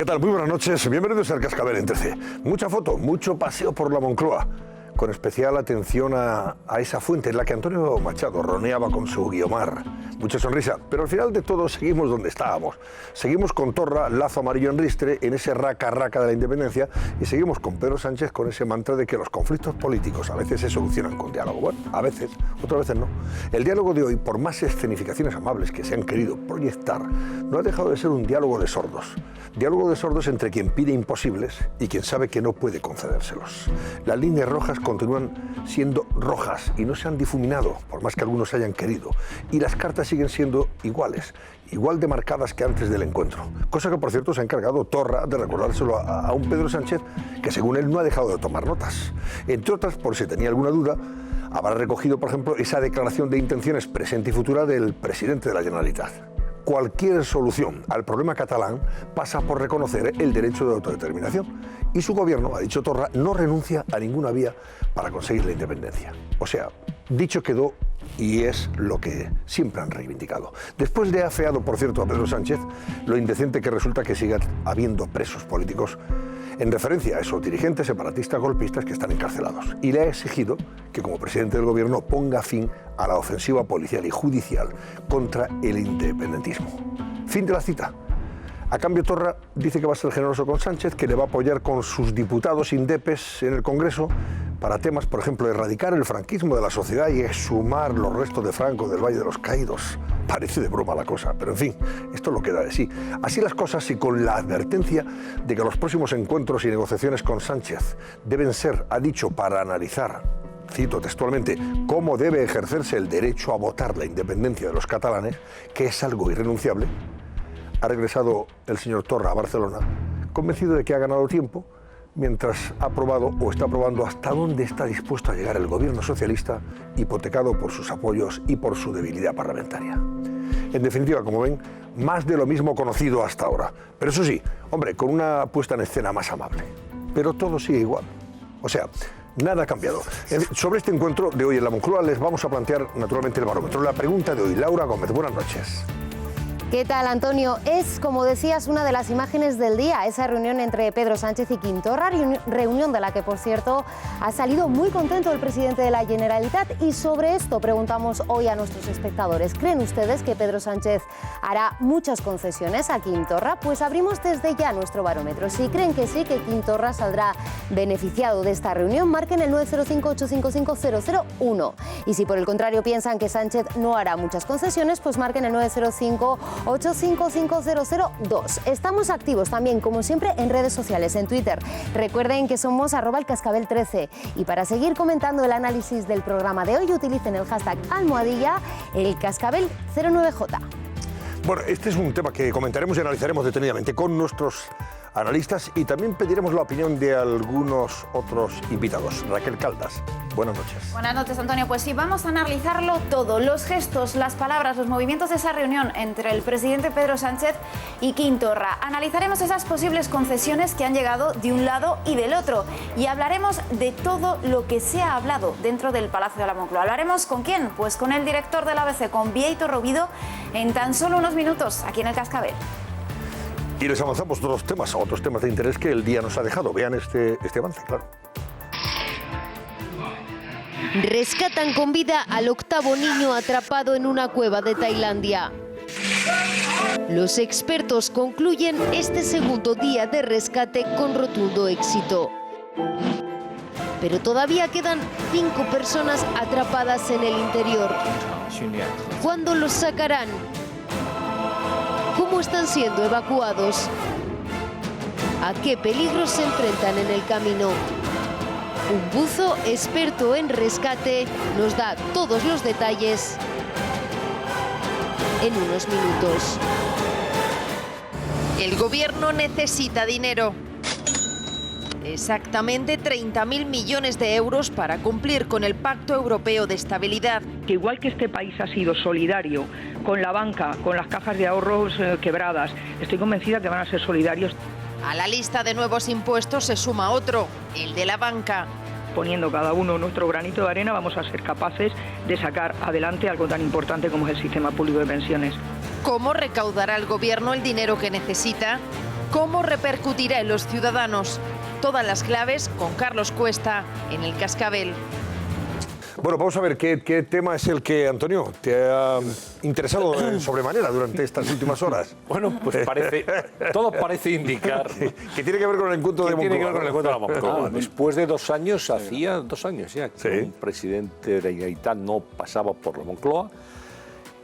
tal? Muy buenas noches. Bienvenidos al Cascabel en 13. Mucha foto, mucho paseo por la Moncloa, con especial atención a esa fuente en la que Antonio Machado roneaba con su guiomar. Mucha sonrisa, pero al final de todo seguimos donde estábamos. Seguimos con Torra, lazo amarillo en ristre, en ese raca-raca de la independencia, y seguimos con Pedro Sánchez con ese mantra de que los conflictos políticos a veces se solucionan con diálogo. Bueno, a veces, otras veces no. El diálogo de hoy, por más escenificaciones amables que se han querido proyectar, no ha dejado de ser un diálogo de sordos. Diálogo de sordos entre quien pide imposibles y quien sabe que no puede concedérselos. Las líneas rojas continúan siendo rojas y no se han difuminado, por más que algunos hayan querido. Y las cartas siguen siendo iguales, igual de marcadas que antes del encuentro. Cosa que, por cierto, se ha encargado Torra de recordárselo a un Pedro Sánchez que, según él, no ha dejado de tomar notas. Entre otras, por si tenía alguna duda, habrá recogido, por ejemplo, esa declaración de intenciones presente y futura del presidente de la Generalitat. Cualquier solución al problema catalán pasa por reconocer el derecho de autodeterminación. Y su gobierno, ha dicho Torra, no renuncia a ninguna vía para conseguir la independencia. O sea, dicho quedó y es lo que siempre han reivindicado. Después de afeado, por cierto, a Pedro Sánchez, lo indecente que resulta que siga habiendo presos políticos en referencia a esos dirigentes separatistas golpistas que están encarcelados. Y le ha exigido que, como presidente del gobierno, ponga fin a la ofensiva policial y judicial contra el independentismo. Fin de la cita. A cambio, Torra dice que va a ser generoso con Sánchez, que le va a apoyar con sus diputados indepes en el Congreso para temas, por ejemplo, erradicar el franquismo de la sociedad y exhumar los restos de Franco del Valle de los Caídos. Parece de broma la cosa, pero en fin, esto lo queda de sí. Así las cosas, y con la advertencia de que los próximos encuentros y negociaciones con Sánchez deben ser, ha dicho, para analizar, cito textualmente, cómo debe ejercerse el derecho a votar la independencia de los catalanes, que es algo irrenunciable, ha regresado el señor Torra a Barcelona, convencido de que ha ganado tiempo, mientras ha probado o está probando hasta dónde está dispuesto a llegar el gobierno socialista, hipotecado por sus apoyos y por su debilidad parlamentaria. En definitiva, como ven, más de lo mismo conocido hasta ahora. Pero eso sí, hombre, con una puesta en escena más amable. Pero todo sigue igual. O sea, nada ha cambiado. Sobre este encuentro de hoy en la Moncloa les vamos a plantear naturalmente el barómetro. La pregunta de hoy, Laura Gómez, buenas noches. ¿Qué tal, Antonio? Es, como decías, una de las imágenes del día, esa reunión entre Pedro Sánchez y Quim Torra, reunión de la que, por cierto, ha salido muy contento el presidente de la Generalitat. Y sobre esto preguntamos hoy a nuestros espectadores. ¿Creen ustedes que Pedro Sánchez hará muchas concesiones a Quim Torra? Pues abrimos desde ya nuestro barómetro. Si creen que sí, que Quim Torra saldrá beneficiado de esta reunión, marquen el 905-855-001. Y si por el contrario piensan que Sánchez no hará muchas concesiones, pues marquen el 905-855-002. Estamos activos también, como siempre, en redes sociales, en Twitter. Recuerden que somos @elcascabel13. Y para seguir comentando el análisis del programa de hoy, utilicen el hashtag #elcascabel09J. Bueno, este es un tema que comentaremos y analizaremos detenidamente con nuestros analistas y también pediremos la opinión de algunos otros invitados. Raquel Caldas, buenas noches. Buenas noches, Antonio. Pues sí, vamos a analizarlo todo. Los gestos, las palabras, los movimientos de esa reunión entre el presidente Pedro Sánchez y Quim Torra. Analizaremos esas posibles concesiones que han llegado de un lado y del otro. Y hablaremos de todo lo que se ha hablado dentro del Palacio de la Moncloa. ¿Hablaremos con quién? Pues con el director del ABC, con Bieito Robido, en tan solo unos minutos, aquí en el Cascabel. Y les avanzamos otros temas de interés que el día nos ha dejado. Vean este avance, claro. Rescatan con vida al octavo niño atrapado en una cueva de Tailandia. Los expertos concluyen este segundo día de rescate con rotundo éxito. Pero todavía quedan 5 personas atrapadas en el interior. ¿Cuándo los sacarán? ¿Cómo están siendo evacuados? ¿A qué peligros se enfrentan en el camino? Un buzo experto en rescate nos da todos los detalles en unos minutos. El gobierno necesita dinero. Exactamente 30.000 millones de euros para cumplir con el Pacto Europeo de Estabilidad. Que igual que este país ha sido solidario con la banca, con las cajas de ahorros quebradas, estoy convencida que van a ser solidarios. A la lista de nuevos impuestos se suma otro, el de la banca. Poniendo cada uno nuestro granito de arena, vamos a ser capaces de sacar adelante algo tan importante como es el sistema público de pensiones. ¿Cómo recaudará el gobierno el dinero que necesita? ¿Cómo repercutirá en los ciudadanos? Todas las claves con Carlos Cuesta en El Cascabel. Bueno, vamos a ver qué tema es el que, Antonio, te ha interesado sobremanera durante estas últimas horas. Bueno, pues todo parece indicar que tiene que ver con el encuentro de Moncloa. Tiene que ver con el encuentro de la Moncloa. Después de 2 años, hacía 2 años ya, que Sí. un presidente de la Generalitat no pasaba por la Moncloa.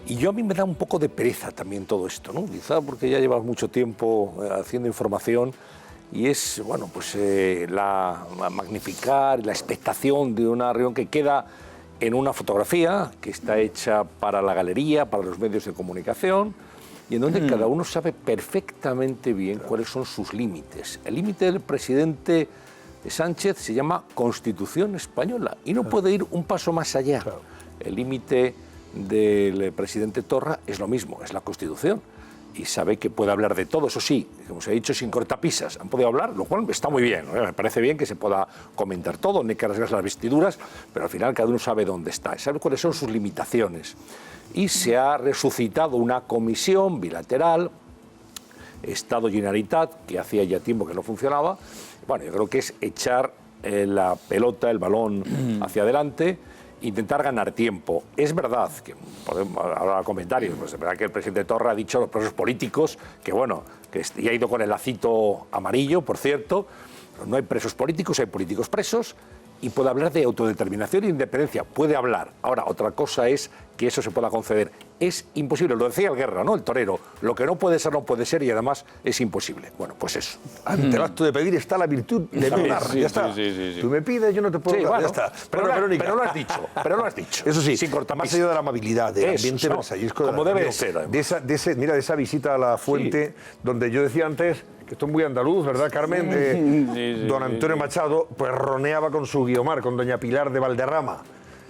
Y yo a mí me da un poco de pereza también todo esto, ¿no? Quizá porque ya llevas mucho tiempo haciendo información y es, bueno, pues la magnificar, la expectación de una reunión que queda en una fotografía que está hecha para la galería, para los medios de comunicación, y en donde cada uno sabe perfectamente bien cuáles son sus límites. El límite del presidente Sánchez se llama Constitución Española y no puede ir un paso más allá. El límite del presidente Torra es lo mismo, es la Constitución. Y sabe que puede hablar de todo, eso sí, como se ha dicho, sin cortapisas. Han podido hablar, lo cual está muy bien, ¿no? Me parece bien que se pueda comentar todo, no hay que rasgarse las vestiduras, pero al final cada uno sabe dónde está, sabe cuáles son sus limitaciones. Y se ha resucitado una comisión bilateral, Estado-Generalitat, que hacía ya tiempo que no funcionaba. Bueno, yo creo que es echar la pelota, el balón hacia adelante, intentar ganar tiempo. Es verdad que podemos hablar comentarios, pues es verdad que el presidente Torra ha dicho a los presos políticos que bueno, y ha ido con el lacito amarillo, por cierto, no hay presos políticos, hay políticos presos, y puede hablar de autodeterminación e independencia, puede hablar. Ahora, otra cosa es que eso se pueda conceder. Es imposible, lo decía el Guerra, ¿no? El torero, lo que no puede ser, no puede ser y además es imposible. Bueno, pues eso. Ante el acto de pedir está la virtud de no dar. Sí, ya está. sí. Tú me pides, yo no te puedo dar. Bueno, ya está. pero lo has dicho. Eso sí, sin cortar más allá de la amabilidad, del ambiente versallesco. Como debe de ser. De esa visita a la fuente, donde yo decía antes que esto es muy andaluz, ¿verdad, Carmen? Don Antonio Machado pues roneaba con su Guiomar, con doña Pilar de Valderrama.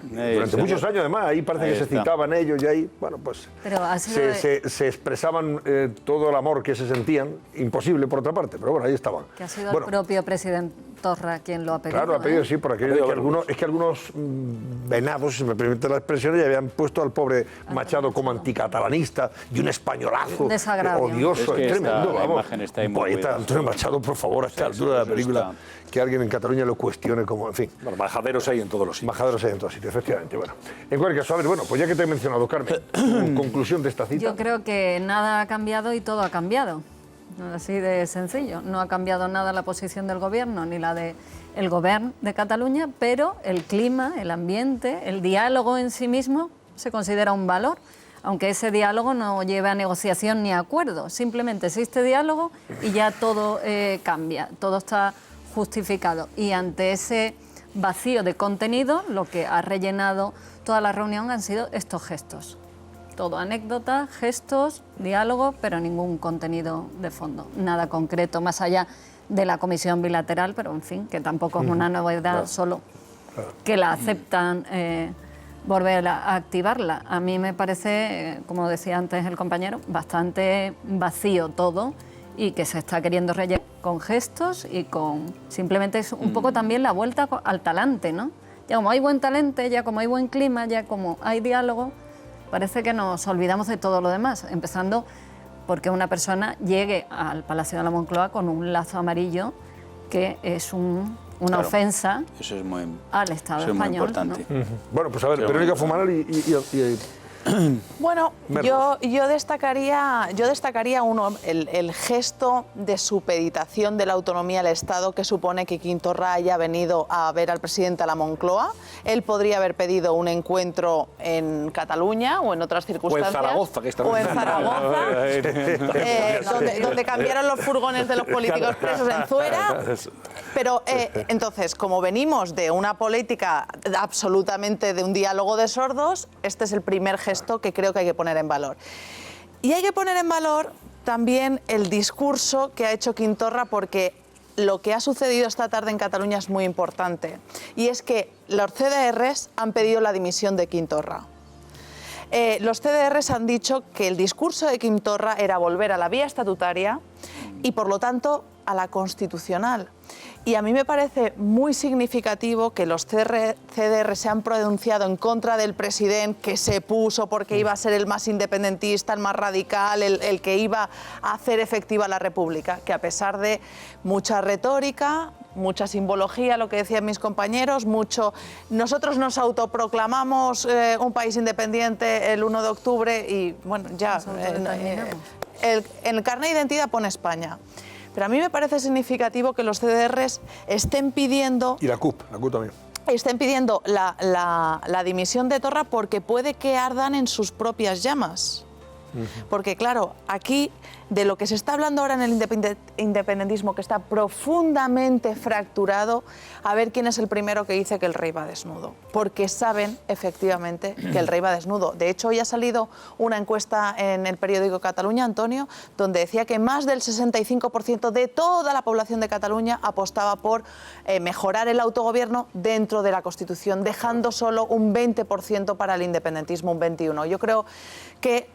Durante muchos años, además, ahí parece que se citaban ellos y ahí, bueno, pues Pero ha sido se expresaban todo el amor que se sentían, imposible por otra parte, pero bueno, ahí estaban. Que ha sido el propio presidente Torra quien lo ha pedido. Claro, ha pedido, sí, por aquello de que algunos venados, si me permite la expresión, ya habían puesto al pobre Machado como anticatalanista y un españolazo odioso, es que tremendo, la vamos. imagen está ahí muy Poeta cuidada. Antonio Machado, por favor, a esta altura de la película, que alguien en Cataluña lo cuestione como, en fin. Bueno, majaderos hay en todos los sitios. Majaderos hay en todos los sitios, efectivamente. Bueno, en cualquier caso, a ver, bueno, pues ya que te he mencionado, Carmen, conclusión de esta cita. Yo creo que nada ha cambiado y todo ha cambiado. Así de sencillo. No ha cambiado nada la posición del gobierno ni la del gobierno de Cataluña, pero el clima, el ambiente, el diálogo en sí mismo se considera un valor, aunque ese diálogo no lleve a negociación ni a acuerdo. Simplemente existe diálogo y ya todo cambia, todo está justificado. Y ante ese vacío de contenido, lo que ha rellenado toda la reunión han sido estos gestos. Todo anécdota, gestos, diálogo, pero ningún contenido de fondo, nada concreto, más allá de la comisión bilateral, pero en fin, que tampoco es una novedad, solo que la aceptan volver a activarla. A mí me parece, como decía antes el compañero, bastante vacío todo y que se está queriendo rellenar con gestos y con... Simplemente es un poco también la vuelta al talante, ¿no? Ya como hay buen talante, ya como hay buen clima, ya como hay diálogo, parece que nos olvidamos de todo lo demás, empezando porque una persona llegue al Palacio de la Moncloa con un lazo amarillo que es una ofensa eso es muy, al Estado eso es muy español. importante. ¿No? Bueno, pues a ver, Verónica Fumanal y Bueno, Merlos. yo destacaría el gesto de supeditación de la autonomía al Estado que supone que Quim Torra haya venido a ver al presidente a la Moncloa. Él podría haber pedido un encuentro en Cataluña o en otras circunstancias. O en Zaragoza, que está O en Zaragoza, donde cambiaron los furgones de los políticos presos en Zuera. Pero entonces, como venimos de una política absolutamente de un diálogo de sordos, este es el primer gesto que creo que hay que poner en valor. Y hay que poner en valor también el discurso que ha hecho Quim Torra, porque lo que ha sucedido esta tarde en Cataluña es muy importante. Y es que los CDRs han pedido la dimisión de Quim Torra. Los CDRs han dicho que el discurso de Quim Torra era volver a la vía estatutaria y, por lo tanto, a la constitucional. Y a mí me parece muy significativo que los CDR se han pronunciado en contra del presidente que se puso porque iba a ser el más independentista, el más radical, el que iba a hacer efectiva la República, que a pesar de mucha retórica, mucha simbología, lo que decían mis compañeros, nosotros nos autoproclamamos un país independiente el 1 de octubre y bueno, ya en el carnet de identidad pone España. Pero a mí me parece significativo que los CDRs estén pidiendo... Y la CUP también. Estén pidiendo la dimisión de Torra porque puede que ardan en sus propias llamas. Porque claro, aquí de lo que se está hablando ahora en el independentismo, que está profundamente fracturado, a ver quién es el primero que dice que el rey va desnudo. Porque saben efectivamente que el rey va desnudo. De hecho, hoy ha salido una encuesta en el periódico Cataluña, Antonio, donde decía que más del 65% de toda la población de Cataluña apostaba por mejorar el autogobierno dentro de la Constitución, dejando solo un 20% para el independentismo, un 21%. Yo creo que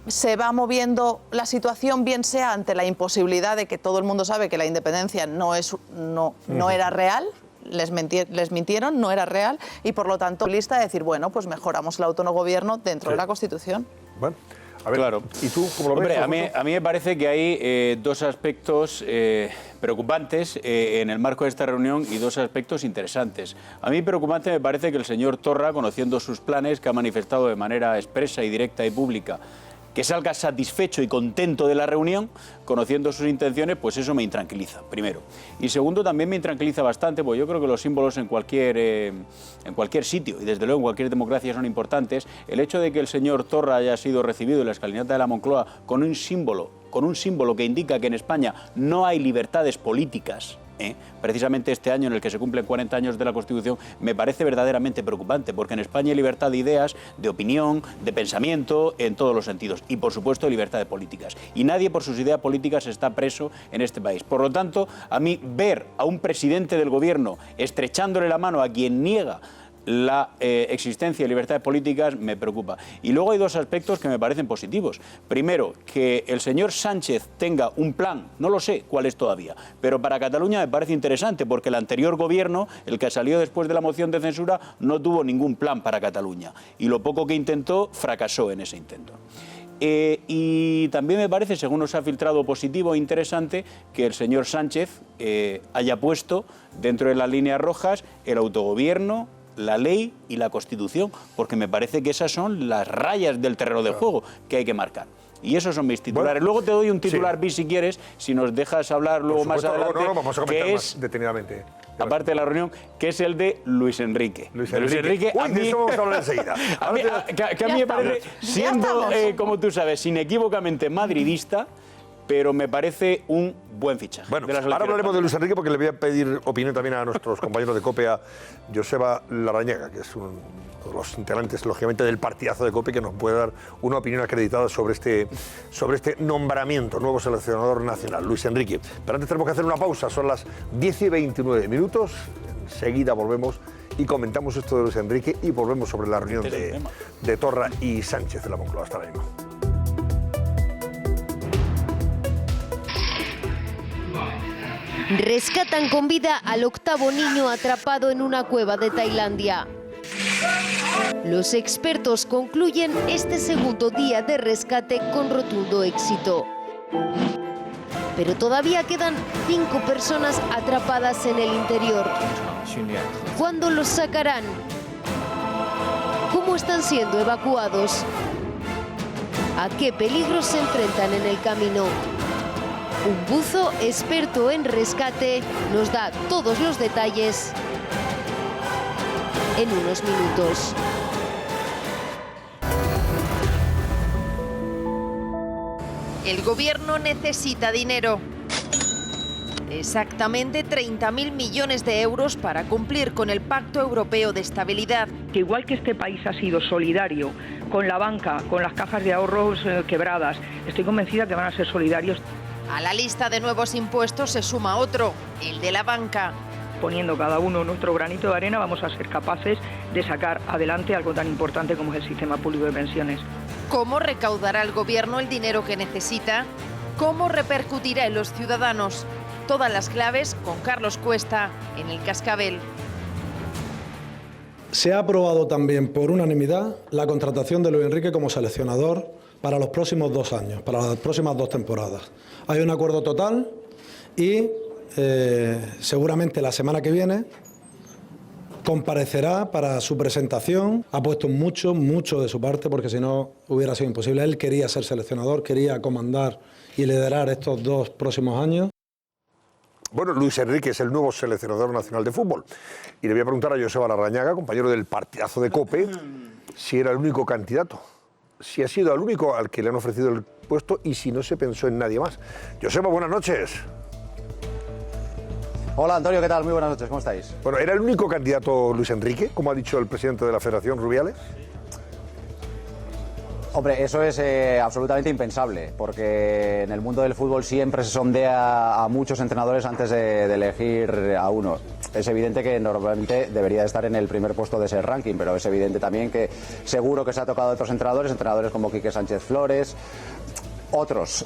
se va moviendo la situación, bien sea ante la imposibilidad de que todo el mundo sabe que la independencia no era real, les mintieron, no era real, y por lo tanto lista de decir, bueno, pues mejoramos el autogobierno dentro de la Constitución. Bueno, a ver, claro. ¿Y tú cómo lo ves? Hombre, a mí me parece que hay dos aspectos preocupantes en el marco de esta reunión y dos aspectos interesantes. A mí preocupante me parece que el señor Torra, conociendo sus planes, que ha manifestado de manera expresa y directa y pública, que salga satisfecho y contento de la reunión, conociendo sus intenciones, pues eso me intranquiliza, primero. Y segundo, también me intranquiliza bastante, porque yo creo que los símbolos en cualquier sitio, y desde luego en cualquier democracia, son importantes. El hecho de que el señor Torra haya sido recibido en la escalinata de la Moncloa con un símbolo que indica que en España no hay libertades políticas, precisamente este año en el que se cumplen 40 años de la Constitución, me parece verdaderamente preocupante, porque en España hay libertad de ideas, de opinión, de pensamiento, en todos los sentidos, y por supuesto libertad de políticas. Y nadie por sus ideas políticas está preso en este país. Por lo tanto, a mí ver a un presidente del gobierno estrechándole la mano a quien niega la existencia de libertades políticas me preocupa. Y luego hay dos aspectos que me parecen positivos. Primero, que el señor Sánchez tenga un plan, no lo sé cuál es todavía, pero para Cataluña me parece interesante, porque el anterior gobierno, el que salió después de la moción de censura, no tuvo ningún plan para Cataluña. Y lo poco que intentó, fracasó en ese intento. Y también me parece, según nos ha filtrado, positivo e interesante que el señor Sánchez haya puesto dentro de las líneas rojas el autogobierno, la ley y la Constitución, porque me parece que esas son las rayas del terreno de juego que hay que marcar. Y esos son mis titulares. Bueno, luego te doy un titular bis si quieres, si nos dejas hablar luego más adelante. No, vamos a comentar más detenidamente. Aparte de la reunión, que es el de Luis Enrique. Luis Enrique, a mí, de eso vamos a hablar enseguida. A mí me parece, siendo, como tú sabes, inequívocamente madridista, pero me parece un buen fichaje. Bueno, ahora hablaremos de Luis Enrique, porque le voy a pedir opinión también a nuestros compañeros de COPE, a Joseba Larrañaga, que es uno de los integrantes, lógicamente, del partidazo de COPE, que nos puede dar una opinión acreditada sobre este nombramiento, nuevo seleccionador nacional, Luis Enrique. Pero antes tenemos que hacer una pausa, son las 10:29. Enseguida volvemos y comentamos esto de Luis Enrique y volvemos sobre la reunión de Torra y Sánchez de la Moncloa. Hasta ahora mismo. Rescatan con vida al octavo niño atrapado en una cueva de Tailandia. Los expertos concluyen este segundo día de rescate con rotundo éxito. Pero todavía quedan 5 personas atrapadas en el interior. ¿Cuándo los sacarán? ¿Cómo están siendo evacuados? ¿A qué peligros se enfrentan en el camino? Un buzo experto en rescate nos da todos los detalles en unos minutos. El gobierno necesita dinero. Exactamente 30.000 millones de euros para cumplir con el Pacto Europeo de Estabilidad. Que igual que este país ha sido solidario con la banca, con las cajas de ahorros quebradas, estoy convencida que van a ser solidarios. A la lista de nuevos impuestos se suma otro, el de la banca. Poniendo cada uno nuestro granito de arena, vamos a ser capaces de sacar adelante algo tan importante como es el sistema público de pensiones. ¿Cómo recaudará el gobierno el dinero que necesita? ¿Cómo repercutirá en los ciudadanos? todas las claves con Carlos Cuesta en el Cascabel. Se ha aprobado también por unanimidad la contratación de Luis Enrique como seleccionador para los próximos 2 años, para las próximas 2 temporadas. Hay un acuerdo total y seguramente la semana que viene comparecerá para su presentación. Ha puesto mucho de su parte porque si no hubiera sido imposible. Él quería ser seleccionador, quería comandar y liderar estos 2 próximos años. Bueno, Luis Enrique es el nuevo seleccionador nacional de fútbol. Y le voy a preguntar a Joseba Larrañaga, compañero del partidazo de COPE, si era el único candidato, si ha sido el único al que le han ofrecido el puesto y si no se pensó en nadie más. Joseba, buenas noches. Hola Antonio, ¿qué tal? Muy buenas noches, ¿cómo estáis? Bueno, ¿era el único candidato Luis Enrique, como ha dicho el presidente de la Federación, Rubiales? Hombre, eso es absolutamente impensable, porque en el mundo del fútbol siempre se sondea a muchos entrenadores antes de elegir a uno. Es evidente que normalmente debería estar en el primer puesto de ese ranking, pero es evidente también que seguro que se ha tocado a otros entrenadores como Quique Sánchez Flores, otros.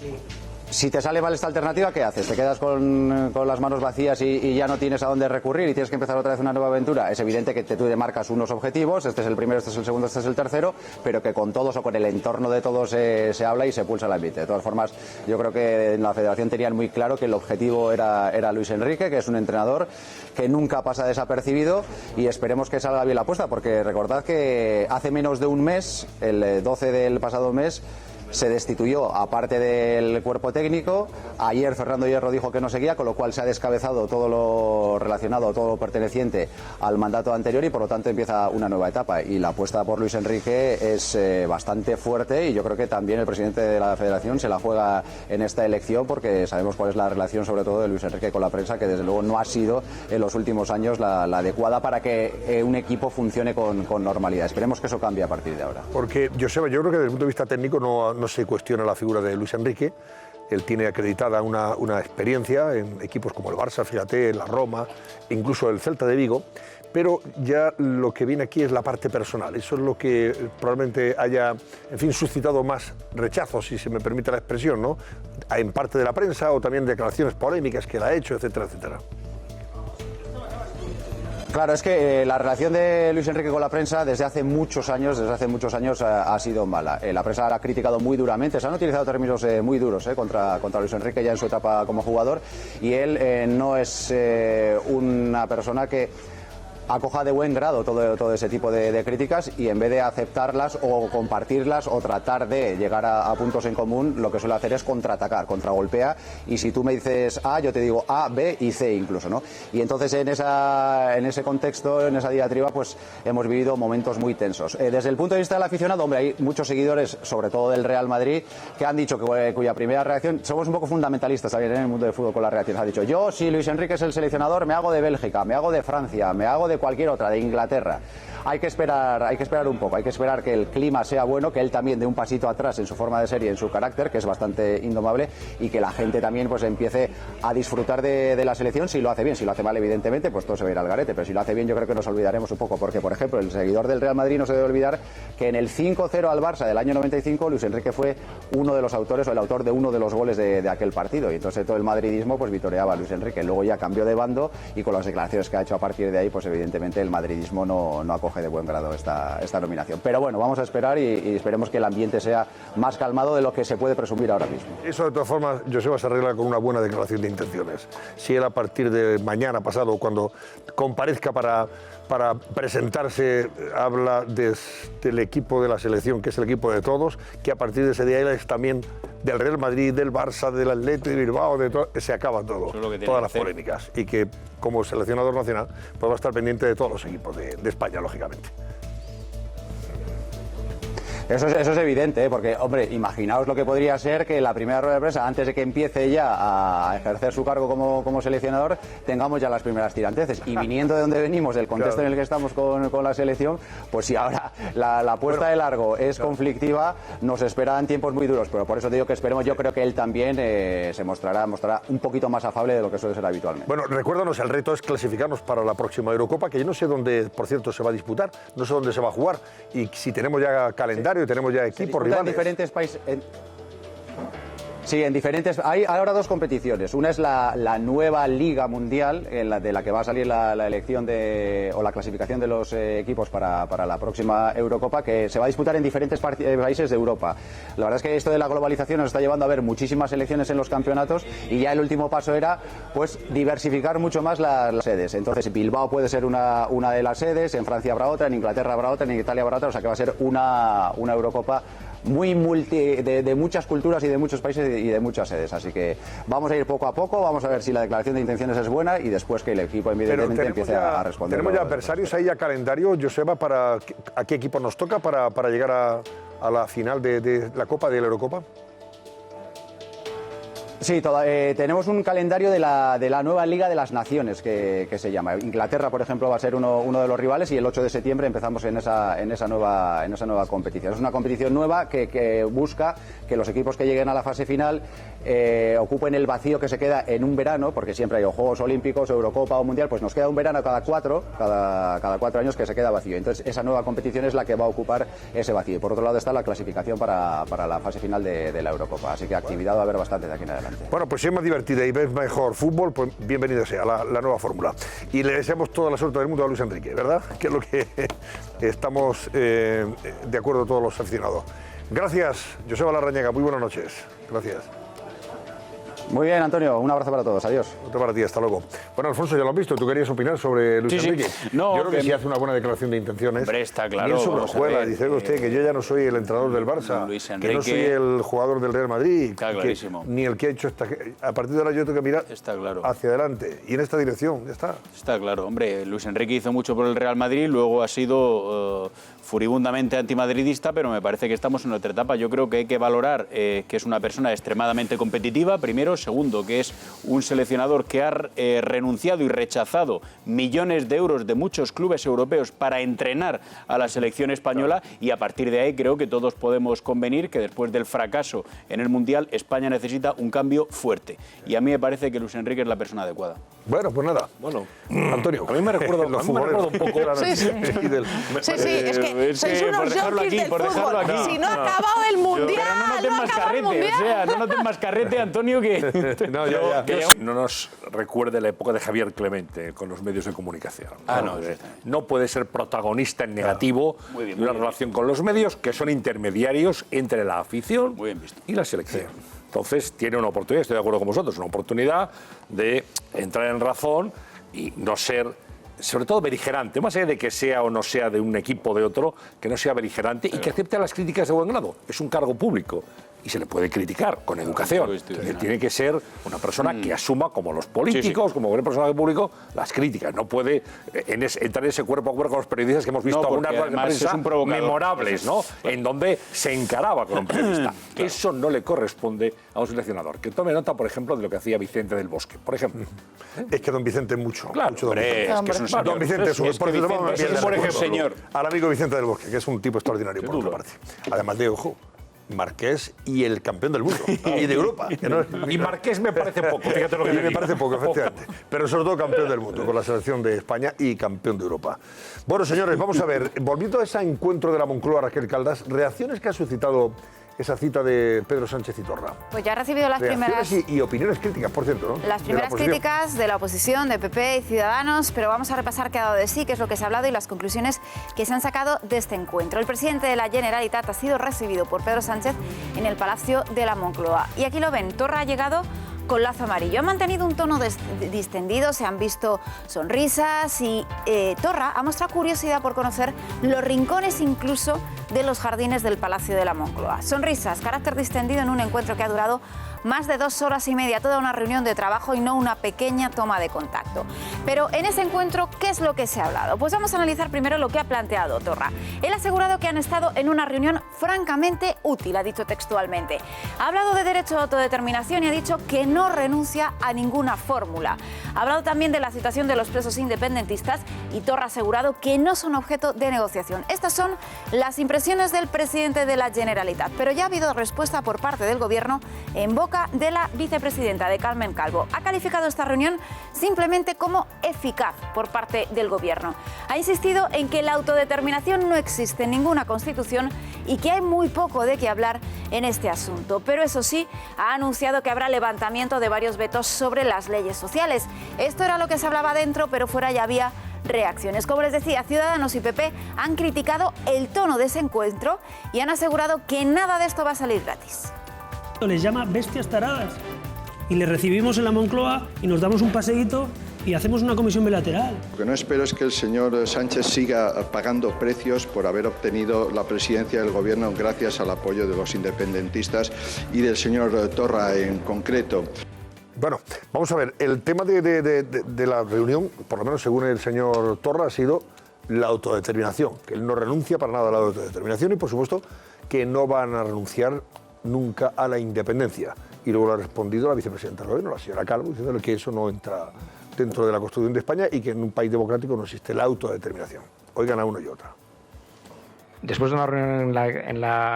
Si te sale mal esta alternativa, ¿qué haces? ¿Te quedas con las manos vacías y ya no tienes a dónde recurrir y tienes que empezar otra vez una nueva aventura? Es evidente que tú te marcas unos objetivos, este es el primero, este es el segundo, este es el tercero, pero que con todos o con el entorno de todos se habla y se pulsa el ambiente. De todas formas, yo creo que en la Federación tenían muy claro que el objetivo era Luis Enrique, que es un entrenador que nunca pasa desapercibido, y esperemos que salga bien la apuesta, porque recordad que hace menos de un mes, el 12 del pasado mes, se destituyó a parte del cuerpo técnico. Ayer Fernando Hierro dijo que no seguía, con lo cual se ha descabezado todo lo relacionado, todo lo perteneciente al mandato anterior, y por lo tanto empieza una nueva etapa. Y la apuesta por Luis Enrique es bastante fuerte, y yo creo que también el presidente de la Federación se la juega en esta elección, porque sabemos cuál es la relación sobre todo de Luis Enrique con la prensa, que desde luego no ha sido en los últimos años la adecuada para que un equipo funcione con normalidad. Esperemos que eso cambie a partir de ahora. Porque, Joseba, yo creo que desde el punto de vista técnico no se cuestiona la figura de Luis Enrique. Él tiene acreditada una experiencia en equipos como el Barça, fíjate, la Roma, incluso el Celta de Vigo, pero ya lo que viene aquí es la parte personal. Eso es lo que probablemente haya, en fin, suscitado más rechazos, si se me permite la expresión, ¿no? En parte de la prensa, o también declaraciones polémicas que él ha hecho, etcétera, etcétera. Claro, es que la relación de Luis Enrique con la prensa desde hace muchos años ha sido mala. La prensa la ha criticado muy duramente, se han utilizado términos muy duros contra Luis Enrique ya en su etapa como jugador, y él no es una persona que acoja de buen grado todo ese tipo de críticas, y en vez de aceptarlas o compartirlas o tratar de llegar a puntos en común, lo que suele hacer es contraatacar, contragolpea, y si tú me dices A, yo te digo A, B y C incluso, ¿no? Y entonces en ese contexto, en esa diatriba, pues hemos vivido momentos muy tensos. Desde el punto de vista del aficionado, hombre, hay muchos seguidores, sobre todo del Real Madrid, que han dicho cuya primera reacción, somos un poco fundamentalistas también en el mundo del fútbol con las reacciones, ha dicho, yo si Luis Enrique es el seleccionador, me hago de Bélgica, me hago de Francia, me hago de cualquier otra, de Inglaterra. Hay que esperar un poco, hay que esperar que el clima sea bueno, que él también dé un pasito atrás en su forma de ser y en su carácter, que es bastante indomable, y que la gente también pues empiece a disfrutar de la selección si lo hace bien. Si lo hace mal, evidentemente, pues todo se va a ir al garete, pero si lo hace bien, yo creo que nos olvidaremos un poco, porque por ejemplo el seguidor del Real Madrid no se debe olvidar que en el 5-0 al Barça del año 95 Luis Enrique fue uno de los autores o el autor de uno de los goles de aquel partido, y entonces todo el madridismo pues vitoreaba a Luis Enrique. Luego ya cambió de bando, y con las declaraciones que ha hecho a partir de ahí, pues evidentemente el madridismo no acoge de buen grado esta nominación. Pero bueno, vamos a esperar y esperemos que el ambiente sea más calmado de lo que se puede presumir ahora mismo. Eso de todas formas, Joseba, se arregla con una buena declaración de intenciones. Si él a partir de mañana pasado, cuando comparezca para presentarse, habla del equipo de la selección, que es el equipo de todos, que a partir de ese día él es también del Real Madrid, del Barça, del Atleti de Bilbao, se acaba todo, todas las polémicas, y que como seleccionador nacional pues va a estar pendiente de todos los equipos de España, lógicamente. Eso es evidente, porque, hombre, imaginaos lo que podría ser que la primera rueda de prensa, antes de que empiece ya a ejercer su cargo como seleccionador, tengamos ya las primeras tiranteces. Y viniendo de donde venimos, del contexto en el que estamos con la selección, pues si ahora la puerta de largo es conflictiva, nos esperan tiempos muy duros. Pero por eso digo que esperemos, yo creo que él también se mostrará un poquito más afable de lo que suele ser habitualmente. Bueno, recuérdanos, el reto es clasificarnos para la próxima Eurocopa, que yo no sé dónde, por cierto, se va a disputar, no sé dónde se va a jugar, y si tenemos ya calendario, tenemos ya equipos rivales. En diferentes países. Sí, en diferentes. Hay ahora dos competiciones. Una es la nueva Liga Mundial, de la que va a salir la elección o la clasificación de los equipos para la próxima Eurocopa, que se va a disputar en diferentes países de Europa. La verdad es que esto de la globalización nos está llevando a ver muchísimas selecciones en los campeonatos y ya el último paso era pues diversificar mucho más las sedes. Entonces Bilbao puede ser una de las sedes, en Francia habrá otra, en Inglaterra habrá otra, en Italia habrá otra, o sea que va a ser una Eurocopa muy de muchas culturas y de muchos países y de muchas sedes. Así que vamos a ir poco a poco, vamos a ver si la declaración de intenciones es buena y después que el equipo evidentemente empiece a responder. Tenemos ya adversarios ahí a calendario, Joseba, ¿a qué equipo nos toca para llegar a la final de la Copa, de la Eurocopa? Sí, tenemos un calendario de la nueva Liga de las Naciones que se llama. Inglaterra, por ejemplo, va a ser uno de los rivales y el 8 de septiembre empezamos en esa nueva competición. Es una competición nueva que busca que los equipos que lleguen a la fase final ocupen el vacío que se queda en un verano, porque siempre hay o Juegos Olímpicos, Eurocopa o Mundial, pues nos queda un verano cada 4 años que se queda vacío. Entonces esa nueva competición es la que va a ocupar ese vacío. Y por otro lado está la clasificación para la fase final de la Eurocopa. Así que actividad va a haber bastante de aquí en adelante. Bueno, pues si es más divertida y ves mejor fútbol, pues bienvenido sea la nueva fórmula. Y le deseamos toda la suerte del mundo a Luis Enrique, ¿verdad? Que es lo que estamos de acuerdo todos los aficionados. Gracias, Joseba Larrañaga, muy buenas noches. Gracias. Muy bien, Antonio, un abrazo para todos, adiós. Otro para ti, hasta luego. Bueno, Alfonso, ya lo has visto, tú querías opinar sobre Luis Enrique. Sí. No, yo creo que si hace una buena declaración de intenciones. Hombre, está claro. Ni en su juega, dice usted que yo ya no soy el entrenador del Barça, Luis Enrique, que no soy el jugador del Real Madrid, está clarísimo. Ni el que ha hecho a partir de ahora yo tengo que mirar hacia adelante y en esta dirección, ya está. Está claro, hombre, Luis Enrique hizo mucho por el Real Madrid, luego ha sido furibundamente antimadridista, pero me parece que estamos en otra etapa. Yo creo que hay que valorar que es una persona extremadamente competitiva, primero. Segundo, que es un seleccionador que ha renunciado y rechazado millones de euros de muchos clubes europeos para entrenar a la selección española, y a partir de ahí creo que todos podemos convenir que después del fracaso en el Mundial, España necesita un cambio fuerte. Y a mí me parece que Luis Enrique es la persona adecuada. Bueno, pues nada. Bueno, Antonio, a mí me recuerda un poco. Sí, es que sois unos junkies del fútbol. Si no ha acabado el Mundial, pero no noten más carrete, Antonio, que... No nos recuerde la época de Javier Clemente con los medios de comunicación. No puede ser protagonista en negativo de una relación con los medios, que son intermediarios entre la afición y la selección. Entonces tiene una oportunidad, estoy de acuerdo con vosotros, una oportunidad de entrar en razón y no ser, sobre todo, beligerante, más allá de que sea o no sea de un equipo o de otro, que no sea beligerante y que acepte las críticas de buen grado. Es un cargo público y se le puede criticar con educación. Él tiene que ser una persona que asuma, como los políticos, como cualquier personaje público, las críticas. No puede entrar en ese cuerpo a cuerpo con los periodistas que hemos visto algunas ruedas de prensa memorables, ¿no? En donde se encaraba con un periodista. Eso no le corresponde a un seleccionador. Que tome nota, por ejemplo, de lo que hacía Vicente del Bosque, por ejemplo. Es que don Vicente mucho. Claro, mucho don Vicente. Don Vicente es un señor. Al amigo Vicente del Bosque, que es un tipo extraordinario, por otra parte. Además de, ojo, Marqués y el campeón del mundo y de Europa. Y Marqués me parece poco, fíjate lo que me parece poco, efectivamente. Pero sobre todo campeón del mundo con la selección de España y campeón de Europa. Bueno, señores, vamos a ver. Volviendo a ese encuentro de la Moncloa, Raquel Caldas, reacciones que ha suscitado esa cita de Pedro Sánchez y Torra. Pues ya ha recibido las primeras... Y opiniones críticas, por cierto, ¿no? Las primeras críticas de la oposición, de PP y Ciudadanos, pero vamos a repasar qué ha dado de sí, qué es lo que se ha hablado y las conclusiones que se han sacado de este encuentro. El presidente de la Generalitat ha sido recibido por Pedro Sánchez en el Palacio de la Moncloa. Y aquí lo ven, Torra ha llegado con lazo amarillo. Ha mantenido un tono distendido, se han visto sonrisas y Torra ha mostrado curiosidad por conocer los rincones incluso de los jardines del Palacio de la Moncloa. Sonrisas, carácter distendido en un encuentro que ha durado más de 2 horas y media, toda una reunión de trabajo y no una pequeña toma de contacto. Pero en ese encuentro, ¿qué es lo que se ha hablado? Pues vamos a analizar primero lo que ha planteado Torra. Él ha asegurado que han estado en una reunión francamente útil, ha dicho textualmente. Ha hablado de derecho a autodeterminación y ha dicho que no renuncia a ninguna fórmula. Ha hablado también de la situación de los presos independentistas y Torra ha asegurado que no son objeto de negociación. Estas son las impresiones del presidente de la Generalitat, pero ya ha habido respuesta por parte del Gobierno en boca de la vicepresidenta de Carmen Calvo. Ha calificado esta reunión simplemente como eficaz por parte del Gobierno. Ha insistido en que la autodeterminación no existe en ninguna Constitución y que hay muy poco de qué hablar en este asunto. Pero eso sí, ha anunciado que habrá levantamiento de varios vetos sobre las leyes sociales. Esto era lo que se hablaba dentro, pero fuera ya había reacciones. Como les decía, Ciudadanos y PP han criticado el tono de ese encuentro y han asegurado que nada de esto va a salir gratis. Les llama bestias taradas y les recibimos en la Moncloa y nos damos un paseíto y hacemos una comisión bilateral. Lo que no espero es que el señor Sánchez siga pagando precios por haber obtenido la presidencia del gobierno gracias al apoyo de los independentistas y del señor Torra en concreto. Bueno, vamos a ver, el tema de la reunión, por lo menos según el señor Torra, ha sido la autodeterminación, que él no renuncia para nada a la autodeterminación y por supuesto que no van a renunciar nunca a la independencia. Y luego lo ha respondido la vicepresidenta del gobierno, la señora Calvo, diciéndole que eso no entra dentro de la Constitución de España y que en un país democrático no existe la autodeterminación. Oigan a uno y otra. Después de una reunión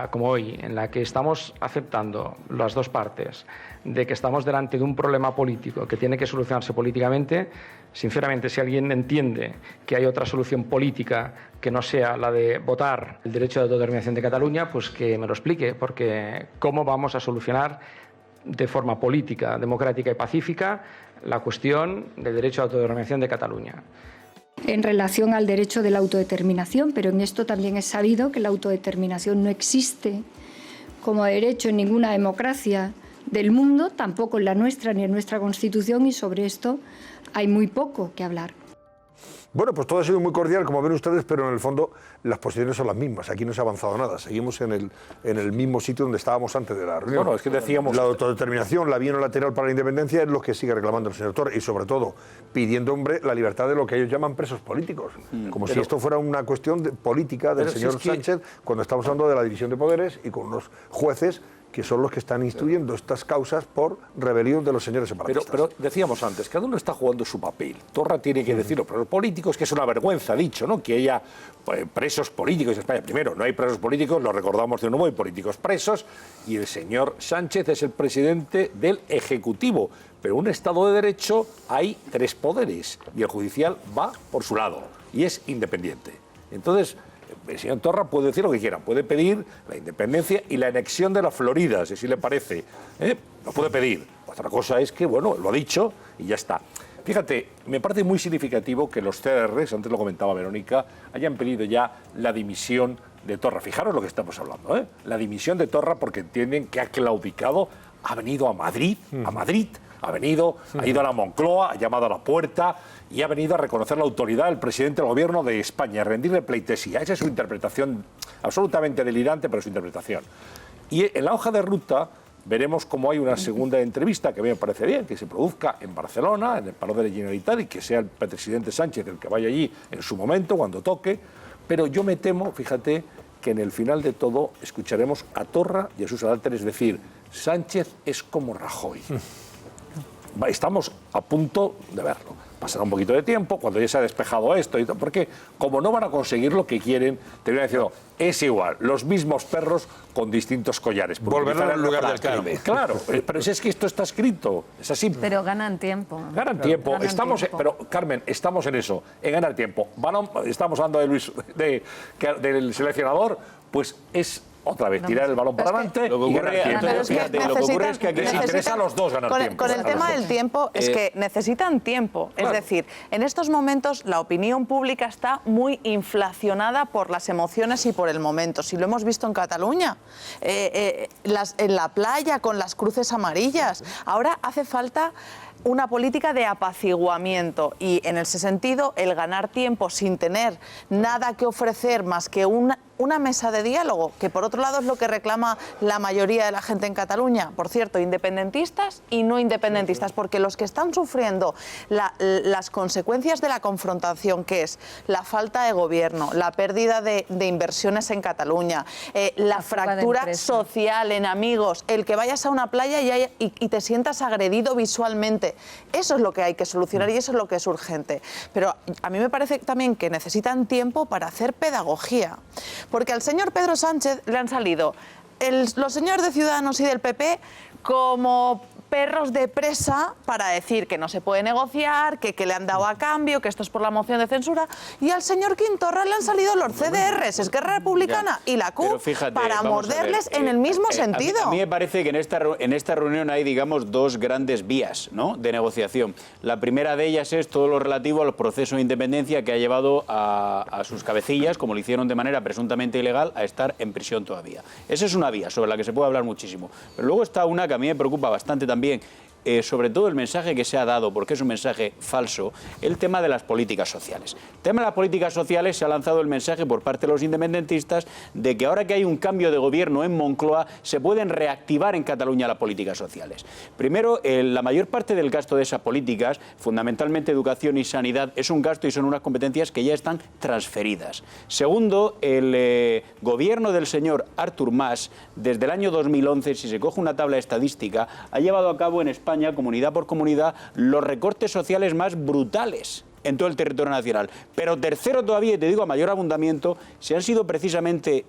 como hoy, en la que estamos aceptando las dos partes de que estamos delante de un problema político que tiene que solucionarse políticamente, sinceramente, si alguien entiende que hay otra solución política que no sea la de votar el derecho de autodeterminación de Cataluña, pues que me lo explique, porque ¿cómo vamos a solucionar de forma política, democrática y pacífica la cuestión del derecho de autodeterminación de Cataluña? En relación al derecho de la autodeterminación, pero en esto también es sabido que la autodeterminación no existe como derecho en ninguna democracia del mundo, tampoco en la nuestra ni en nuestra Constitución, y sobre esto hay muy poco que hablar. Bueno, pues todo ha sido muy cordial, como ven ustedes, pero en el fondo las posiciones son las mismas. Aquí no se ha avanzado nada. Seguimos en el mismo sitio donde estábamos antes de la reunión. Bueno, es que decíamos... La autodeterminación, la vía unilateral para la independencia es lo que sigue reclamando el señor Torra y, sobre todo, pidiendo, hombre, la libertad de lo que ellos llaman presos políticos. Como si esto fuera una cuestión política del señor Sánchez, cuando estamos hablando de la división de poderes y con unos jueces que son los que están instruyendo estas causas por rebelión de los señores separatistas. Pero decíamos antes, cada uno está jugando su papel. Torra tiene que decirlo, pero los políticos, que es una vergüenza, ha dicho, ¿no?, que haya presos políticos en España. Primero, no hay presos políticos, lo recordamos de nuevo, hay políticos presos, y el señor Sánchez es el presidente del Ejecutivo. Pero en un Estado de Derecho hay tres poderes, y el judicial va por su lado, y es independiente. Entonces, el señor Torra puede decir lo que quiera, puede pedir la independencia y la anexión de la Florida, si le parece. Lo puede pedir. Otra cosa es que, bueno, lo ha dicho y ya está. Fíjate, me parece muy significativo que los CDRs, antes lo comentaba Verónica, hayan pedido ya la dimisión de Torra. Fijaros lo que estamos hablando, la dimisión de Torra porque entienden que ha claudicado, ha venido a Madrid, ha ido a la Moncloa, ha llamado a la puerta y ha venido a reconocer la autoridad del presidente del gobierno de España, a rendirle pleitesía. Esa es su interpretación, absolutamente delirante, pero su interpretación. Y en la hoja de ruta veremos cómo hay una segunda entrevista, que a mí me parece bien, que se produzca en Barcelona, en el Palau de la Generalitat, y que sea el presidente Sánchez el que vaya allí en su momento, cuando toque. Pero yo me temo, fíjate, que en el final de todo escucharemos a Torra y a sus aláteres decir: Sánchez es como Rajoy. Estamos a punto de verlo. Pasará un poquito de tiempo, cuando ya se ha despejado esto, y todo, porque como no van a conseguir lo que quieren, terminan diciendo, es igual, los mismos perros con distintos collares. Volverán al lugar del crimen. Claro, pero es que esto está escrito, es así. Pero ganan tiempo. Ganan tiempo. Pero, Carmen, estamos en eso, en ganar tiempo. Estamos hablando del seleccionador, pues es otra vez tirar el balón para adelante y ganar tiempo. Lo que ocurre es que aquí les interesa a los dos ganar tiempo. Con el tema del tiempo, es que necesitan tiempo. Es decir, en estos momentos la opinión pública está muy inflacionada por las emociones y por el momento. Si lo hemos visto en Cataluña, en la playa con las cruces amarillas. Ahora hace falta una política de apaciguamiento y, en ese sentido, el ganar tiempo sin tener nada que ofrecer más que una mesa de diálogo, que por otro lado es lo que reclama la mayoría de la gente en Cataluña. Por cierto, independentistas y no independentistas, porque los que están sufriendo las consecuencias de la confrontación, que es la falta de gobierno, la pérdida de inversiones en Cataluña, la fractura social en amigos, el que vayas a una playa y te sientas agredido visualmente, eso es lo que hay que solucionar y eso es lo que es urgente. Pero a mí me parece también que necesitan tiempo para hacer pedagogía. Porque al señor Pedro Sánchez le han salido los señores de Ciudadanos y del PP como perros de presa para decir que no se puede negociar, que le han dado a cambio, que esto es por la moción de censura. Y al señor Quintorra le han salido los CDRs, Esquerra Republicana y la CUP, fíjate, para morderles en el mismo sentido. A mí me parece que en esta reunión hay, digamos, dos grandes vías, ¿no?, de negociación. La primera de ellas es todo lo relativo al proceso de independencia que ha llevado a sus cabecillas, como lo hicieron de manera presuntamente ilegal, a estar en prisión todavía. Esa es una vía sobre la que se puede hablar muchísimo. Pero luego está una que a mí me preocupa bastante también, sobre todo el mensaje que se ha dado, porque es un mensaje falso, el tema de las políticas sociales. El tema de las políticas sociales, se ha lanzado el mensaje por parte de los independentistas de que ahora que hay un cambio de gobierno en Moncloa, se pueden reactivar en Cataluña las políticas sociales. Primero, la mayor parte del gasto de esas políticas, fundamentalmente educación y sanidad, es un gasto y son unas competencias que ya están transferidas. Segundo, el gobierno del señor Artur Mas, desde el año 2011, si se coge una tabla estadística, ha llevado a cabo en España, comunidad por comunidad, los recortes sociales más brutales en todo el territorio nacional. Pero tercero todavía, y te digo a mayor abundamiento, si han sido precisamente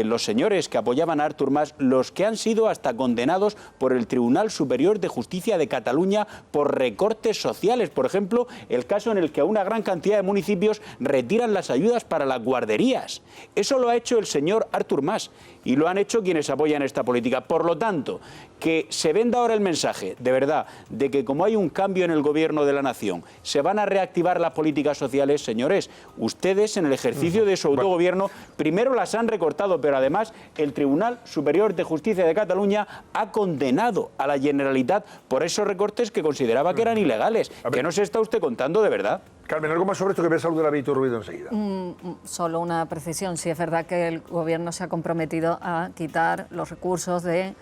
los señores que apoyaban a Artur Mas los que han sido hasta condenados por el Tribunal Superior de Justicia de Cataluña por recortes sociales. Por ejemplo, el caso en el que a una gran cantidad de municipios retiran las ayudas para las guarderías. Eso lo ha hecho el señor Artur Mas y lo han hecho quienes apoyan esta política. Por lo tanto, que se venda ahora el mensaje, de verdad, de que como hay un cambio en el gobierno de la nación, se van a reactivar las políticas sociales, señores, ustedes en el ejercicio de su autogobierno primero las han recortado, pero además el Tribunal Superior de Justicia de Cataluña ha condenado a la Generalitat por esos recortes que consideraba que eran ilegales. ¿Qué nos está usted contando de verdad? Carmen, ¿algo más sobre esto que ve Salud de la Víctor Ruido enseguida? Solo una precisión. Sí, es verdad que el Gobierno se ha comprometido a quitar los recursos de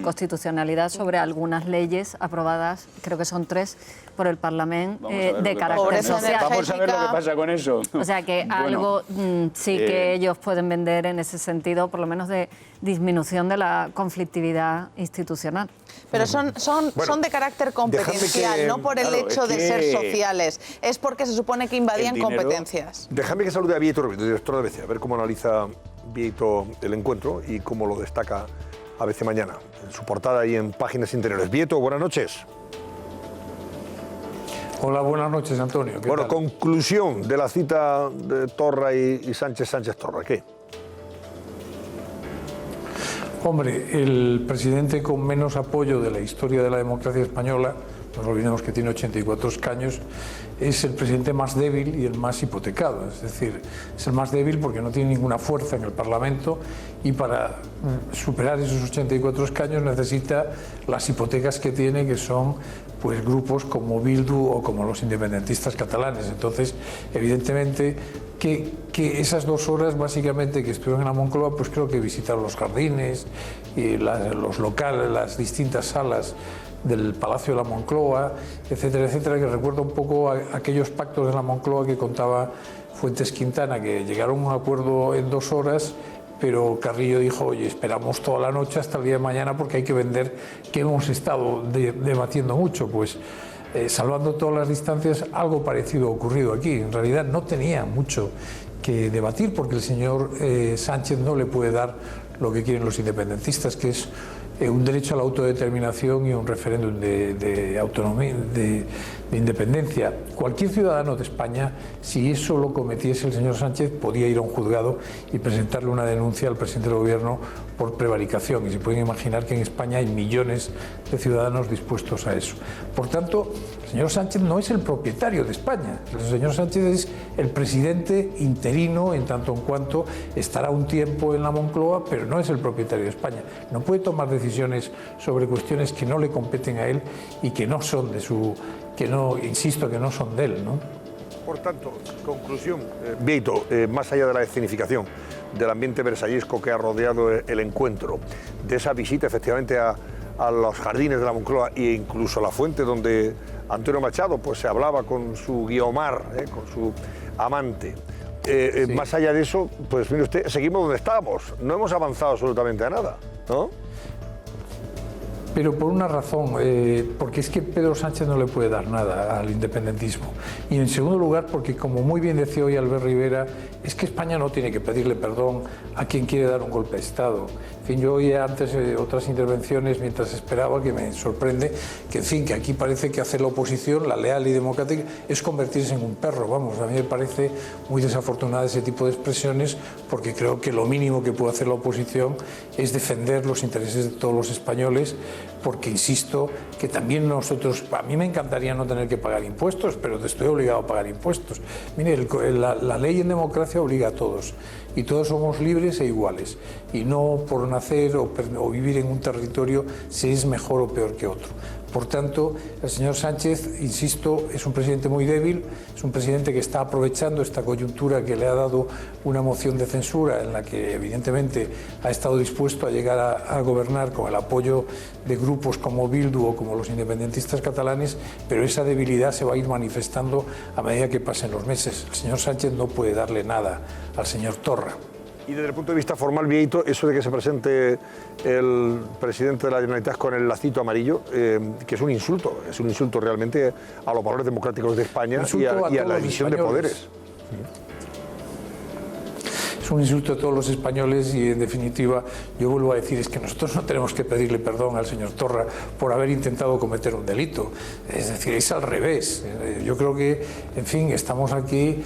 constitucionalidad sobre algunas leyes aprobadas, creo que son 3, por el Parlamento de carácter social. Vamos a ver lo que pasa con eso. O sea que algo sí que ellos pueden vender en ese sentido, por lo menos de disminución de la conflictividad institucional. Pero son de carácter competencial, no por el hecho de ser sociales. Es porque se supone que invadían competencias. Déjame que salude a Víctor Ruido, director de ABC, a ver cómo analiza Víctor el encuentro y cómo lo destaca ABC Mañana, en su portada y en páginas interiores. Vieto, buenas noches. Hola, buenas noches, Antonio. Bueno, conclusión de la cita de Torra y Sánchez-Torra, ¿qué? Hombre, el presidente con menos apoyo de la historia de la democracia española, no olvidemos que tiene 84 escaños, es el presidente más débil y el más hipotecado. Es decir, es el más débil porque no tiene ninguna fuerza en el Parlamento y para superar esos 84 escaños necesita las hipotecas que tiene, que son pues grupos como Bildu o como los independentistas catalanes. Entonces, evidentemente, que esas 2 horas básicamente que estuvieron en la Moncloa, pues creo que visitaron los jardines, y los locales, las distintas salas del Palacio de la Moncloa, etcétera, etcétera, que recuerda un poco a aquellos pactos de la Moncloa que contaba Fuentes Quintana, que llegaron a un acuerdo en 2 horas, pero Carrillo dijo, oye, esperamos toda la noche hasta el día de mañana porque hay que vender que hemos estado debatiendo mucho. Pues salvando todas las distancias, algo parecido ha ocurrido aquí. En realidad no tenía mucho que debatir porque el señor Sánchez no le puede dar lo que quieren los independentistas, que es un derecho a la autodeterminación y un referéndum de autonomía, de independencia. Cualquier ciudadano de España, si eso lo cometiese el señor Sánchez, podía ir a un juzgado y presentarle una denuncia al presidente del gobierno por prevaricación. Y se pueden imaginar que en España hay millones de ciudadanos dispuestos a eso. Por tanto, el señor Sánchez no es el propietario de España. El señor Sánchez es el presidente interino en tanto en cuanto estará un tiempo en la Moncloa, pero no es el propietario de España. No puede tomar decisiones sobre cuestiones que no le competen a él y que no son de su... que no, insisto, que no son de él, ¿no? Por tanto, conclusión, Vieito, más allá de la escenificación del ambiente versallesco que ha rodeado el encuentro, de esa visita efectivamente a los jardines de la Moncloa e incluso a la fuente donde Antonio Machado pues se hablaba con su Guiomar, con su amante. Sí. Más allá de eso, pues mire usted, seguimos donde estábamos, no hemos avanzado absolutamente a nada, ¿no? pero por una razón, porque es que Pedro Sánchez no le puede dar nada al independentismo. Y en segundo lugar, porque como muy bien decía hoy Albert Rivera, es que España no tiene que pedirle perdón a quien quiere dar un golpe de Estado. En fin, yo oía antes otras intervenciones mientras esperaba, que me sorprende, que en fin, que aquí parece que hacer la oposición, la leal y democrática, es convertirse en un perro. Vamos, a mí me parece muy desafortunada ese tipo de expresiones, porque creo que lo mínimo que puede hacer la oposición es defender los intereses de todos los españoles, porque insisto que también nosotros, a mí me encantaría no tener que pagar impuestos, pero estoy obligado a pagar impuestos. Mire, la ley en democracia obliga a todos, y todos somos libres e iguales, y no por nacer o vivir en un territorio si es mejor o peor que otro. Por tanto, el señor Sánchez, insisto, es un presidente muy débil, es un presidente que está aprovechando esta coyuntura que le ha dado una moción de censura en la que evidentemente ha estado dispuesto a llegar a gobernar con el apoyo de grupos como Bildu o como los independentistas catalanes, pero esa debilidad se va a ir manifestando a medida que pasen los meses. El señor Sánchez no puede darle nada al señor Torra. Y desde el punto de vista formal, Vieito, eso de que se presente el presidente de la Generalitat con el lacito amarillo, que es un insulto realmente a los valores democráticos de España y a la división de poderes. Es un insulto a todos los españoles y, en definitiva, yo vuelvo a decir, es que nosotros no tenemos que pedirle perdón al señor Torra por haber intentado cometer un delito. Es decir, es al revés. Yo creo que, en fin, estamos aquí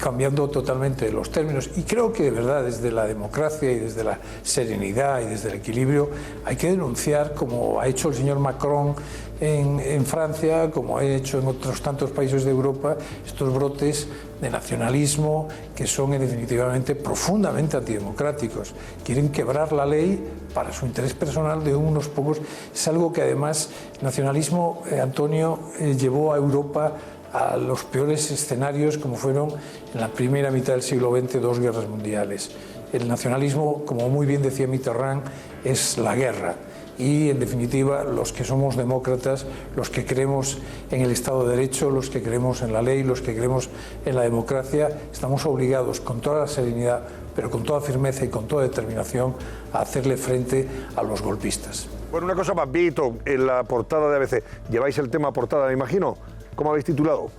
cambiando totalmente los términos, y creo que, de verdad, desde la democracia y desde la serenidad y desde el equilibrio, hay que denunciar, como ha hecho el señor Macron en Francia, como ha hecho en otros tantos países de Europa, estos brotes de nacionalismo que son definitivamente profundamente antidemocráticos. Quieren quebrar la ley para su interés personal de unos pocos. Es algo que además el nacionalismo, Antonio, llevó a Europa a los peores escenarios, como fueron en la primera mitad del siglo XX 2 guerras mundiales. El nacionalismo, como muy bien decía Mitterrand, es la guerra. Y, en definitiva, los que somos demócratas, los que creemos en el Estado de Derecho, los que creemos en la ley, los que creemos en la democracia, estamos obligados, con toda la serenidad, pero con toda firmeza y con toda determinación, a hacerle frente a los golpistas. Bueno, una cosa más, Vieito, en la portada de ABC, lleváis el tema portada, me imagino. ¿Cómo habéis titulado?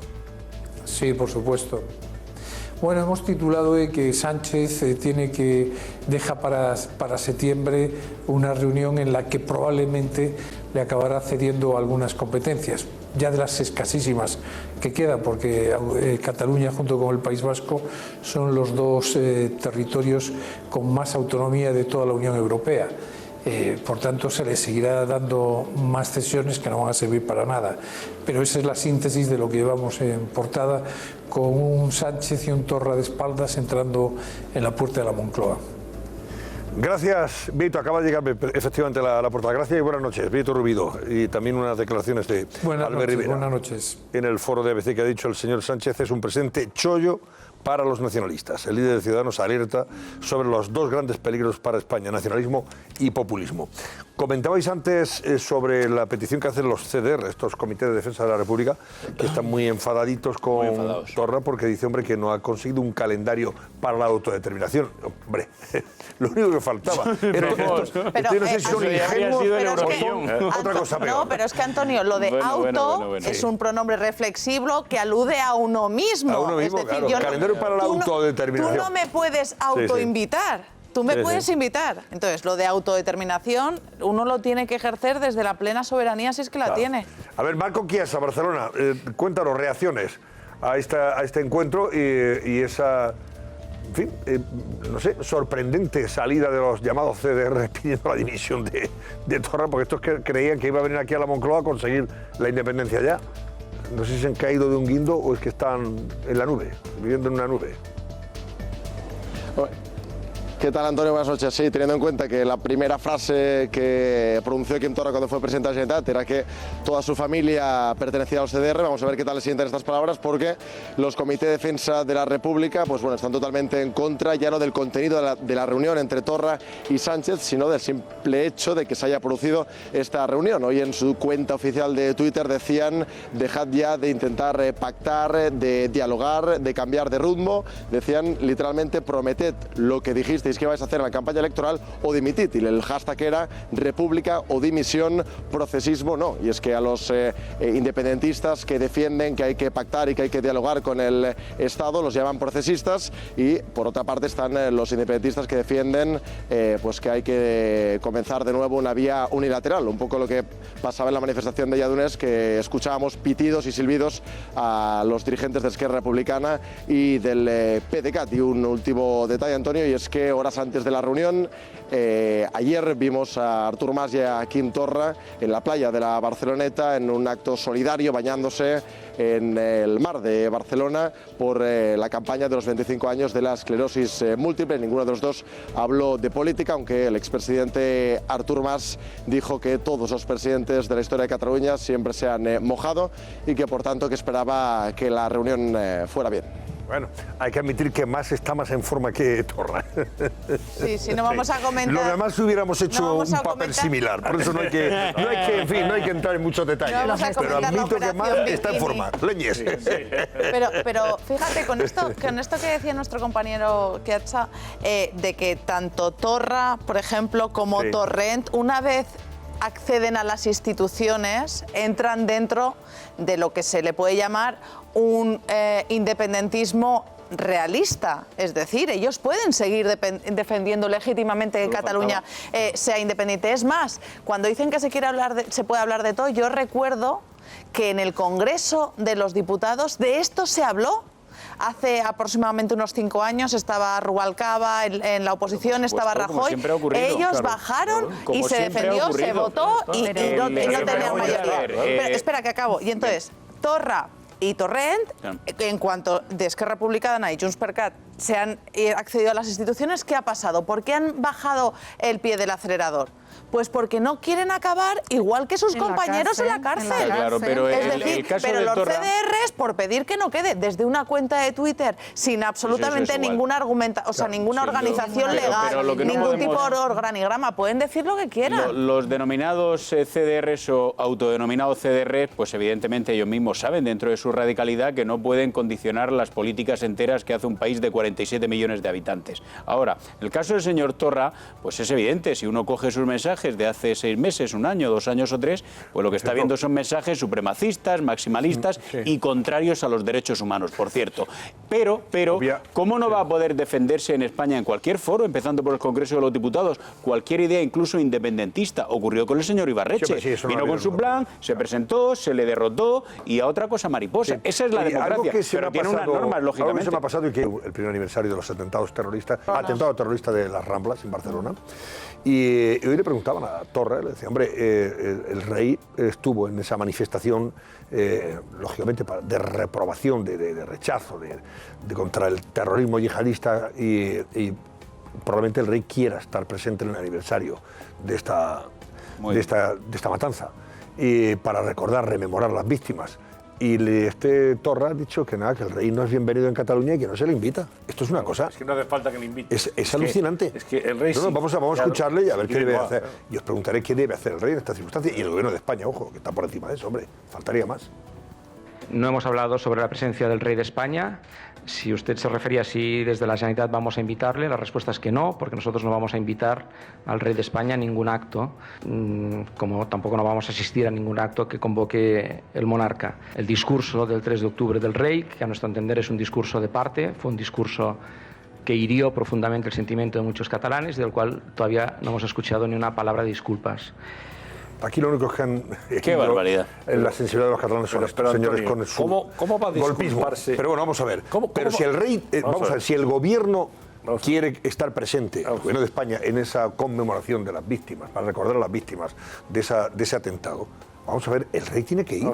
Sí, por supuesto. Bueno, hemos titulado que Sánchez deja para septiembre una reunión en la que probablemente le acabará cediendo algunas competencias, ya de las escasísimas que quedan, porque Cataluña junto con el País Vasco son los dos territorios con más autonomía de toda la Unión Europea. Por tanto, se le seguirá dando más cesiones que no van a servir para nada. Pero esa es la síntesis de lo que llevamos en portada, con un Sánchez y un Torra de espaldas entrando en la puerta de la Moncloa. Gracias, Vieito. Acaba de llegar efectivamente la portada. Gracias y buenas noches, Vieito Rubido. Y también unas declaraciones de Albert Rivera. Buenas noches. En el foro de ABC, que ha dicho el señor Sánchez es un presidente chollo para los nacionalistas. El líder de Ciudadanos alerta sobre los dos grandes peligros para España, nacionalismo y populismo. Comentabais antes sobre la petición que hacen los CDR, estos Comités de Defensa de la República, que están muy enfadaditos con Torra porque dice, hombre, que no ha conseguido un calendario para la autodeterminación. Hombre, lo único que faltaba. No sé si son ingenuos o otra cosa peor. No, pero es que, Antonio, lo de es un pronombre reflexivo que alude a uno mismo. A uno mismo, es decir, claro. Calendario para la autodeterminación. Tú no me puedes autoinvitar. Tú me puedes invitar. Entonces, lo de autodeterminación, uno lo tiene que ejercer desde la plena soberanía, si es que la tiene. A ver, Marco Chiesa, Barcelona, cuéntanos reacciones a este encuentro y esa, en fin, no sé, sorprendente salida de los llamados CDR pidiendo la dimisión de Torra, porque estos creían que iba a venir aquí a la Moncloa a conseguir la independencia ya. No sé si se han caído de un guindo o es que están en la nube, viviendo en una nube. ¿Qué tal, Antonio? Buenas noches. Sí, teniendo en cuenta que la primera frase que pronunció Quim Torra cuando fue presidente de la Generalitat era que toda su familia pertenecía a los CDR, vamos a ver qué tal le sienten estas palabras, porque los Comités de Defensa de la República, pues bueno, están totalmente en contra, ya no del contenido de la reunión entre Torra y Sánchez, sino del simple hecho de que se haya producido esta reunión. Hoy en su cuenta oficial de Twitter decían, dejad ya de intentar pactar, de dialogar, de cambiar de ritmo, decían literalmente, prometed lo que dijisteis decidís qué vais a hacer en la campaña electoral o dimitid. Y el hashtag era República o dimisión, procesismo no. Y es que a los independentistas que defienden que hay que pactar y que hay que dialogar con el Estado los llaman procesistas, y por otra parte están los independentistas que defienden pues que hay que comenzar de nuevo una vía unilateral. Un poco lo que pasaba en la manifestación de Lledoners, que escuchábamos pitidos y silbidos a los dirigentes de Esquerra Republicana y del PDeCAT. Y un último detalle, Antonio, y es que horas antes de la reunión, ayer vimos a Artur Mas y a Quim Torra en la playa de la Barceloneta en un acto solidario, bañándose en el mar de Barcelona por la campaña de los 25 años de la esclerosis múltiple. Ninguno de los dos habló de política, aunque el expresidente Artur Mas dijo que todos los presidentes de la historia de Cataluña siempre se han mojado y que por tanto que esperaba que la reunión fuera bien. Bueno, hay que admitir que Mas está más en forma que Torra. Sí, sí, no vamos a comentar. Lo demás hubiéramos hecho un papel similar, por eso no hay que entrar en muchos detalles. No vamos a pero admito que Mas está en forma. Leñes. Sí, sí. Pero fíjate, con esto que decía nuestro compañero Chiazza, de que tanto Torra, por ejemplo, como Torrent, una vez acceden a las instituciones, entran dentro de lo que se le puede llamar un independentismo realista. Es decir, ellos pueden seguir defendiendo legítimamente que Cataluña sea independiente. Es más, cuando dicen que se puede hablar de todo, yo recuerdo que en el Congreso de los Diputados de esto se habló. Hace aproximadamente unos 5 años estaba Rubalcaba en la oposición, estaba Rajoy. Ellos bajaron y se defendió, se votó y no tenían mayoría. Pero espera que acabo. Y entonces, Torra y Torrent, en cuanto de Esquerra Republicana y Junts per Cat se han accedido a las instituciones, ¿qué ha pasado? ¿Por qué han bajado el pie del acelerador? Pues porque no quieren acabar igual que sus compañeros en la cárcel. Claro, pero el caso de los Torra... CDRs, por pedir que no quede, desde una cuenta de Twitter, sin absolutamente ninguna ninguna organización legal, ningún tipo de organigrama, pueden decir lo que quieran. Los denominados CDRs o autodenominados CDRs, pues evidentemente ellos mismos saben dentro de su radicalidad que no pueden condicionar las políticas enteras que hace un país de 47 millones de habitantes. Ahora, el caso del señor Torra, pues es evidente, si uno coge sus mensajes de hace 6 meses, 1 año, 2 años o 3, pues lo que está viendo son mensajes supremacistas, maximalistas y contrarios a los derechos humanos, por cierto. Pero, ¿cómo no va a poder defenderse en España en cualquier foro, empezando por el Congreso de los Diputados, cualquier idea incluso independentista? Ocurrió con el señor Ibarretxe. Vino con su plan, se presentó, se le derrotó y a otra cosa mariposa. Esa es la democracia, pero tiene unas normas, lógicamente. Algo que se me ha pasado y que el primer aniversario de los atentados terroristas, atentado terrorista de las Ramblas en Barcelona. Y hoy le preguntaban a Torra, le decía, hombre, el rey estuvo en esa manifestación, lógicamente, de reprobación, de rechazo, de contra el terrorismo yihadista y probablemente el rey quiera estar presente en el aniversario de esta matanza y para recordar, rememorar las víctimas. Y Torra ha dicho que nada, que el rey no es bienvenido en Cataluña y que no se le invita. Esto es una cosa... Es que no hace falta que le invite. Es alucinante. Es que el rey vamos a escucharle y a ver qué debe hacer. Y os preguntaré qué debe hacer el rey en esta circunstancia. Y el gobierno de España, ojo, que está por encima de eso, hombre. Faltaría más. No hemos hablado sobre la presencia del rey de España. Si usted se refería a si desde la Generalitat vamos a invitarle, la respuesta es que no, porque nosotros no vamos a invitar al rey de España a ningún acto, como tampoco no vamos a asistir a ningún acto que convoque el monarca. El discurso del 3 de octubre del rey, que a nuestro entender es un discurso de parte, fue un discurso que hirió profundamente el sentimiento de muchos catalanes, del cual todavía no hemos escuchado ni una palabra de disculpas. Aquí lo único que han... ¡Qué barbaridad! En la sensibilidad de los catalanes son estos señores con su ¿Cómo va a disculparse? Pero bueno, vamos a ver. Pero si el rey... vamos a ver, si el gobierno quiere estar presente, el gobierno de España, en esa conmemoración de las víctimas, para recordar a las víctimas de ese atentado, vamos a ver, el rey tiene que ir.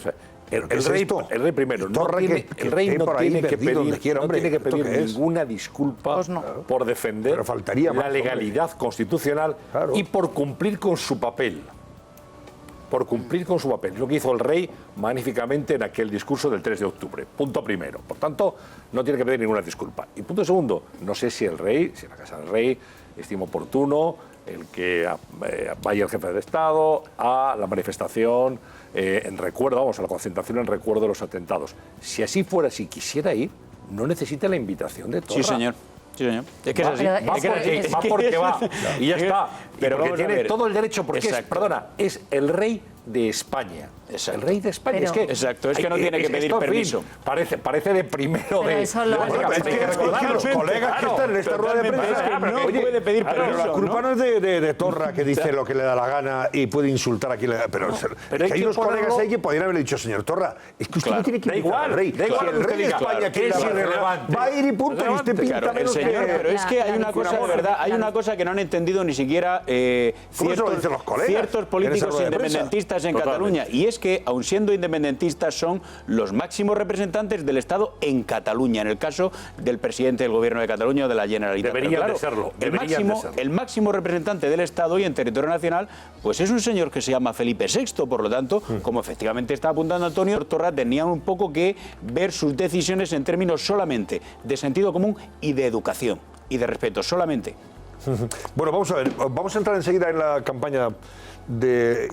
El rey primero, no tiene que pedir ninguna disculpa por defender la legalidad constitucional y por cumplir con su papel. Por cumplir con su papel. Lo que hizo el rey magníficamente en aquel discurso del 3 de octubre. Punto primero. Por tanto, no tiene que pedir ninguna disculpa. Y punto segundo, no sé si el rey, si en la casa del rey, estima oportuno el que vaya el jefe de Estado a la manifestación en recuerdo, a la concentración en recuerdo de los atentados. Si así fuera, si quisiera ir, no necesita la invitación de Torra. Sí, señor. Sí, señor. Es que es así. Va porque va. Y ya está. Pero porque vamos a tiene ver. todo el derecho, porque es el rey de España. Exacto. El rey de España. Pero, es que, exacto, es que no tiene que pedir permiso. Parece de primero de... Eso lo Es que los colegas que están en esta rueda de prensa no puede pedir permiso. La culpa no es de Torra, que dice lo que le da la gana y puede insultar a quien le da. Pero hay unos colegas ahí que podrían haber dicho, señor Torra, es que usted no tiene que invitar al rey. Da igual, si el rey de España que es irrelevante, va a ir y punto, y usted pinta menos que... Pero es que hay una cosa, de verdad, hay una cosa que no han entendido ni siquiera ciertos políticos independentistas en Cataluña, y es que, aun siendo independentistas, son los máximos representantes del Estado en Cataluña, en el caso del presidente del Gobierno de Cataluña o de la Generalitat. Deberían de serlo. El máximo representante del Estado y en territorio nacional, pues es un señor que se llama Felipe VI. Por lo tanto, como efectivamente está apuntando Antonio Torra, tenían un poco que ver sus decisiones en términos solamente de sentido común y de educación y de respeto, solamente. Bueno, vamos a ver, vamos a entrar enseguida en la campaña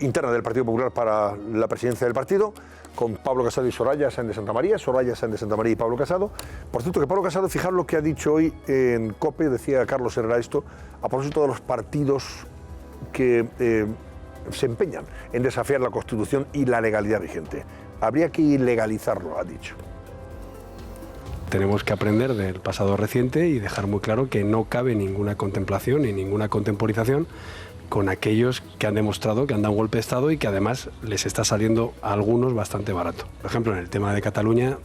interna del Partido Popular para la presidencia del partido, con Pablo Casado y Soraya Sáenz de Santamaría, y Pablo Casado. Por cierto, que Pablo Casado, fijaros lo que ha dicho hoy en COPE, decía Carlos Herrera esto, a propósito de los partidos que se empeñan en desafiar la Constitución y la legalidad vigente. Habría que ilegalizarlo, ha dicho. Tenemos que aprender del pasado reciente y dejar muy claro que no cabe ninguna contemplación ni ninguna contemporización con aquellos que han demostrado que han dado un golpe de Estado y que además les está saliendo a algunos bastante barato. Por ejemplo, en el tema de Cataluña,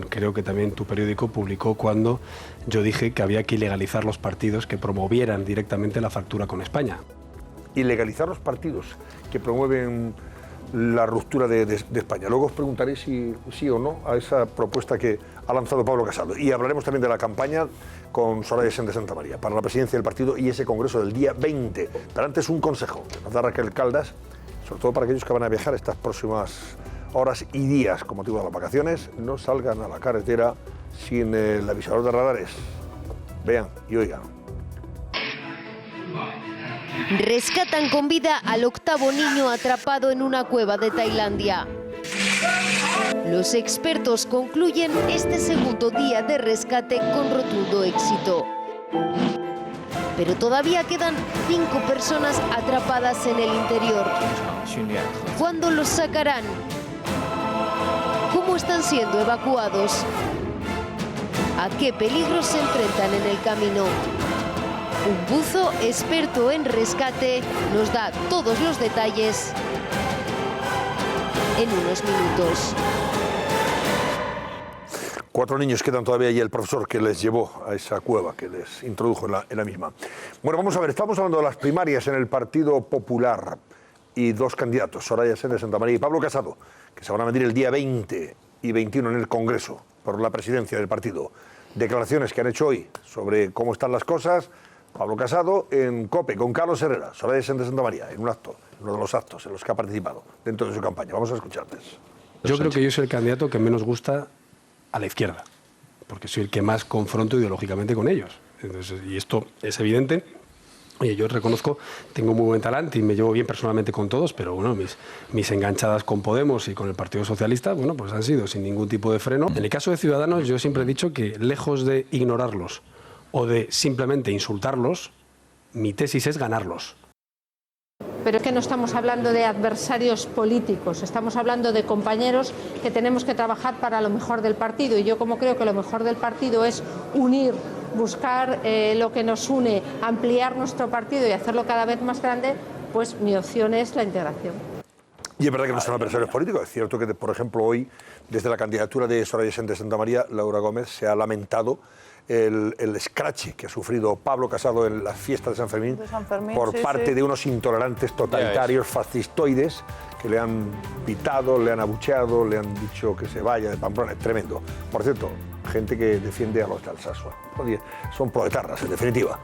creo que también tu periódico publicó cuando yo dije que había que ilegalizar los partidos que promovieran directamente la fractura con España. Ilegalizar los partidos que promueven la ruptura de España. Luego os preguntaré si sí o no a esa propuesta que ha lanzado Pablo Casado. Y hablaremos también de la campaña con Soraya Sáenz de Santamaría para la presidencia del partido y ese congreso del día 20. Pero antes un consejo que nos da Raquel Caldas, sobre todo para aquellos que van a viajar estas próximas horas y días con motivo de las vacaciones, no salgan a la carretera sin el avisador de radares. Vean y oigan. Rescatan con vida al octavo niño atrapado en una cueva de Tailandia. Los expertos concluyen este segundo día de rescate con rotundo éxito. Pero todavía quedan 5 personas atrapadas en el interior. ¿Cuándo los sacarán? ¿Cómo están siendo evacuados? ¿A qué peligros se enfrentan en el camino? Un buzo experto en rescate nos da todos los detalles en unos minutos. 4 niños quedan todavía y el profesor que les llevó a esa cueva, que les introdujo en la misma. Bueno, vamos a ver, estamos hablando de las primarias en el Partido Popular y 2 candidatos, Soraya Sáenz de Santamaría y Pablo Casado, que se van a medir el día 20 y 21 en el Congreso por la presidencia del partido. Declaraciones que han hecho hoy sobre cómo están las cosas. Pablo Casado en COPE con Carlos Herrera, Soraya Sáenz de Santamaría, en uno de los actos en los que ha participado dentro de su campaña. Vamos a escucharles. Yo creo que yo soy el candidato que menos gusta a la izquierda, porque soy el que más confronto ideológicamente con ellos. Entonces, y esto es evidente. Oye, yo reconozco, tengo muy buen talante y me llevo bien personalmente con todos, pero bueno, mis enganchadas con Podemos y con el Partido Socialista, bueno, pues han sido sin ningún tipo de freno. En el caso de Ciudadanos, yo siempre he dicho que lejos de ignorarlos o de simplemente insultarlos, mi tesis es ganarlos. Pero es que no estamos hablando de adversarios políticos, estamos hablando de compañeros que tenemos que trabajar para lo mejor del partido. Y yo, como creo que lo mejor del partido es unir, buscar lo que nos une, ampliar nuestro partido y hacerlo cada vez más grande, pues mi opción es la integración. Y es verdad que no son adversarios políticos. Es cierto que, por ejemplo, hoy, desde la candidatura de Soraya Sáenz de Santamaría, Laura Gómez se ha lamentado el escrache que ha sufrido Pablo Casado en las fiestas de San Fermín, por parte de unos intolerantes totalitarios fascistoides que le han pitado, le han abucheado, le han dicho que se vaya de Pamplona. Es tremendo. Por cierto, gente que defiende a los de Alsasua. Son proetarras, en definitiva.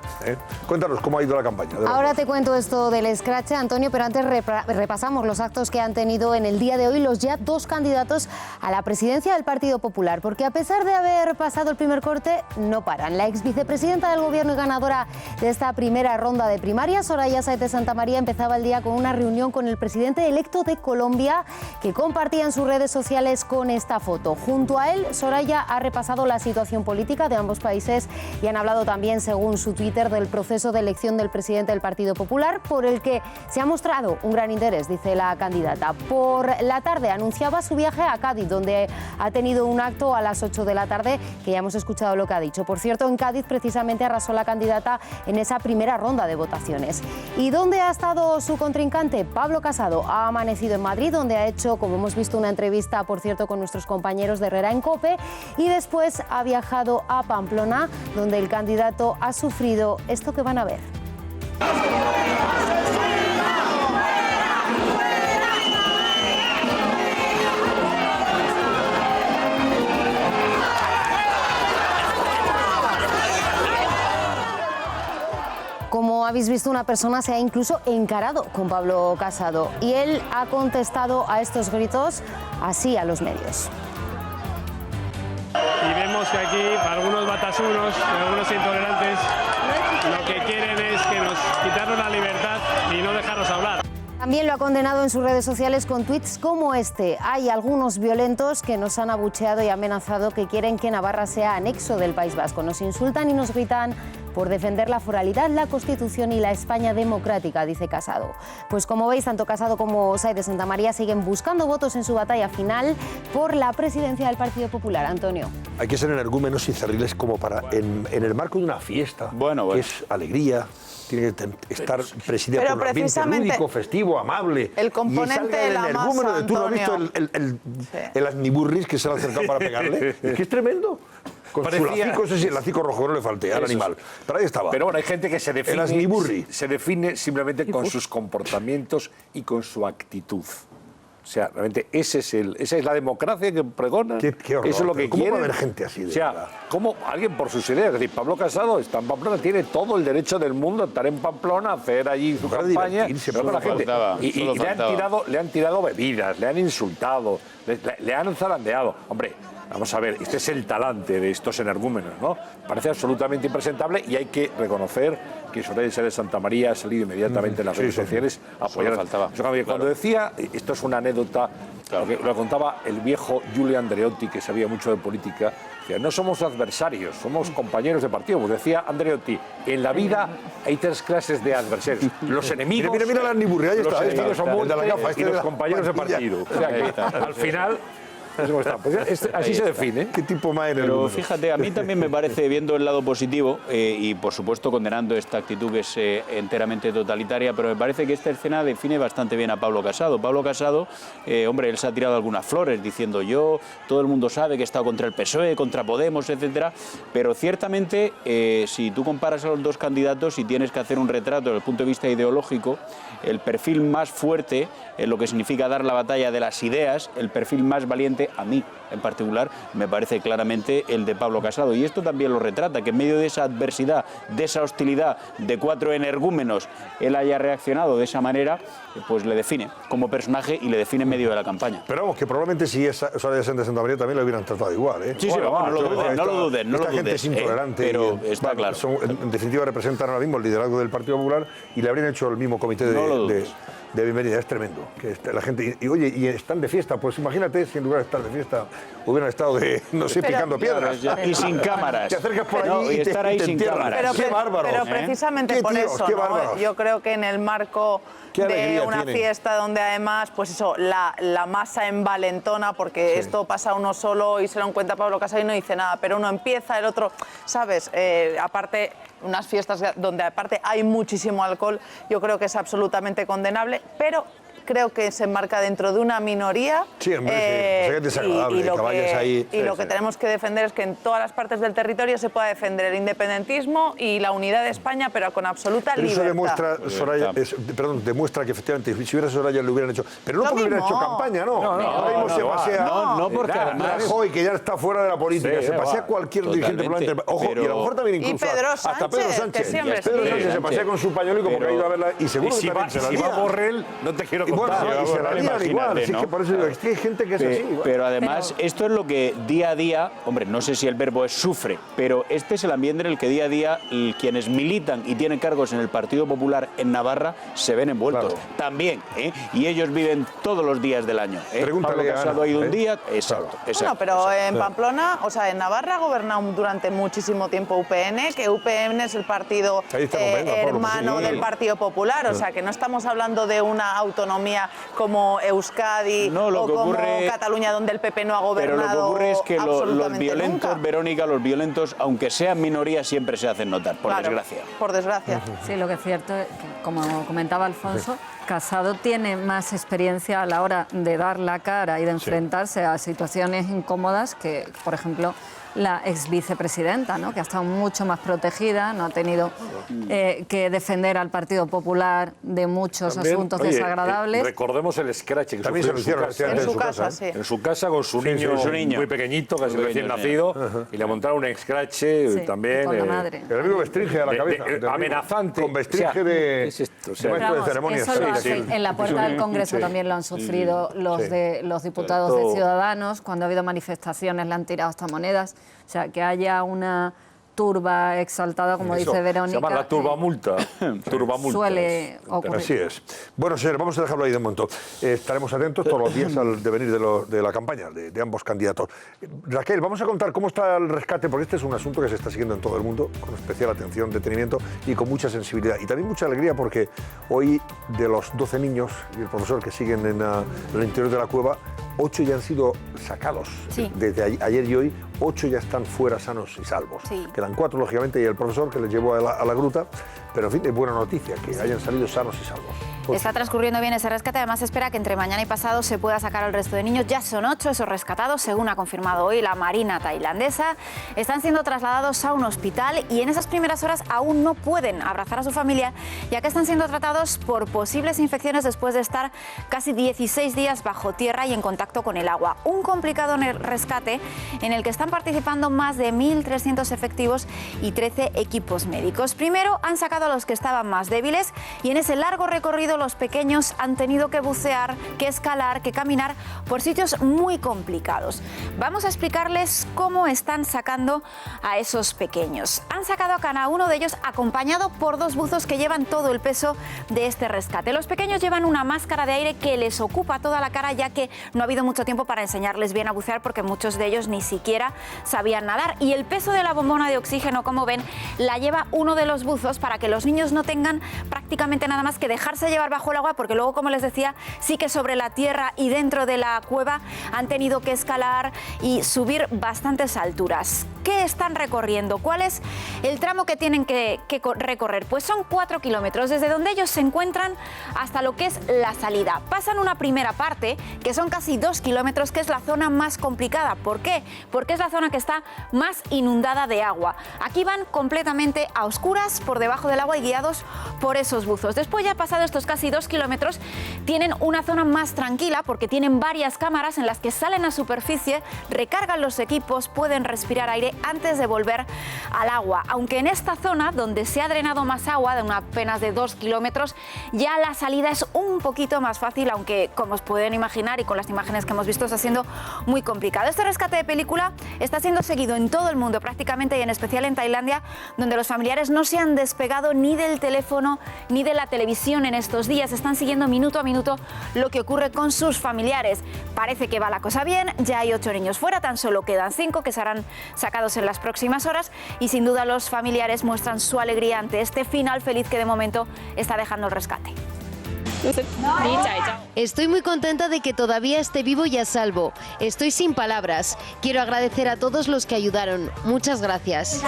Cuéntanos cómo ha ido la campaña. Ahora te cuento esto del escrache, Antonio, pero antes repasamos los actos que han tenido en el día de hoy los ya 2 candidatos a la presidencia del Partido Popular, porque a pesar de haber pasado el primer corte, no paran. La ex vicepresidenta del Gobierno y ganadora de esta primera ronda de primarias, Soraya Sáenz de Santamaría, empezaba el día con una reunión con el presidente electo de Colombia, que compartía en sus redes sociales con esta foto. Junto a él, Soraya ha repasado repasado la situación política de ambos países y han hablado también, según su Twitter, del proceso de elección del presidente del Partido Popular, por el que se ha mostrado un gran interés, dice la candidata. Por la tarde anunciaba su viaje a Cádiz, donde ha tenido un acto a las 8 de la tarde, que ya hemos escuchado lo que ha dicho. Por cierto, en Cádiz precisamente arrasó la candidata en esa primera ronda de votaciones. ¿Y dónde ha estado su contrincante? Pablo Casado ha amanecido en Madrid, donde ha hecho, como hemos visto, una entrevista, por cierto, con nuestros compañeros de Herrera en COPE, y después ha viajado a Pamplona, donde el candidato ha sufrido esto que van a ver. Como habéis visto, una persona se ha incluso encarado con Pablo Casado y él ha contestado a estos gritos así a los medios. Y vemos que aquí algunos batasunos, algunos intolerantes, lo que quieren es que nos quitarnos la libertad y no dejarnos hablar. También lo ha condenado en sus redes sociales con tweets como este. Hay algunos violentos que nos han abucheado y amenazado, que quieren que Navarra sea anexo del País Vasco. Nos insultan y nos gritan por defender la foralidad, la Constitución y la España democrática, dice Casado. Pues como veis, tanto Casado como Sáenz de Santamaría siguen buscando votos en su batalla final por la presidencia del Partido Popular. Antonio. Hay que ser energúmenos y cerriles como para, en el marco de una fiesta, que es alegría, tiene que estar presidida por un ambiente lúdico, festivo, amable. El componente de la masa, ¿Tú no has visto el asniburris que se le ha acercado para pegarle? Es que es tremendo. Con su lacico, ese sí, el lacico rojo no le falte al animal. Pero ahí estaba. Pero bueno, hay gente que se define simplemente con sus comportamientos y con su actitud. O sea, realmente esa es la democracia que pregona. Qué horror. Eso es lo que ¿Cómo quiere. va a haber gente así? O sea, ¿cómo alguien por sus ideas? Es decir, Pablo Casado está en Pamplona, tiene todo el derecho del mundo a estar en Pamplona, a hacer allí su campaña. Pero la gente, y le han tirado bebidas, le han insultado, le han zarandeado. Hombre, vamos a ver, este es el talante de estos energúmenos, ¿no? Parece absolutamente impresentable y hay que reconocer que Soraya de Santamaría ha salido inmediatamente en las redes sociales a apoyar. Cuando decía, esto es una anécdota, lo contaba el viejo Giulio Andreotti, que sabía mucho de política, decía, no somos adversarios, somos compañeros de partido. Pues decía Andreotti, en la vida hay tres clases de adversarios. Los enemigos, mira la Niburri, ahí está, y los compañeros de partido. O sea, que, al final... Pues así se define. ¿Qué tipo más en el Pero mundo? fíjate, a mí también me parece, viendo el lado positivo, y por supuesto condenando esta actitud que es enteramente totalitaria, pero me parece que esta escena define bastante bien a Pablo Casado. Pablo Casado, hombre, él se ha tirado algunas flores diciendo todo el mundo sabe que he estado contra el PSOE, contra Podemos, etcétera, pero ciertamente si tú comparas a los dos candidatos y tienes que hacer un retrato desde el punto de vista ideológico, el perfil más fuerte en lo que significa dar la batalla de las ideas, el perfil más valiente, a mí en particular, me parece claramente el de Pablo Casado. Y esto también lo retrata, que en medio de esa adversidad, de esa hostilidad de cuatro energúmenos, él haya reaccionado de esa manera, pues le define como personaje y le define en medio de la campaña. Pero vamos, que probablemente si es Soraya Sáenz de Santamaría también lo hubieran tratado igual, ¿eh? Sí, vamos, no lo duden. Esta gente es intolerante, pero está claro. En definitiva representan ahora mismo el liderazgo del Partido Popular y le habrían hecho el mismo comité de bienvenida. Es tremendo. Que la gente, oye, y están de fiesta, pues imagínate si en lugar de estar de fiesta hubieran estado picando piedras. Y sin cámaras. Te acercas por allí y estar ahí sin cámaras. ¡Qué bárbaros! Pero precisamente por eso, ¿no? Yo creo que en el marco de una fiesta donde además, pues eso, la masa envalentona, porque esto pasa uno solo y se lo encuentra Pablo Casado y no dice nada, pero uno empieza, el otro, ¿sabes? Aparte, unas fiestas donde aparte hay muchísimo alcohol, yo creo que es absolutamente condenable, pero creo que se enmarca dentro de una minoría. Sí, hombre, es desagradable y lo que tenemos que defender es que en todas las partes del territorio se pueda defender el independentismo y la unidad de España, pero con absoluta libertad. Eso demuestra, Soraya, demuestra que efectivamente si hubiera Soraya lo hubieran hecho. Pero no porque hubieran hecho campaña, no. Ahora mismo se pasea. No, porque además. Rajoy, que ya está fuera de la política, se pasea cualquier dirigente probablemente. Ojo, y a lo mejor también incluso. Hasta Pedro Sánchez. Pedro Sánchez se pasea con su pañuelo y como que ha ido a verla. Y seguro que también se la si va Borrell, no te quiero contar. contar. Y se la lían igual, Imagínate, es que por eso digo, es que hay gente que es así. igual. Pero además, esto es lo que día a día, hombre, no sé si el verbo es sufre, pero este es el ambiente en el que día a día quienes militan y tienen cargos en el Partido Popular en Navarra se ven envueltos. Claro. También, y ellos viven todos los días del año. Pablo Casado ha ido un día, exacto. Bueno, pero en Pamplona, o sea, en Navarra ha gobernado durante muchísimo tiempo UPN, que UPN es el partido hermano del Partido Popular, o sea, que no estamos hablando de una autonomía como Euskadi o como Cataluña, donde el PP no ha gobernado. Pero lo que ocurre es que los violentos, nunca. Verónica, los violentos, aunque sean minoría, siempre se hacen notar, por desgracia. Por desgracia. Sí, lo que es cierto es que, como comentaba Alfonso, Casado tiene más experiencia a la hora de dar la cara y de enfrentarse a situaciones incómodas que, por ejemplo, la ex vicepresidenta, ¿no? Que ha estado mucho más protegida, no ha tenido que defender al Partido Popular de muchos asuntos desagradables. Recordemos el scratch que también se lo hicieron en su casa, sí. En su casa con su niño muy pequeñito, casi recién nacido, y le montaron un scratch también. Con la madre. El amigo Vestringe a la cabeza. Amenazante. Con Vestringe de ceremonias. En la puerta del Congreso también lo han sufrido los diputados de Ciudadanos. Cuando ha habido manifestaciones le han tirado hasta monedas. O sea, que haya una turba exaltada, como dice Verónica. Se llama la turbamulta. Suele ocurrir. Así es. Bueno, señor, vamos a dejarlo ahí de momento. Estaremos atentos todos los días al devenir de la campaña de ambos candidatos. Raquel, vamos a contar cómo está el rescate, porque este es un asunto que se está siguiendo en todo el mundo, con especial atención, detenimiento y con mucha sensibilidad. Y también mucha alegría porque hoy, de los 12 niños y el profesor que siguen en el interior de la cueva, 8 ya han sido sacados. Sí. Desde ayer y hoy, 8 ya están fuera sanos y salvos. Sí. Quedan 4, lógicamente, y el profesor que les llevó a la gruta. Pero, en fin, es buena noticia que hayan salido sanos y salvos. Está transcurriendo bien ese rescate. Además, se espera que entre mañana y pasado se pueda sacar al resto de niños. Ya son 8 esos rescatados, según ha confirmado hoy la Marina tailandesa. Están siendo trasladados a un hospital y en esas primeras horas aún no pueden abrazar a su familia, ya que están siendo tratados por posibles infecciones después de estar casi 16 días bajo tierra y en contacto con el agua. Un complicado rescate en el que están participando más de 1.300 efectivos y 13 equipos médicos. Primero han sacado a los que estaban más débiles y en ese largo recorrido los pequeños han tenido que bucear, que escalar, que caminar por sitios muy complicados. Vamos a explicarles cómo están sacando a esos pequeños. Han sacado a cada uno de ellos acompañado por 2 buzos que llevan todo el peso de este rescate. Los pequeños llevan una máscara de aire que les ocupa toda la cara, ya que no ha habido mucho tiempo para enseñarles bien a bucear porque muchos de ellos ni siquiera sabían nadar. Y el peso de la bombona de oxígeno, como ven, la lleva uno de los buzos para que los niños no tengan prácticamente nada más que dejarse llevar bajo el agua, porque luego, como les decía, sí que sobre la tierra y dentro de la cueva han tenido que escalar y subir bastantes alturas. ¿Qué están recorriendo? ¿Cuál es el tramo que tienen que recorrer? Pues son 4 kilómetros desde donde ellos se encuentran hasta lo que es la salida. Pasan una primera parte que son casi 2 kilómetros, que es la zona más complicada. ¿Por qué? Porque es la zona que está más inundada de agua. Aquí van completamente a oscuras por debajo del agua y guiados por esos buzos. Después, ya pasado estos casi 2 kilómetros, tienen una zona más tranquila porque tienen varias cámaras en las que salen a superficie, recargan los equipos, pueden respirar aire antes de volver al agua. Aunque en esta zona, donde se ha drenado más agua, de apenas de 2 kilómetros, ya la salida es un poquito más fácil, aunque, como os pueden imaginar y con las imágenes que hemos visto, está siendo muy complicado. Este rescate de película está siendo seguido en todo el mundo prácticamente, y en especial en Tailandia, donde los familiares no se han despegado ni del teléfono ni de la televisión en estos días. Están siguiendo minuto a minuto lo que ocurre con sus familiares. Parece que va la cosa bien, ya hay 8 niños fuera, tan solo quedan 5 que serán sacados en las próximas horas, y sin duda los familiares muestran su alegría ante este final feliz que de momento está dejando el rescate. Estoy muy contenta de que todavía esté vivo y a salvo. Estoy sin palabras. Quiero agradecer a todos los que ayudaron. Muchas gracias.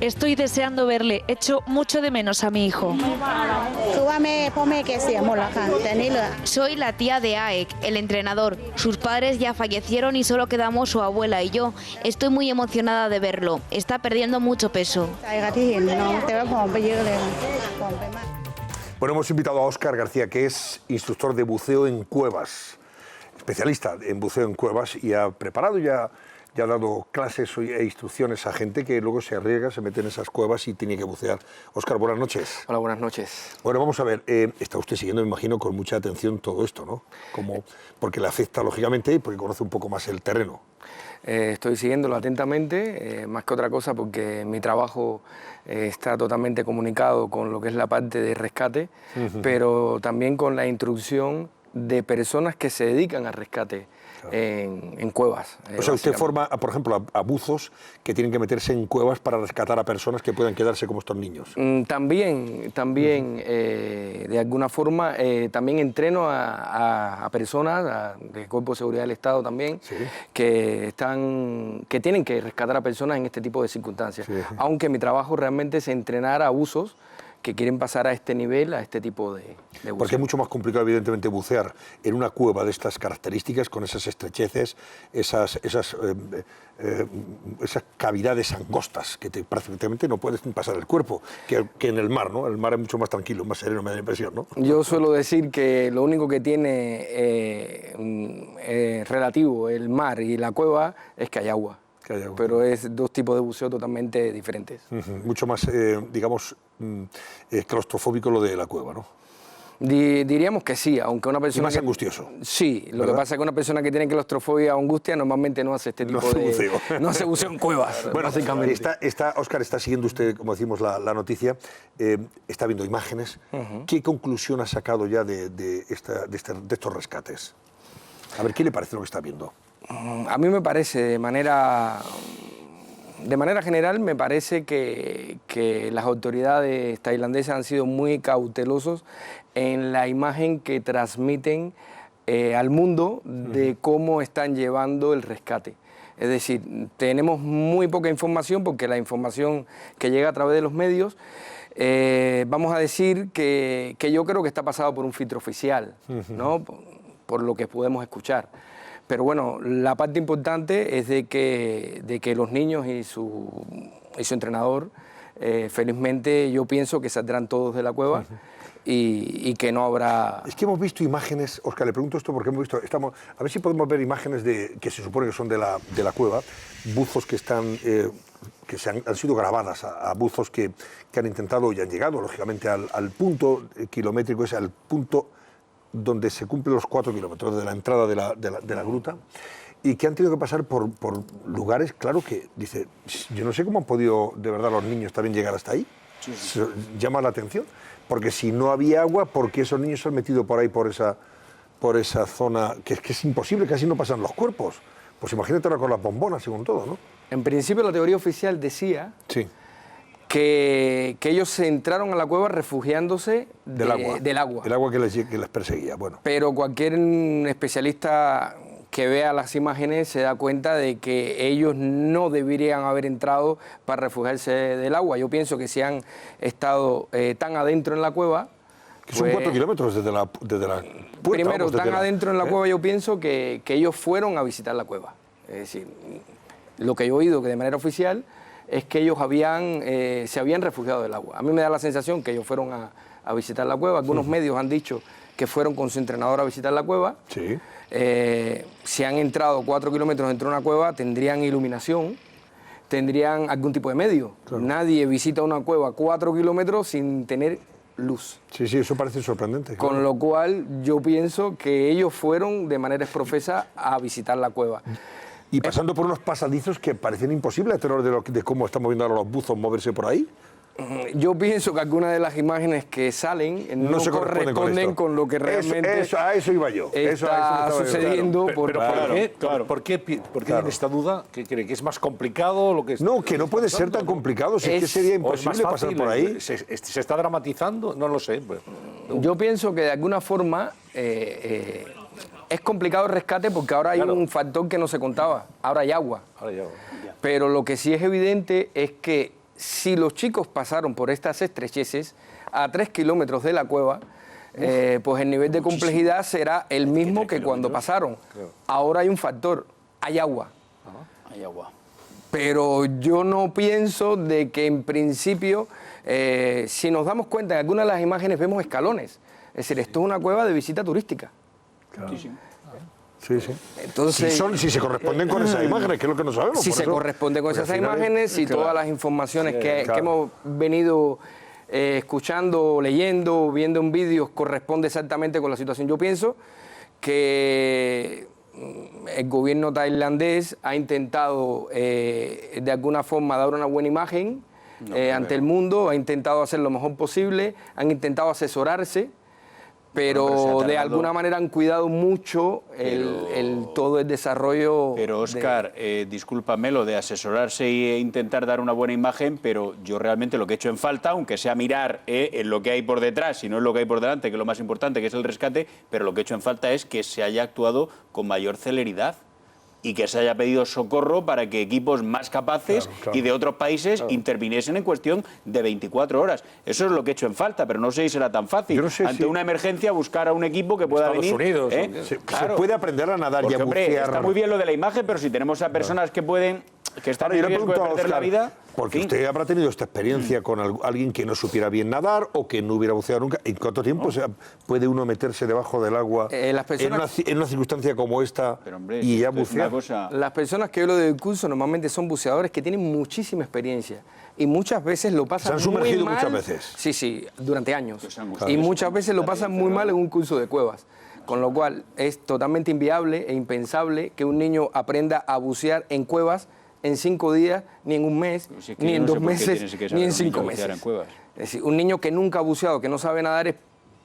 Estoy deseando verle. Echo mucho de menos a mi hijo. Soy la tía de Aek, el entrenador. Sus padres ya fallecieron y solo quedamos su abuela y yo. Estoy muy emocionada de verlo. Está perdiendo mucho peso. Bueno, hemos invitado a Óscar García, que es instructor de buceo en cuevas, especialista en buceo en cuevas, y ha preparado ya ya ha dado clases e instrucciones a gente que luego se arriesga, se mete en esas cuevas y tiene que bucear. Óscar, buenas noches. Hola, buenas noches. Bueno, vamos a ver, está usted siguiendo, me imagino, con mucha atención todo esto, ¿no? Porque le afecta, lógicamente, y porque conoce un poco más el terreno. Estoy siguiéndolo atentamente, más que otra cosa porque mi trabajo está totalmente comunicado con lo que es la parte de rescate, pero también con la instrucción de personas que se dedican al rescate en cuevas. O sea, usted forma, por ejemplo, a buzos que tienen que meterse en cuevas para rescatar a personas que puedan quedarse como estos niños. También, de alguna forma, también entreno a personas del Cuerpo de Seguridad del Estado también, que tienen que rescatar a personas en este tipo de circunstancias. Aunque mi trabajo realmente es entrenar a buzos que quieren pasar a este nivel, a este tipo de buceo. Porque es mucho más complicado, evidentemente, bucear en una cueva de estas características, con esas estrecheces, esas cavidades angostas que prácticamente no puedes pasar el cuerpo, que en el mar, ¿no? El mar es mucho más tranquilo, más sereno, me da la impresión, ¿no? Yo suelo decir que lo único que tiene relativo el mar y la cueva es que hay agua. Pero es dos tipos de buceo totalmente diferentes. Mucho más, digamos, claustrofóbico lo de la cueva, ¿no? Diríamos que sí, aunque una persona... Y más angustioso. Sí, lo que pasa es que una persona que tiene claustrofobia o angustia normalmente no hace este tipo de... buceo. No hace buceo en cuevas, bueno, básicamente. Óscar, está siguiendo usted, como decimos, la noticia, está viendo imágenes. ¿Qué conclusión ha sacado ya de estos rescates? A ver, ¿qué le parece lo que está viendo? A mí me parece, de manera general, me parece que las autoridades tailandesas han sido muy cautelosos en la imagen que transmiten al mundo de cómo están llevando el rescate. Es decir, tenemos muy poca información porque la información que llega a través de los medios, vamos a decir que yo creo que está pasado por un filtro oficial, ¿no? Por lo que podemos escuchar. Pero bueno, la parte importante es de que los niños y su entrenador, felizmente yo pienso que saldrán todos de la cueva y que no habrá... Es que hemos visto imágenes, Óscar, le pregunto esto porque hemos visto, a ver si podemos ver imágenes que se supone que son de la cueva, buzos que están... que han sido grabadas a buzos que han intentado y han llegado, lógicamente, al punto kilométrico, ese al punto donde se cumplen los 4 kilómetros de la entrada de la gruta, y que han tenido que pasar por lugares, claro que, dice, yo no sé cómo han podido, de verdad, los niños también llegar hasta ahí. Llama la atención, porque si no había agua, ¿por qué esos niños se han metido por ahí, por esa zona, que es imposible, casi no pasan los cuerpos? Pues imagínate ahora con las bombonas y con todo, ¿no? En principio la teoría oficial decía... Que ellos se entraron a la cueva refugiándose del agua. El agua que les perseguía, bueno. Pero cualquier especialista que vea las imágenes se da cuenta de que ellos no deberían haber entrado para refugiarse del agua. Yo pienso que si han estado tan adentro en la cueva... Que son 4 kilómetros desde la puerta. Primero, tan adentro en la cueva, yo pienso que ellos fueron a visitar la cueva. Es decir, lo que yo he oído que de manera oficial... es que ellos se habían refugiado del agua. A mí me da la sensación que ellos fueron a visitar la cueva. Algunos medios han dicho que fueron con su entrenador a visitar la cueva. Si han entrado 4 kilómetros dentro de una cueva, tendrían iluminación, tendrían algún tipo de medio. Nadie visita una cueva 4 kilómetros sin tener luz. Sí, eso parece sorprendente. Con lo cual, yo pienso que ellos fueron de manera exprofesa a visitar la cueva. Y pasando por unos pasadizos que parecían imposibles a tenor de cómo estamos viendo ahora los buzos moverse por ahí. Yo pienso que algunas de las imágenes que salen no se corresponden con lo que realmente a eso iba yo. Está sucediendo. ¿Por qué tiene esta duda? ¿Que cree que es más complicado lo que está No, que no puede ser tan complicado. Si es que sería imposible pasar por ahí. ¿Se está dramatizando? No lo sé. Yo pienso que de alguna forma... es complicado el rescate porque ahora hay un factor que no se contaba. Ahora hay agua. Pero lo que sí es evidente es que si los chicos pasaron por estas estrecheces a 3 kilómetros de la cueva, pues el nivel de complejidad será el mismo que cuando pasaron. Ahora hay un factor, hay agua. Hay agua. Pero yo no pienso de que en principio, si nos damos cuenta, en algunas de las imágenes vemos escalones. Es decir, esto es una cueva de visita turística. Sí, sí. Entonces, si se corresponden con esas imágenes, que es lo que no sabemos. Si se corresponden con esas imágenes y todas las informaciones que hemos venido escuchando, leyendo, viendo en vídeos, corresponde exactamente con la situación. Yo pienso que el gobierno tailandés ha intentado de alguna forma dar una buena imagen ante el mundo, ha intentado hacer lo mejor posible, han intentado asesorarse, pero de alguna manera han cuidado mucho todo el desarrollo. Pero Óscar, discúlpame, lo de asesorarse e intentar dar una buena imagen, pero yo realmente lo que he hecho en falta, aunque sea mirar en lo que hay por detrás y no en lo que hay por delante, que es lo más importante, que es el rescate, pero lo que he hecho en falta es que se haya actuado con mayor celeridad y que se haya pedido socorro para que equipos más capaces y de otros países interviniesen en cuestión de 24 horas. Eso es lo que he hecho en falta, pero no sé si será tan fácil. Yo no sé ante una emergencia buscar a un equipo que pueda Estados venir. Unidos, se puede aprender a nadar y a hombre, bucear. está muy bien lo de la imagen, pero si tenemos a personas que pueden, que están en riesgo de perder la vida. Porque usted habrá tenido esta experiencia con alguien que no supiera bien nadar o que no hubiera buceado nunca. ¿En cuánto tiempo puede uno meterse debajo del agua en una circunstancia como esta y ya bucear? Las personas que yo lo doy curso normalmente son buceadores que tienen muchísima experiencia y muchas veces lo pasan muy mal. ¿Se han sumergido muchas veces? Sí, sí, durante años. Y muchas veces lo pasan muy mal en un curso de cuevas. Con lo cual es totalmente inviable e impensable que un niño aprenda a bucear en cuevas en 5 días, ni en un mes, ni en 2 meses, ni en 5 meses. Es decir, un niño que nunca ha buceado, que no sabe nadar, es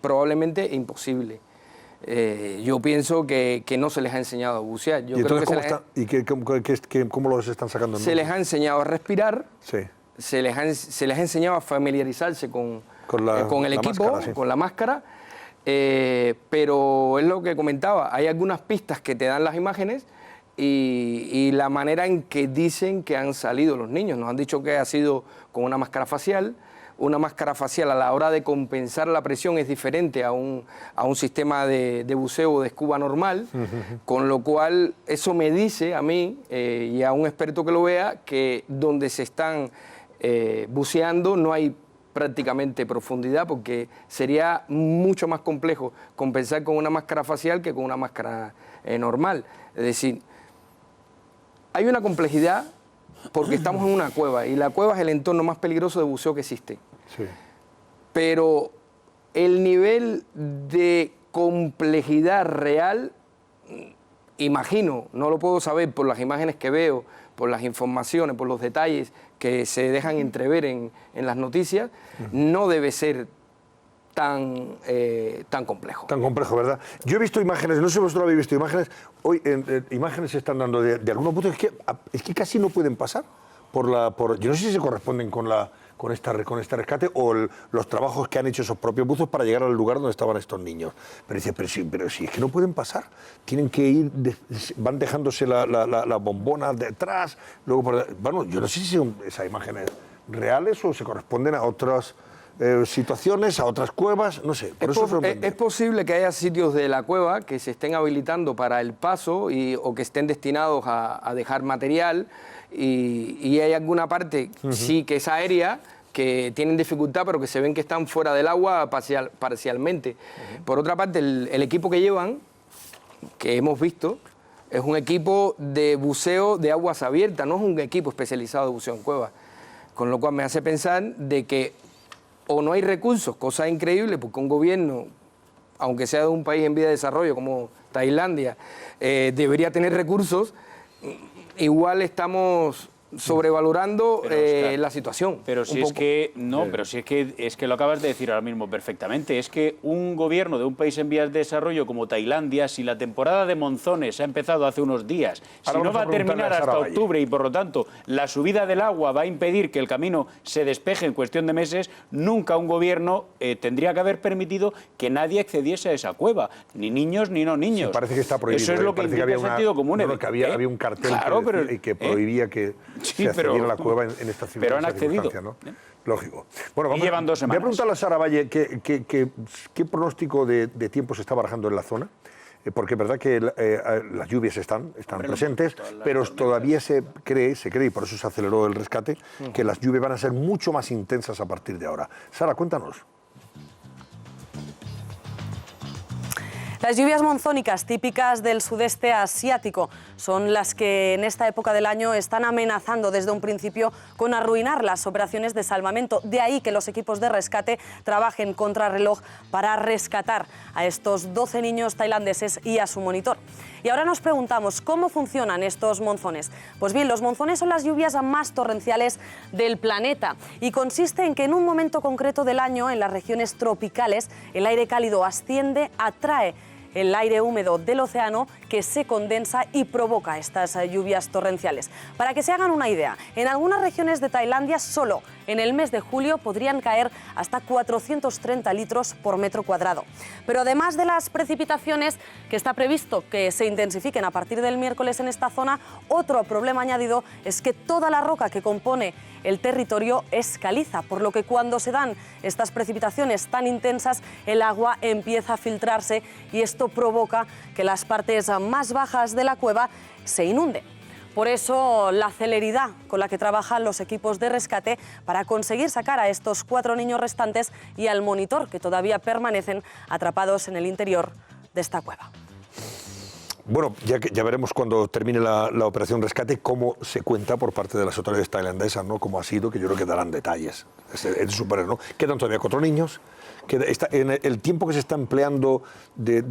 probablemente imposible. Yo pienso que no se les ha enseñado a bucear. Yo ¿Y creo entonces cómo los están sacando? Se les ha enseñado a respirar, sí. se les ha enseñado a familiarizarse con el equipo, máscara, sí. Con la máscara, pero es lo que comentaba, hay algunas pistas que te dan las imágenes y la manera en que dicen que han salido los niños. Nos han dicho que ha sido con una máscara facial. Una máscara facial a la hora de compensar la presión es diferente a un sistema de buceo o de scuba normal, con lo cual eso me dice a mí y a un experto que lo vea que donde se están buceando no hay prácticamente profundidad, porque sería mucho más complejo compensar con una máscara facial que con una máscara normal. Es decir, hay una complejidad porque estamos en una cueva y la cueva es el entorno más peligroso de buceo que existe. Sí. Pero el nivel de complejidad real, imagino, no lo puedo saber por las imágenes que veo, por las informaciones, por los detalles que se dejan entrever en las noticias, no debe ser tan complejo. Tan complejo, ¿verdad? Yo he visto imágenes, no sé si vosotros habéis visto imágenes, hoy imágenes se están dando de algunos puntos, es que casi no pueden pasar yo no sé si se corresponden con este rescate o los trabajos que han hecho esos propios buzos para llegar al lugar donde estaban estos niños. Pero dice, pero si es que no pueden pasar, tienen que ir, van dejándose la bombona detrás, luego bueno, yo no sé si son esas imágenes reales o se corresponden a otras situaciones, a otras cuevas, no sé. Es posible que haya sitios de la cueva que se estén habilitando para el paso o que estén destinados a dejar material y hay alguna parte, sí, que es aérea, que tienen dificultad, pero que se ven que están fuera del agua parcialmente. Por otra parte, el equipo que llevan, que hemos visto, es un equipo de buceo de aguas abiertas, no es un equipo especializado de buceo en cuevas. Con lo cual me hace pensar de que o no hay recursos, cosa increíble, porque un gobierno, aunque sea de un país en vía de desarrollo como Tailandia, debería tener recursos. Igual estamos sobrevalorando la situación. Pero si es que no, pero si es que lo acabas de decir ahora mismo perfectamente, es que un gobierno de un país en vías de desarrollo como Tailandia, si la temporada de monzones ha empezado hace unos días, si no va a terminar hasta octubre y por lo tanto la subida del agua va a impedir que el camino se despeje en cuestión de meses, nunca un gobierno tendría que haber permitido que nadie accediese a esa cueva, ni niños ni no niños. Sí, parece que está prohibido. Eso es lo que indica el sentido común. No, que había un cartel que prohibía que se accediera a la cueva en esta circunstancia. Pero han accedido. ¿No? Lógico. Bueno, llevan 2 semanas. Voy a preguntarle a Sara Valle qué pronóstico de tiempo se está barajando en la zona. Porque es verdad que las lluvias están presentes, pero todavía se cree, y por eso se aceleró el rescate, que las lluvias van a ser mucho más intensas a partir de ahora. Sara, cuéntanos. Las lluvias monzónicas típicas del sudeste asiático son las que en esta época del año están amenazando desde un principio con arruinar las operaciones de salvamento. De ahí que los equipos de rescate trabajen contrarreloj para rescatar a estos 12 niños tailandeses y a su monitor. Y ahora nos preguntamos, ¿cómo funcionan estos monzones? Pues bien, los monzones son las lluvias más torrenciales del planeta y consiste en que en un momento concreto del año, en las regiones tropicales, el aire cálido asciende, atrae el aire húmedo del océano que se condensa y provoca estas lluvias torrenciales. Para que se hagan una idea, en algunas regiones de Tailandia solo en el mes de julio podrían caer hasta 430 litros por metro cuadrado. Pero además de las precipitaciones que está previsto que se intensifiquen a partir del miércoles en esta zona, otro problema añadido es que toda la roca que compone el territorio es caliza, por lo que cuando se dan estas precipitaciones tan intensas, el agua empieza a filtrarse y esto provoca que las partes más bajas de la cueva se inunden. Por eso la celeridad con la que trabajan los equipos de rescate para conseguir sacar a estos 4 niños restantes y al monitor que todavía permanecen atrapados en el interior de esta cueva. Bueno, ya veremos cuando termine la operación rescate cómo se cuenta por parte de las autoridades tailandesas, ¿no? Cómo ha sido, que yo creo que darán detalles. Es súper, ¿no? Quedan todavía 4 niños. En el tiempo que se está empleando de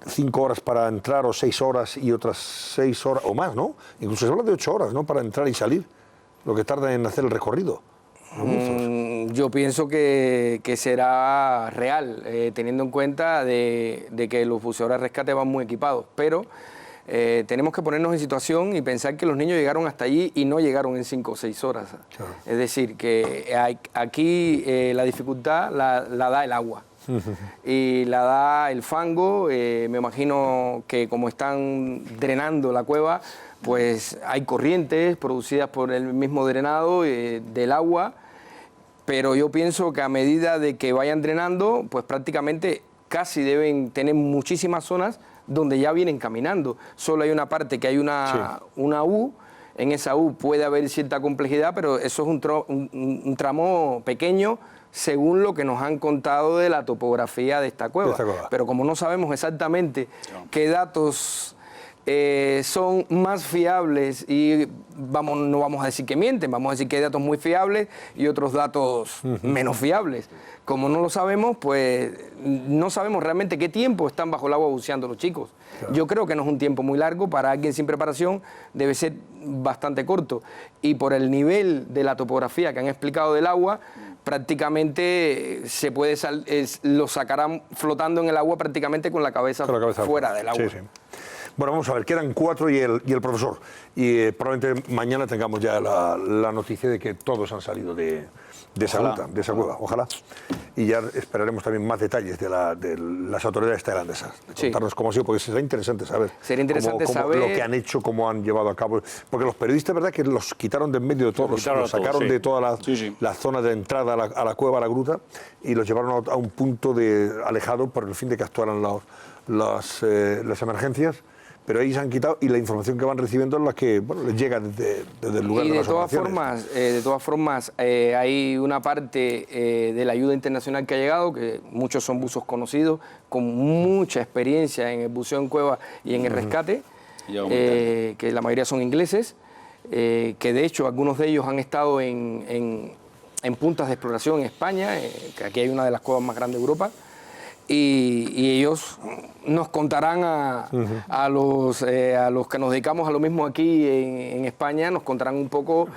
5 horas para entrar o 6 horas y otras 6 horas o más, ¿no? Incluso se habla de 8 horas, ¿no? Para entrar y salir, lo que tarda en hacer el recorrido. Yo pienso que será real, teniendo en cuenta de que los buceadores de rescate van muy equipados, pero tenemos que ponernos en situación y pensar que los niños llegaron hasta allí y no llegaron en 5 o 6 horas. Claro. Es decir, que aquí la dificultad la da el agua. Y la da el fango. Me imagino que como están drenando la cueva, pues hay corrientes producidas por el mismo drenado del agua, pero yo pienso que a medida de que vayan drenando, pues prácticamente casi deben tener muchísimas zonas donde ya vienen caminando. Solo hay una parte que hay una U, en esa U puede haber cierta complejidad, pero eso es un tramo pequeño según lo que nos han contado de la topografía de esta cueva. Pero como no sabemos exactamente qué datos son más fiables y no vamos a decir que mienten, vamos a decir que hay datos muy fiables y otros datos menos fiables. Como no lo sabemos, pues no sabemos realmente qué tiempo están bajo el agua buceando los chicos. Claro. Yo creo que no es un tiempo muy largo, para alguien sin preparación debe ser bastante corto. Y por el nivel de la topografía que han explicado del agua, prácticamente se puede lo sacarán flotando en el agua prácticamente con la cabeza fuera del agua. Sí, sí. Bueno, vamos a ver, quedan 4 y el profesor. Y probablemente mañana tengamos ya la noticia de que todos han salido de esa cueva. Ojalá. Y ya esperaremos también más detalles de las autoridades tailandesas. De contarnos cómo ha sido, porque será interesante saber. Sería interesante saber lo que han hecho, cómo han llevado a cabo. Porque los periodistas, ¿verdad?, que los quitaron de en medio de todos, los sacaron de toda la zona de entrada a la cueva, a la gruta, y los llevaron a un punto alejado por el fin de que actuaran las emergencias. Pero ahí se han quitado y la información que van recibiendo es la que les llega desde el lugar de las operaciones. De todas formas, hay una parte de la ayuda internacional que ha llegado, que muchos son buzos conocidos, con mucha experiencia en el buceo en cueva y en el rescate, que la mayoría son ingleses, que de hecho algunos de ellos han estado en puntas de exploración en España, que aquí hay una de las cuevas más grandes de Europa. Y ellos nos contarán a los que nos dedicamos a lo mismo aquí en España, nos contarán un poco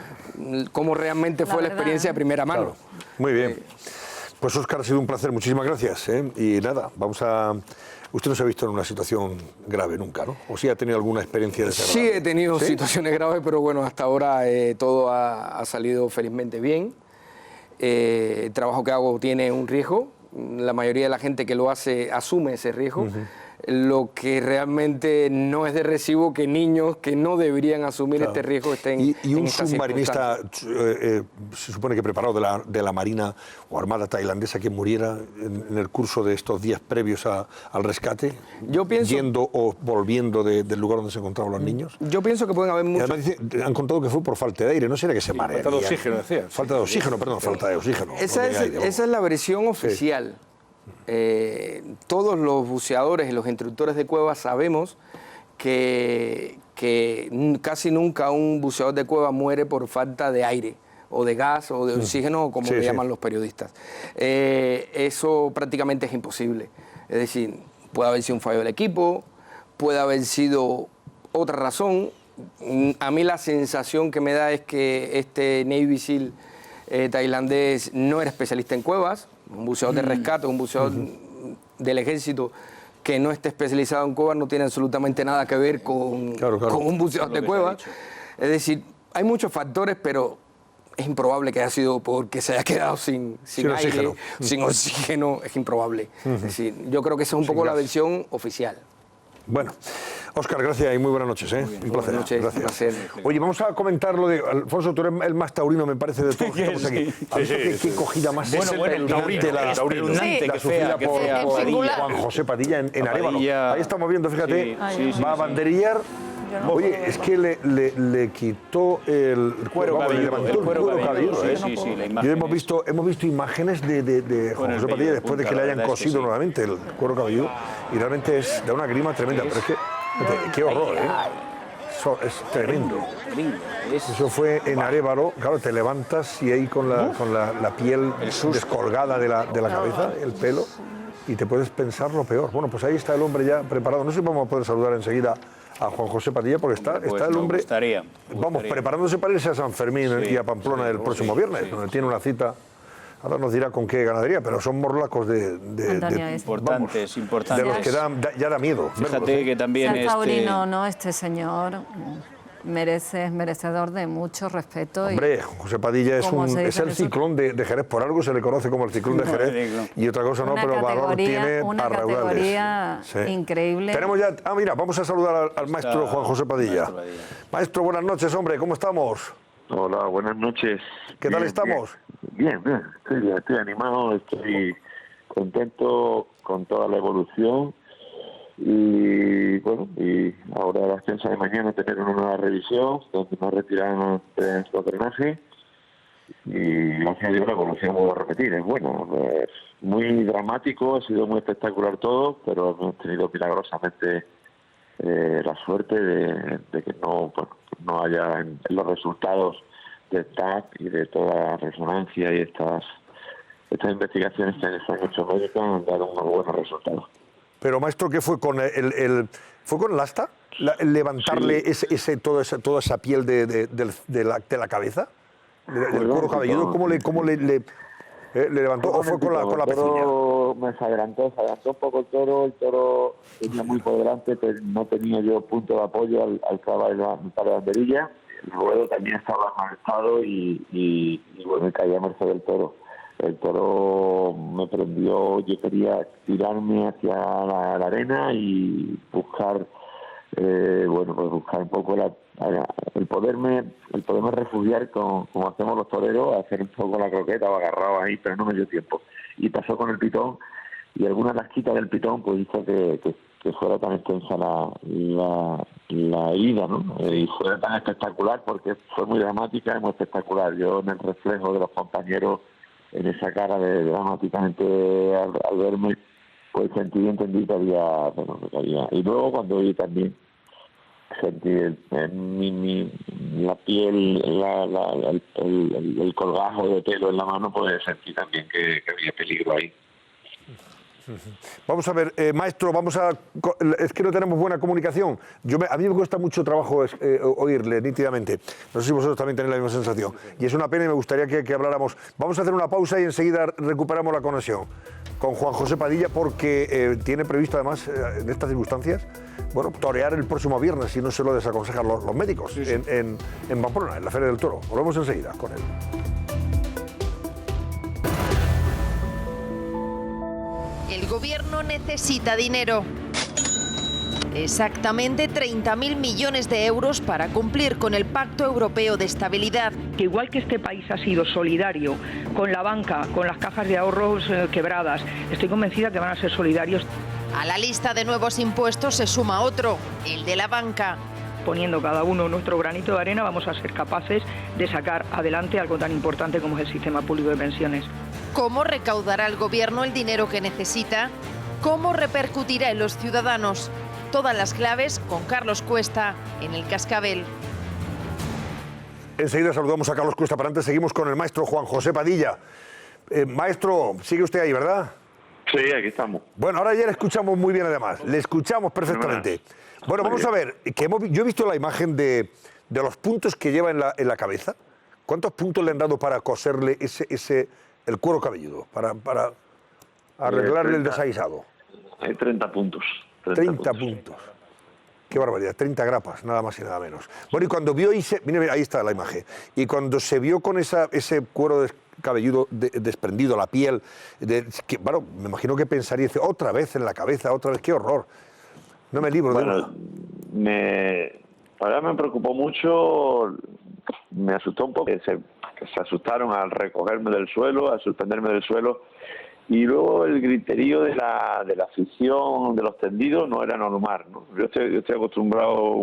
cómo realmente fue la experiencia de primera mano. Claro. Muy bien. Pues Óscar, ha sido un placer, muchísimas gracias. Y nada, usted no se ha visto en una situación grave nunca, ¿no? ¿O sí ha tenido alguna experiencia desagradable? Sí, he tenido situaciones graves, pero bueno, hasta ahora todo ha salido felizmente bien. El trabajo que hago tiene un riesgo. La mayoría de la gente que lo hace asume ese riesgo. Lo que realmente no es de recibo que niños que no deberían asumir este riesgo estén y un submarinista se supone que preparado de la Marina o Armada tailandesa que muriera en el curso de estos días previos al rescate, yo pienso, yendo o volviendo del lugar donde se encontraban los niños. Yo pienso que pueden haber muchos. Además, han contado que fue por falta de aire, no sería que se marearían. Falta de oxígeno, decía. Falta de oxígeno, perdón, falta de oxígeno. Esa es la versión oficial. Todos los buceadores y los instructores de cuevas sabemos que casi nunca un buceador de cueva muere por falta de aire, o de gas, o de oxígeno, como le llaman los periodistas. Eso prácticamente es imposible. Es decir, puede haber sido un fallo del equipo, puede haber sido otra razón. A mí la sensación que me da es que este Navy SEAL tailandés no era especialista en cuevas, un buceador de rescate, un buceador del ejército que no esté especializado en cuevas no tiene absolutamente nada que ver con un buceador de cuevas. Es decir, hay muchos factores, pero es improbable que haya sido porque se haya quedado sin aire, oxígeno. Sin oxígeno, es improbable. Es decir, yo creo que esa es un poco la versión oficial. Bueno, Óscar, gracias y muy buenas noches. Un placer. Buenas noches, gracias. un placer. Oye, vamos a comentar lo de Alfonso, tú eres el más taurino, me parece, de todos los que estamos aquí. ¿Qué cogida más espeluznante la sufrida por Juan José Padilla en Arévalo? Ahí estamos viendo, fíjate, va a banderillar. Oye, es que le quitó el cuero cabelludo. Le levantó el cuero cabelludo. Y hemos visto imágenes de Juan José Padilla después de que le hayan cosido nuevamente el cuero cabelludo. Y realmente da una grima tremenda. Pero es que, qué horror, ¿eh? Eso es tremendo. Eso fue en Arévalo. Claro, te levantas y ahí con la piel descolgada de la cabeza, el pelo, y te puedes pensar lo peor. Bueno, pues ahí está el hombre ya preparado. No sé si vamos a poder saludar enseguida a Juan José Padilla, porque está el hombre preparándose para irse a San Fermín y a Pamplona el próximo viernes, donde tiene una cita. Ahora nos dirá con qué ganadería, pero son morlacos importantes. De los que ya da miedo. Fíjate que también es taurino, ¿no? Este señor es merecedor de mucho respeto. Hombre, José Padilla es el ciclón de Jerez, por algo se le conoce como el ciclón de Jerez, y otra cosa no, pero valor tiene una categoría increíble. Tenemos ya, mira, vamos a saludar al maestro Juan José Padilla. Maestro, buenas noches, hombre, ¿cómo estamos? Hola, buenas noches. ¿Qué tal estamos? Bien, estoy animado, estoy contento con toda la evolución. Y bueno, y ahora la defensa de mañana tener una nueva revisión donde nos retiran los drenajes y gracias a Dios la evolución, vuelvo a repetir, es bueno, es muy dramático, ha sido muy espectacular todo, pero hemos tenido milagrosamente la suerte de que no haya en los resultados de TAC y de toda la resonancia y estas investigaciones que se han hecho médicas han dado unos buenos resultados. Pero maestro, ¿qué fue con fue con el asta? ¿Levantarle toda esa piel de la cabeza? ¿Del cuero cabelludo? ¿Cómo le levantó? ¿O fue con la pezuña? Se adelantó un poco el toro venía muy por delante, pero no tenía yo punto de apoyo al clavar la banderilla. Luego también estaba mal estado y bueno, caía a merced del toro. El toro me prendió, yo quería tirarme hacia la arena y buscar, buscar un poco el poderme refugiar como hacemos los toreros, hacer un poco la croqueta o agarrado ahí, pero no me dio tiempo. Y pasó con el pitón y alguna lasquita del pitón pues hizo que fuera tan extensa la herida, ¿no? Y fue tan espectacular porque fue muy dramática y muy espectacular. Yo en el reflejo de los compañeros en esa cara de dramáticamente al verme, pues sentí y entendí que había. Y luego cuando yo también sentí la piel, el colgajo de pelo en la mano, pues sentí también que había peligro ahí. Vamos a ver, maestro, es que no tenemos buena comunicación. A mí me cuesta mucho trabajo oírle nítidamente. No sé si vosotros también tenéis la misma sensación. Y es una pena y me gustaría que habláramos. Vamos a hacer una pausa y enseguida recuperamos la conexión con Juan José Padilla, porque tiene previsto además, en estas circunstancias, torear el próximo viernes, si no se lo desaconsejan los médicos, en Pamplona, en la Feria del Toro. Volvemos enseguida con él. El gobierno necesita dinero. Exactamente 30.000 millones de euros para cumplir con el Pacto Europeo de Estabilidad. Que igual que este país ha sido solidario con la banca, con las cajas de ahorros quebradas, estoy convencida que van a ser solidarios. A la lista de nuevos impuestos se suma otro, el de la banca. Poniendo cada uno nuestro granito de arena, vamos a ser capaces de sacar adelante algo tan importante como es el sistema público de pensiones. ¿Cómo recaudará el gobierno el dinero que necesita? ¿Cómo repercutirá en los ciudadanos? Todas las claves con Carlos Cuesta en El Cascabel. Enseguida saludamos a Carlos Cuesta, pero antes seguimos con el maestro Juan José Padilla. Maestro, sigue usted ahí, ¿verdad? Sí, aquí estamos. Bueno, ahora ya le escuchamos muy bien además, le escuchamos perfectamente. Bueno, vamos a ver, yo he visto la imagen de los puntos que lleva en la cabeza. ¿Cuántos puntos le han dado para coserle el cuero cabelludo, para arreglarle el desaguisado? Hay 30 puntos. 30 puntos. Qué barbaridad, 30 grapas, nada más y nada menos. Bueno, y cuando vio, mire, ahí está la imagen, y cuando se vio con ese cuero cabelludo desprendido, la piel, bueno, me imagino que pensaría, dice, otra vez en la cabeza, otra vez, qué horror. No me libro de una. Ahora me preocupó mucho, me asustó un poco, que se asustaron al recogerme del suelo, al suspenderme del suelo, y luego el griterío de la afición, de los tendidos, no era normal, ¿no? Yo estoy acostumbrado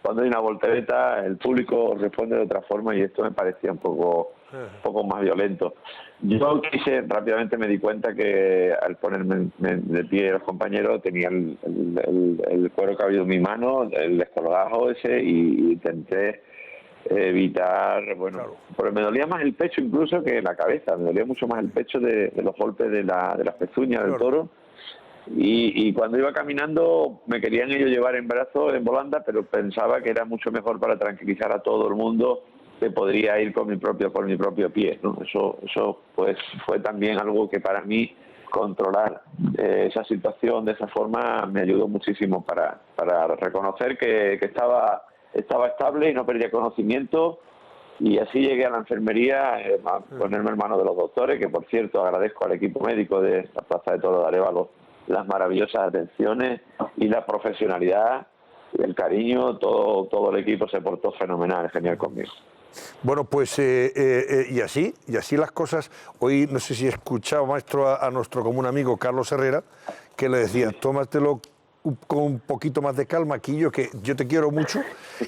cuando hay una voltereta, el público responde de otra forma y esto me parecía un poco más violento. Yo rápidamente me di cuenta que al ponerme de pie los compañeros tenía el cuero cabelludo en mi mano, el descolgajo ese, y intenté evitar, pero me dolía más el pecho incluso que la cabeza, me dolía mucho más el pecho de los golpes de las pezuñas del toro. Y cuando iba caminando me querían ellos llevar en brazos, en volanda, pero pensaba que era mucho mejor para tranquilizar a todo el mundo que podría ir por mi propio pie, ¿no? Eso pues fue también algo que para mí controlar esa situación de esa forma me ayudó muchísimo para reconocer que estaba estable y no perdía conocimiento, y así llegué a la enfermería a ponerme en manos de los doctores, que por cierto agradezco al equipo médico de la Plaza de Toros de Arévalo las maravillosas atenciones y la profesionalidad, el cariño, todo el equipo se portó fenomenal, genial conmigo. Bueno, pues y así las cosas. Hoy no sé si escuchaba, maestro, a nuestro común amigo Carlos Herrera, que le decía, tómatelo con un poquito más de calma, Quillo, que yo te quiero mucho,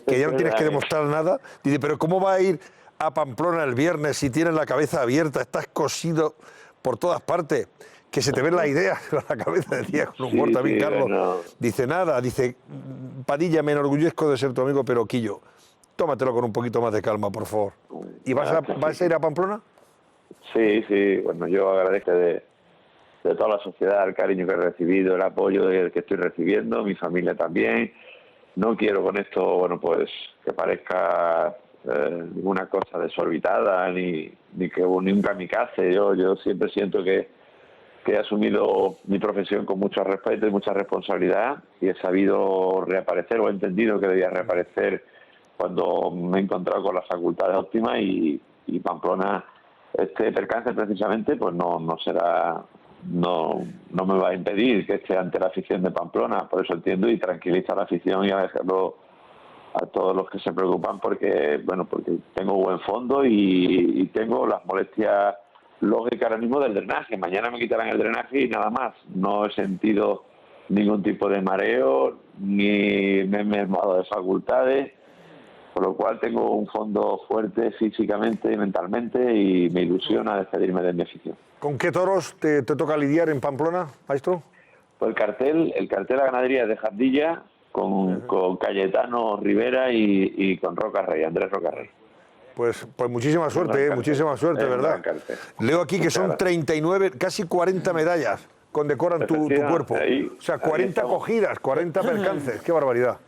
que ya no tienes que demostrar nada. Dice, pero ¿cómo va a ir a Pamplona el viernes si tienes la cabeza abierta, estás cosido por todas partes? Que se te ven las ideas en la cabeza, decía con humor también Carlos. Bueno. Dice, nada, dice, Padilla, me enorgullezco de ser tu amigo, pero Quillo, tómatelo con un poquito más de calma, por favor. ¿Y vas a ir a Pamplona? Sí, bueno, yo agradezco de toda la sociedad el cariño que he recibido, el apoyo que estoy recibiendo, mi familia también. No quiero con esto, pues que parezca ninguna cosa desorbitada, ni un kamikaze. Yo siempre siento que he asumido mi profesión con mucho respeto y mucha responsabilidad, y he sabido reaparecer, o he entendido que debía reaparecer cuando me he encontrado con las facultades óptimas, y Pamplona, este percance precisamente, pues no me va a impedir que esté ante la afición de Pamplona. Por eso entiendo y tranquiliza a la afición y a dejarlo a todos los que se preocupan, porque tengo buen fondo y tengo las molestias lógicas ahora mismo del drenaje. Mañana me quitarán el drenaje y nada más. No he sentido ningún tipo de mareo, ni me he mermado de facultades, por lo cual tengo un fondo fuerte físicamente y mentalmente, y me ilusiona despedirme de mi afición. ¿Con qué toros te toca lidiar en Pamplona, maestro? Pues el cartel de la ganadería es de Jandilla, con Cayetano Rivera y con Andrés Roca Rey. Pues muchísima suerte, ¿verdad? Leo aquí que son 39, casi 40 medallas condecoran tu cuerpo. O sea, 40 cogidas, 40 percances, qué barbaridad.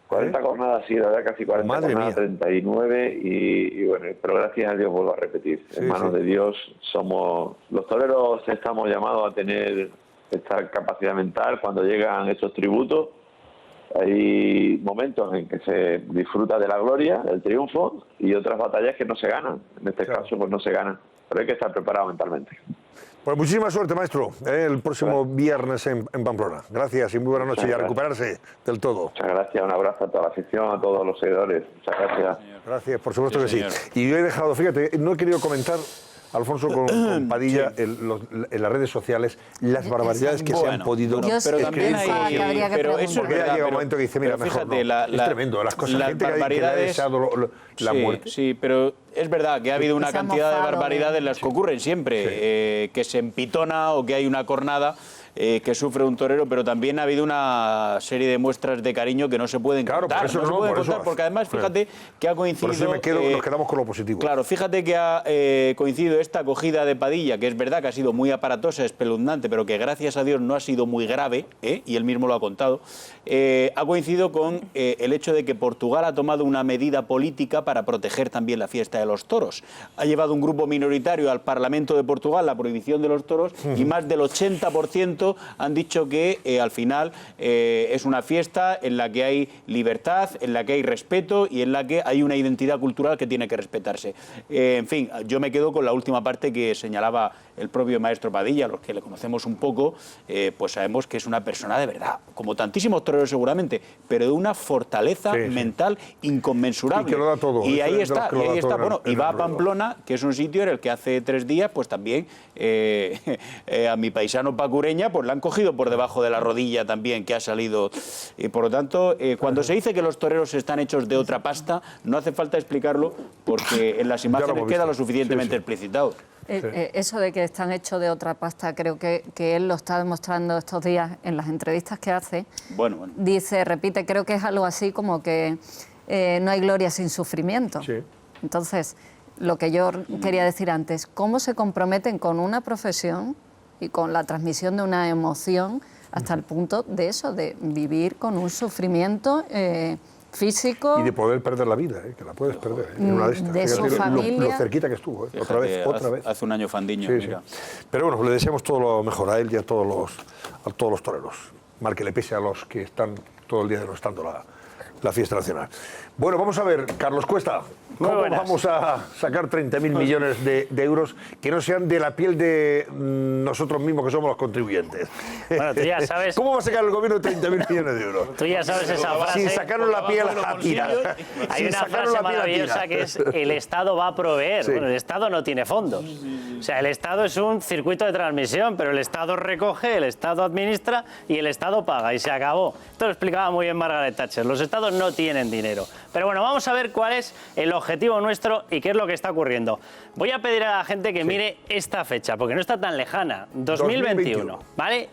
40 jornadas, sí, la verdad, casi 40 Madre jornadas, mía. 39, y bueno, pero gracias a Dios, vuelvo a repetir, en manos de Dios los toreros estamos llamados a tener esta capacidad mental cuando llegan estos tributos. Hay momentos en que se disfruta de la gloria, del triunfo, y otras batallas que no se ganan. En este caso, pues no se ganan, pero hay que estar preparado mentalmente. Pues muchísima suerte, maestro, el próximo viernes en Pamplona. Gracias y muy buena noche, y a recuperarse del todo. Muchas gracias, un abrazo a toda la afición, a todos los seguidores. Muchas gracias. Gracias, por supuesto que sí. Y yo he dejado, fíjate, no he querido comentar Alfonso, con Padilla en las redes sociales, las barbaridades que se han podido escribir. Pero eso es verdad. Llega un momento que dice, mira, mejor fíjate, no. Es tremendo, las cosas, las gente que le ha deseado la muerte. Sí, pero es verdad que ha habido una cantidad de barbaridades las que ocurren siempre, que se empitona o que hay una cornada que sufre un torero, pero también ha habido una serie de muestras de cariño que no se pueden contar. Por eso no se pueden contar, porque además, fíjate que ha coincidido... Por eso nos quedamos con lo positivo. Claro, fíjate que ha coincidido esta acogida de Padilla, que es verdad que ha sido muy aparatosa, espeluznante, pero que gracias a Dios no ha sido muy grave, y él mismo lo ha contado, ha coincidido con el hecho de que Portugal ha tomado una medida política para proteger también la fiesta de los toros. Ha llevado un grupo minoritario al Parlamento de Portugal la prohibición de los toros y más del 80% han dicho que al final es una fiesta en la que hay libertad, en la que hay respeto y en la que hay una identidad cultural que tiene que respetarse. En fin, yo me quedo con la última parte que señalaba el propio maestro Padilla. Los que le conocemos un poco, pues sabemos que es una persona de verdad, como tantísimos toreros seguramente, pero de una fortaleza mental inconmensurable. Y que lo da todo. Y ahí está, bueno, y va a Pamplona, que es un sitio en el que hace 3 días, pues también a mi paisano Pacureña, pues la han cogido por debajo de la rodilla también, que ha salido. Y por lo tanto, cuando se dice que los toreros están hechos de otra pasta, no hace falta explicarlo, porque en las imágenes queda lo suficientemente explicitado. Eso de que están hechos de otra pasta, creo que él lo está demostrando estos días en las entrevistas que hace. Bueno. Dice, repite, creo que es algo así como que no hay gloria sin sufrimiento. Sí. Entonces, lo que yo quería decir antes, ¿cómo se comprometen con una profesión y con la transmisión de una emoción hasta el punto de eso, de vivir con un sufrimiento físico? Y de poder perder la vida, que la puedes perder en una de estas. De su familia. Lo cerquita que estuvo, otra vez. Hace un año Fandiño, mira. Pero bueno, le deseamos todo lo mejor a él y a todos los toreros. Mal que le pese a los que están todo el día denostando la fiesta nacional. Bueno, vamos a ver, Carlos Cuesta, ¿cómo vamos a sacar 30.000 millones de euros que no sean de la piel de nosotros mismos, que somos los contribuyentes? Bueno, tú ya sabes... ¿Cómo va a sacar el gobierno 30.000 millones de euros? Tú ya sabes esa frase... Sin sacarnos la piel a tirar. Hay una frase maravillosa que es: el Estado va a proveer. Sí. Bueno, el Estado no tiene fondos. O sea, el Estado es un circuito de transmisión, pero el Estado recoge, el Estado administra y el Estado paga, y se acabó. Esto lo explicaba muy bien Margaret Thatcher. Los Estados no tienen dinero. Pero bueno, vamos a ver cuál es el objetivo nuestro y qué es lo que está ocurriendo. Voy a pedir a la gente que mire esta fecha, porque no está tan lejana, 2021, ¿vale?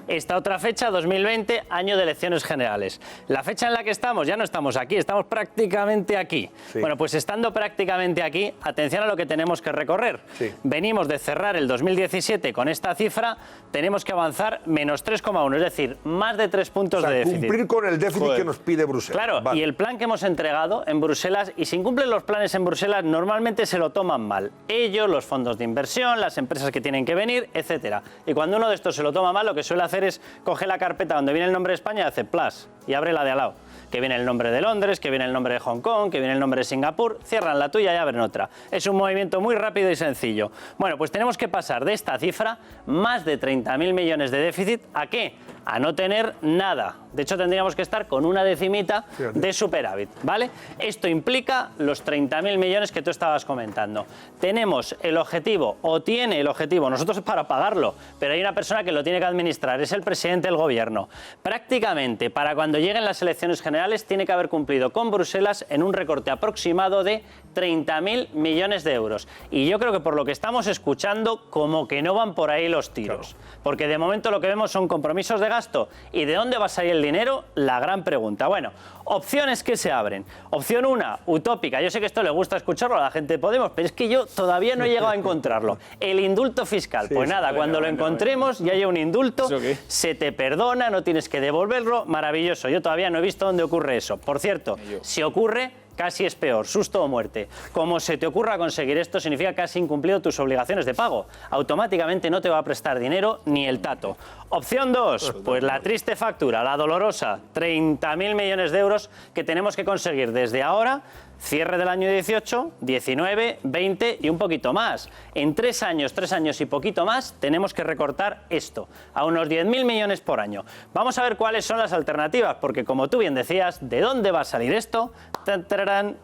Esta otra fecha, 2020, año de elecciones generales. La fecha en la que estamos, ya no estamos aquí, estamos prácticamente aquí. Sí. Bueno, pues estando prácticamente aquí, atención a lo que tenemos que recorrer. Sí. Venimos de cerrar el 2017 con esta cifra, tenemos que avanzar menos 3,1, es decir, más de 3 puntos de déficit. Cumplir con el déficit que nos pide Bruselas. Claro, y el plan que hemos entregado en Bruselas, y si incumplen los planes en Bruselas, normalmente se lo toman mal. Ellos, los fondos de inversión, las empresas que tienen que venir, etcétera. Y cuando uno de estos se lo toma mal, lo que suele hacer es coger la carpeta donde viene el nombre de España y hace plus, y abre la de al lado. Que viene el nombre de Londres, que viene el nombre de Hong Kong, que viene el nombre de Singapur, cierran la tuya y abren otra. Es un movimiento muy rápido y sencillo. Bueno, pues tenemos que pasar de esta cifra, más de 30.000 millones de déficit, ¿a qué? A no tener nada. De hecho, tendríamos que estar con una decimita de superávit, ¿vale? Esto implica los 30.000 millones que tú estabas comentando. Tenemos el objetivo, o tiene el objetivo, nosotros para pagarlo, pero hay una persona que lo tiene que administrar, es el presidente del gobierno. Prácticamente, para cuando lleguen las elecciones generales, tiene que haber cumplido con Bruselas en un recorte aproximado de 30.000 millones de euros. Y yo creo que por lo que estamos escuchando, como que no van por ahí los tiros. Porque de momento lo que vemos son compromisos de gasto. ¿Y de dónde va a salir el dinero? La gran pregunta. Bueno, opciones que se abren. Opción 1, utópica. Yo sé que esto le gusta escucharlo a la gente de Podemos, pero es que yo todavía no he llegado a encontrarlo. El indulto fiscal. Pues nada, cuando lo encontremos, ya hay un indulto, se te perdona, no tienes que devolverlo. Maravilloso. Yo todavía no he visto dónde ocurre eso. Por cierto, si ocurre, casi es peor, susto o muerte. Como se te ocurra conseguir esto, significa que has incumplido tus obligaciones de pago. Automáticamente no te va a prestar dinero ni el tato. Opción 2, pues la triste factura, la dolorosa, 30.000 millones de euros que tenemos que conseguir desde ahora, cierre del año 18, 19, 20 y un poquito más. En 3 años y poquito más, tenemos que recortar esto a unos 10.000 millones por año. Vamos a ver cuáles son las alternativas, porque como tú bien decías, ¿de dónde va a salir esto?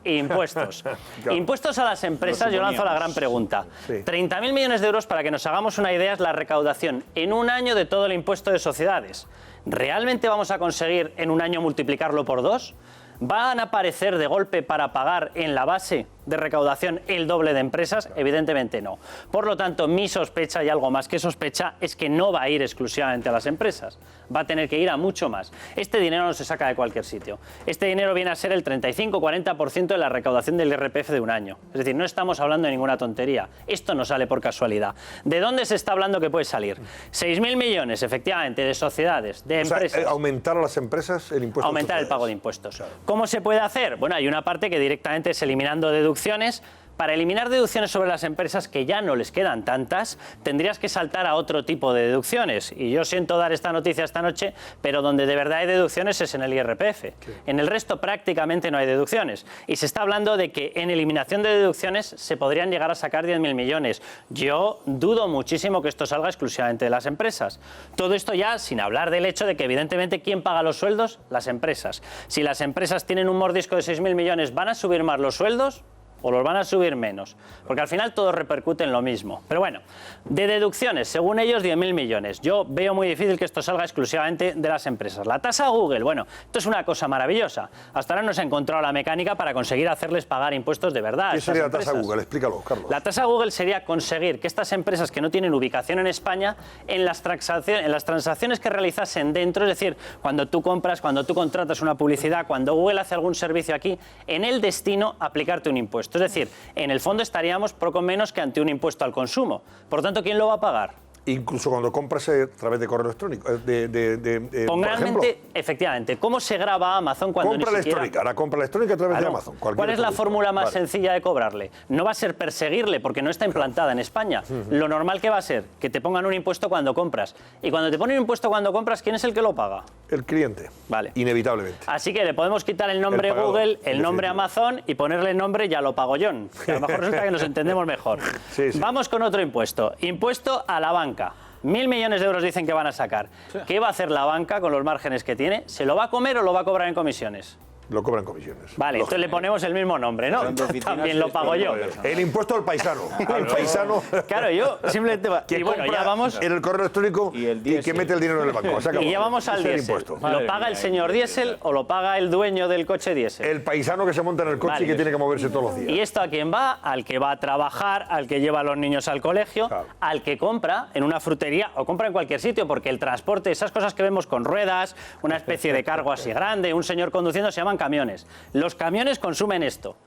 Impuestos. Claro. Impuestos a las empresas, yo lanzo la gran pregunta. Sí. 30.000 millones de euros, para que nos hagamos una idea, es la recaudación en un año de todo el impuesto de sociedades. ¿Realmente vamos a conseguir en un año multiplicarlo por 2? ¿Van a aparecer de golpe para pagar en la base de recaudación el doble de empresas? Evidentemente no. Por lo tanto, mi sospecha, y algo más que sospecha, es que no va a ir exclusivamente a las empresas. Va a tener que ir a mucho más. Este dinero no se saca de cualquier sitio. Este dinero viene a ser el 35-40% de la recaudación del IRPF de un año. Es decir, no estamos hablando de ninguna tontería. Esto no sale por casualidad. ¿De dónde se está hablando que puede salir? 6.000 millones, efectivamente, de sociedades, de empresas. O sea, aumentar a las empresas el impuesto. Aumentar el pago de impuestos. Claro. ¿Cómo se puede hacer? Bueno, hay una parte que directamente es eliminando deducciones. Para eliminar deducciones sobre las empresas, que ya no les quedan tantas, tendrías que saltar a otro tipo de deducciones. Y yo siento dar esta noticia esta noche, pero donde de verdad hay deducciones es en el IRPF. En el resto prácticamente no hay deducciones. Y se está hablando de que en eliminación de deducciones se podrían llegar a sacar 10.000 millones. Yo dudo muchísimo que esto salga exclusivamente de las empresas. Todo esto ya sin hablar del hecho de que evidentemente ¿quién paga los sueldos? Las empresas. Si las empresas tienen un mordisco de 6.000 millones, ¿van a subir más los sueldos o los van a subir menos? Porque al final todo repercute en lo mismo. Pero bueno, de deducciones, según ellos, 10.000 millones. Yo veo muy difícil que esto salga exclusivamente de las empresas. La tasa Google, bueno, esto es una cosa maravillosa. Hasta ahora no se ha encontrado la mecánica para conseguir hacerles pagar impuestos de verdad. ¿Qué sería la tasa Google? Explícalo, Carlos. La tasa Google sería conseguir que estas empresas que no tienen ubicación en España, en las transacciones que realizasen dentro, es decir, cuando tú compras, cuando tú contratas una publicidad, cuando Google hace algún servicio aquí, en el destino aplicarte un impuesto. Es decir, en el fondo estaríamos poco menos que ante un impuesto al consumo. Por tanto, ¿quién lo va a pagar? Incluso cuando compras a través de correo electrónico. Realmente, efectivamente, ¿cómo se graba Amazon cuando compra ni siquiera... electrónica, la compra electrónica a través de Amazon. ¿Cuál es la fórmula más sencilla de cobrarle? No va a ser perseguirle porque no está implantada en España. Lo normal que va a ser que te pongan un impuesto cuando compras. Y cuando te ponen un impuesto cuando compras, ¿quién es el que lo paga? El cliente. Vale. Inevitablemente. Así que le podemos quitar el nombre Google, el nombre Amazon y ponerle el nombre Ya lo pago yo. Que a lo mejor resulta que nos entendemos mejor. Sí, sí. Vamos con otro impuesto. Impuesto a la banca. 1.000 millones de euros dicen que van a sacar. ¿Qué va a hacer la banca con los márgenes que tiene? ¿Se lo va a comer o lo va a cobrar en comisiones? Lo cobran comisiones. Vale, entonces le ponemos el mismo nombre, ¿no? También lo pago yo. El impuesto al paisano. Al paisano. Claro, yo simplemente... Y bueno, ya vamos... En el correo electrónico y que mete el dinero en el banco. Y ya vamos al diésel. ¿Lo paga el señor diésel o lo paga el dueño del coche diésel? El paisano que se monta en el coche y que tiene que moverse todos los días. ¿Y esto a quién va? Al que va a trabajar, al que lleva a los niños al colegio, al que compra en una frutería o compra en cualquier sitio, porque el transporte, esas cosas que vemos con ruedas, una especie de cargo así grande, un señor conduciendo, se llaman camiones. Los camiones consumen esto.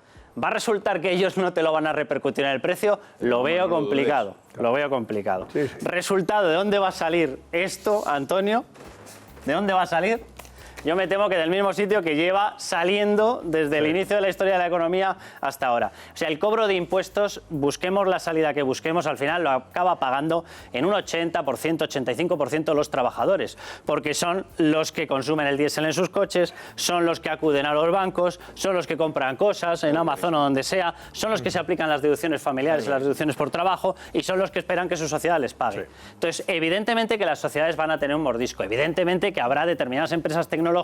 ¿Va a resultar que ellos no te lo van a repercutir en el precio? Lo veo complicado. Lo veo complicado. Sí, sí. Resultado, ¿de dónde va a salir esto, Antonio? ¿De dónde va a salir? Yo me temo que del mismo sitio que lleva saliendo desde el inicio de la historia de la economía hasta ahora. O sea, el cobro de impuestos, busquemos la salida que busquemos, al final lo acaba pagando en un 80%, 85% los trabajadores, porque son los que consumen el diésel en sus coches, son los que acuden a los bancos, son los que compran cosas en Amazon o donde sea, son los que se aplican las deducciones familiares y las deducciones por trabajo y son los que esperan que su sociedad les pague. Entonces, evidentemente que las sociedades van a tener un mordisco, evidentemente que habrá determinadas empresas tecnológicas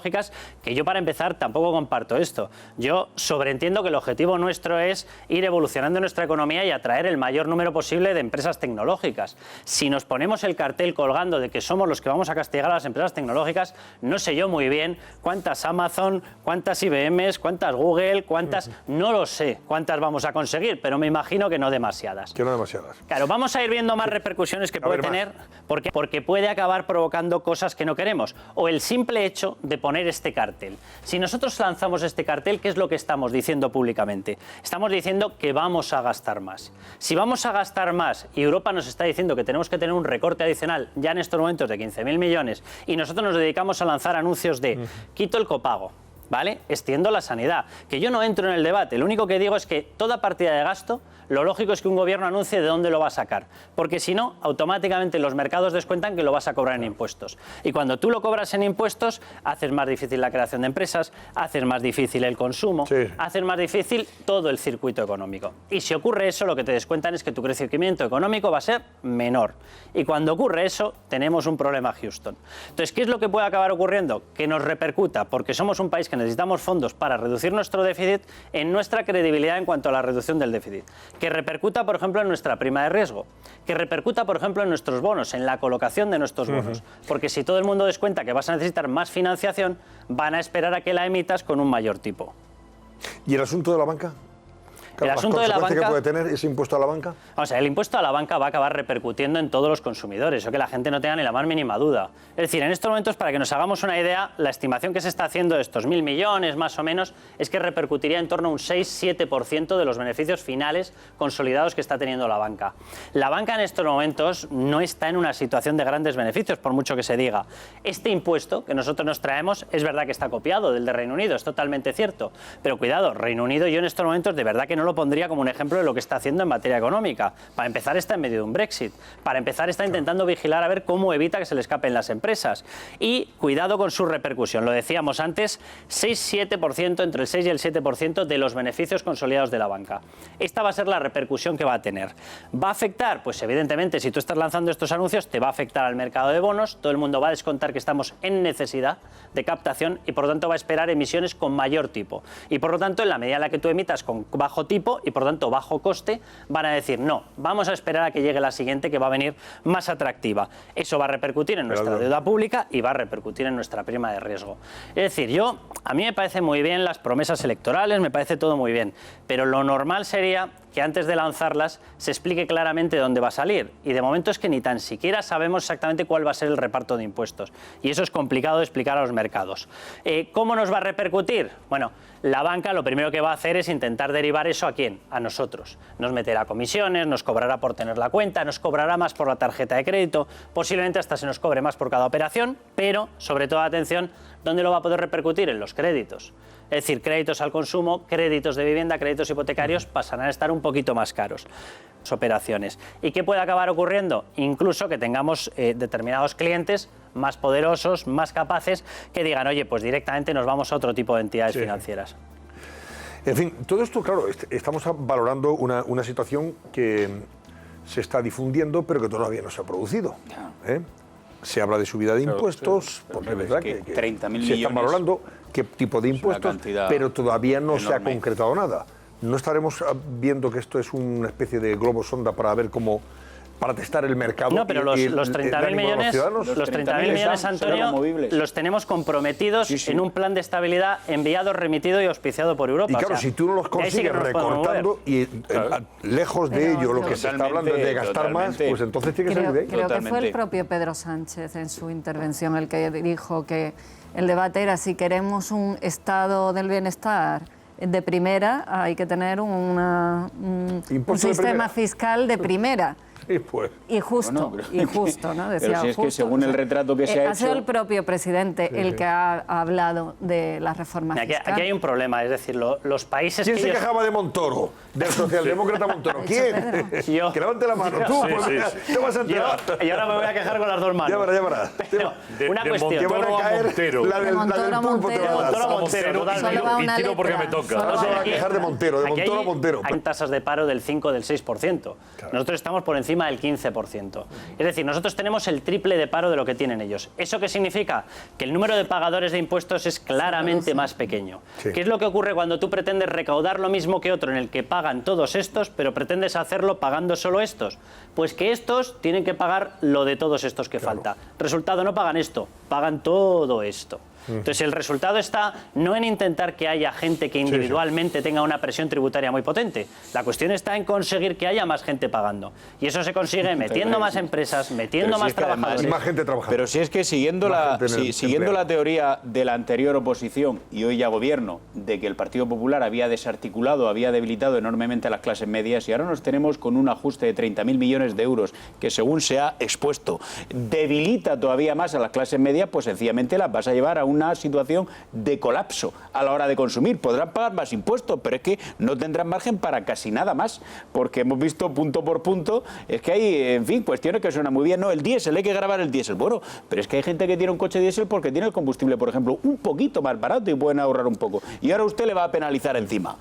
que yo, para empezar, tampoco comparto esto. Yo sobreentiendo que el objetivo nuestro es ir evolucionando nuestra economía y atraer el mayor número posible de empresas tecnológicas. Si nos ponemos el cartel colgando de que somos los que vamos a castigar a las empresas tecnológicas, no sé yo muy bien cuántas Amazon, cuántas IBMs, cuántas Google, cuántas... No lo sé cuántas vamos a conseguir, pero me imagino que no demasiadas. Que no demasiadas. Claro, vamos a ir viendo más repercusiones que puede tener, porque puede acabar provocando cosas que no queremos. O el simple hecho de poner este cartel. Si nosotros lanzamos este cartel, ¿qué es lo que estamos diciendo públicamente? Estamos diciendo que vamos a gastar más. Si vamos a gastar más y Europa nos está diciendo que tenemos que tener un recorte adicional ya en estos momentos de 15.000 millones y nosotros nos dedicamos a lanzar anuncios de quito el copago, ¿vale? Extiendo la sanidad. Que yo no entro en el debate, lo único que digo es que toda partida de gasto lo lógico es que un gobierno anuncie de dónde lo va a sacar, porque si no, automáticamente los mercados descuentan que lo vas a cobrar en impuestos. Y cuando tú lo cobras en impuestos, haces más difícil la creación de empresas, haces más difícil el consumo, haces más difícil todo el circuito económico. Y si ocurre eso, lo que te descuentan es que tu crecimiento económico va a ser menor. Y cuando ocurre eso, tenemos un problema, Houston. Entonces, ¿qué es lo que puede acabar ocurriendo? Que nos repercuta, porque somos un país que necesitamos fondos para reducir nuestro déficit, en nuestra credibilidad en cuanto a la reducción del déficit. Que repercuta, por ejemplo, en nuestra prima de riesgo, que repercuta, por ejemplo, en nuestros bonos, en la colocación de nuestros bonos, porque si todo el mundo descuenta que vas a necesitar más financiación, van a esperar a que la emitas con un mayor tipo. ¿Y el asunto de la banca? El asunto de la banca, ¿qué puede tener ese impuesto a la banca? O sea, el impuesto a la banca va a acabar repercutiendo en todos los consumidores, o que la gente no tenga ni la más mínima duda. Es decir, en estos momentos, para que nos hagamos una idea, la estimación que se está haciendo de estos 1.000 millones, más o menos, es que repercutiría en torno a un 6-7% de los beneficios finales consolidados que está teniendo la banca. La banca en estos momentos no está en una situación de grandes beneficios, por mucho que se diga. Este impuesto que nosotros nos traemos, es verdad que está copiado del de Reino Unido, es totalmente cierto, pero cuidado, Reino Unido yo en estos momentos de verdad que no lo pondría como un ejemplo de lo que está haciendo en materia económica. Para empezar, está en medio de un Brexit. Para empezar, está intentando vigilar a ver cómo evita que se le escapen las empresas. Y cuidado con su repercusión. Lo decíamos antes, 6-7%, entre el 6 y el 7% de los beneficios consolidados de la banca. Esta va a ser la repercusión que va a tener. ¿Va a afectar? Pues evidentemente, si tú estás lanzando estos anuncios, te va a afectar al mercado de bonos. Todo el mundo va a descontar que estamos en necesidad de captación y por lo tanto va a esperar emisiones con mayor tipo. Y por lo tanto, en la medida en la que tú emitas con bajo tipo y por tanto bajo coste, van a decir no, vamos a esperar a que llegue la siguiente que va a venir más atractiva. Eso va a repercutir en nuestra deuda pública y va a repercutir en nuestra prima de riesgo. Es decir, a mí me parece muy bien las promesas electorales, me parece todo muy bien, pero lo normal sería que antes de lanzarlas se explique claramente dónde va a salir. Y de momento es que ni tan siquiera sabemos exactamente cuál va a ser el reparto de impuestos. Y eso es complicado de explicar a los mercados. ¿Cómo nos va a repercutir? Bueno, la banca lo primero que va a hacer es intentar derivar eso ¿a quién? A nosotros. Nos meterá comisiones, nos cobrará por tener la cuenta, nos cobrará más por la tarjeta de crédito, posiblemente hasta se nos cobre más por cada operación, pero, sobre todo, atención, ¿dónde lo va a poder repercutir? En los créditos. Es decir, créditos al consumo, créditos de vivienda, créditos hipotecarios pasarán a estar un poquito más caros. Operaciones. ¿Y qué puede acabar ocurriendo? Incluso que tengamos determinados clientes más poderosos, más capaces, que digan, oye, pues directamente nos vamos a otro tipo de entidades financieras. En fin, todo esto, claro, estamos valorando una situación que se está difundiendo, pero que todavía no se ha producido. Se habla de subida de impuestos, porque es verdad que 30.000 millones se están valorando qué tipo de impuestos, pero todavía no se ha concretado nada. ¿No estaremos viendo que esto es una especie de globo sonda para ver cómo, para testar el mercado? No, pero los 30.000 millones, los 30.000 millones, Antonio, los tenemos comprometidos en un plan de estabilidad enviado, remitido y auspiciado por Europa. Y claro, si tú no los consigues recortando y lejos de ello lo que se está hablando es de gastar más, pues entonces tiene que salir de ahí. Creo que fue el propio Pedro Sánchez en su intervención el que dijo que el debate era si queremos un estado del bienestar de primera, hay que tener un sistema fiscal de primera. Pues. Y justo, ¿no? Decía, pero si es que según el retrato que se ha hecho... Ha sido el propio presidente el que ha hablado de las reformas fiscales. Aquí hay un problema, es decir, los países ¿Quién se quejaba de Montoro? Del socialdemócrata Montoro. ¿Quién? Yo. Que levante la mano. Tú, te vas a enterar. Y ahora me voy a quejar con las dos manos. Ya verás. Pero, una cuestión. Montoro a Montero. La del pulpo te va a dar. Montero, y tiro porque me toca. No se va a quejar de Montero, de Montoro a Montero. Hay tasas de paro del 5 del 6%. Nosotros estamos por encima del 15%. Es decir, nosotros tenemos el triple de paro de lo que tienen ellos. ¿Eso qué significa? Que el número de pagadores de impuestos es claramente más pequeño. ¿Qué es lo que ocurre cuando tú pretendes recaudar lo mismo que otro en el que pagan todos estos, pero pretendes hacerlo pagando solo estos? Pues que estos tienen que pagar lo de todos estos que falta. Resultado, no pagan esto, pagan todo esto. Entonces el resultado está no en intentar que haya gente que individualmente tenga una presión tributaria muy potente. La cuestión está en conseguir que haya más gente pagando. Y eso se consigue metiendo más empresas, metiendo más trabajadores. Y más gente trabajando. Pero si es que siguiendo la teoría de la anterior oposición y hoy ya gobierno, de que el Partido Popular había desarticulado, había debilitado enormemente a las clases medias, y ahora nos tenemos con un ajuste de 30.000 millones de euros que, según se ha expuesto, debilita todavía más a las clases medias, pues sencillamente las vas a llevar a una situación de colapso a la hora de consumir. Podrán pagar más impuestos, pero es que no tendrán margen para casi nada más, porque hemos visto punto por punto, es que hay, en fin, cuestiones que suenan muy bien. No, el diésel, hay que grabar el diésel. Bueno, pero es que hay gente que tiene un coche diésel porque tiene el combustible, por ejemplo, un poquito más barato y pueden ahorrar un poco. Y ahora usted le va a penalizar encima.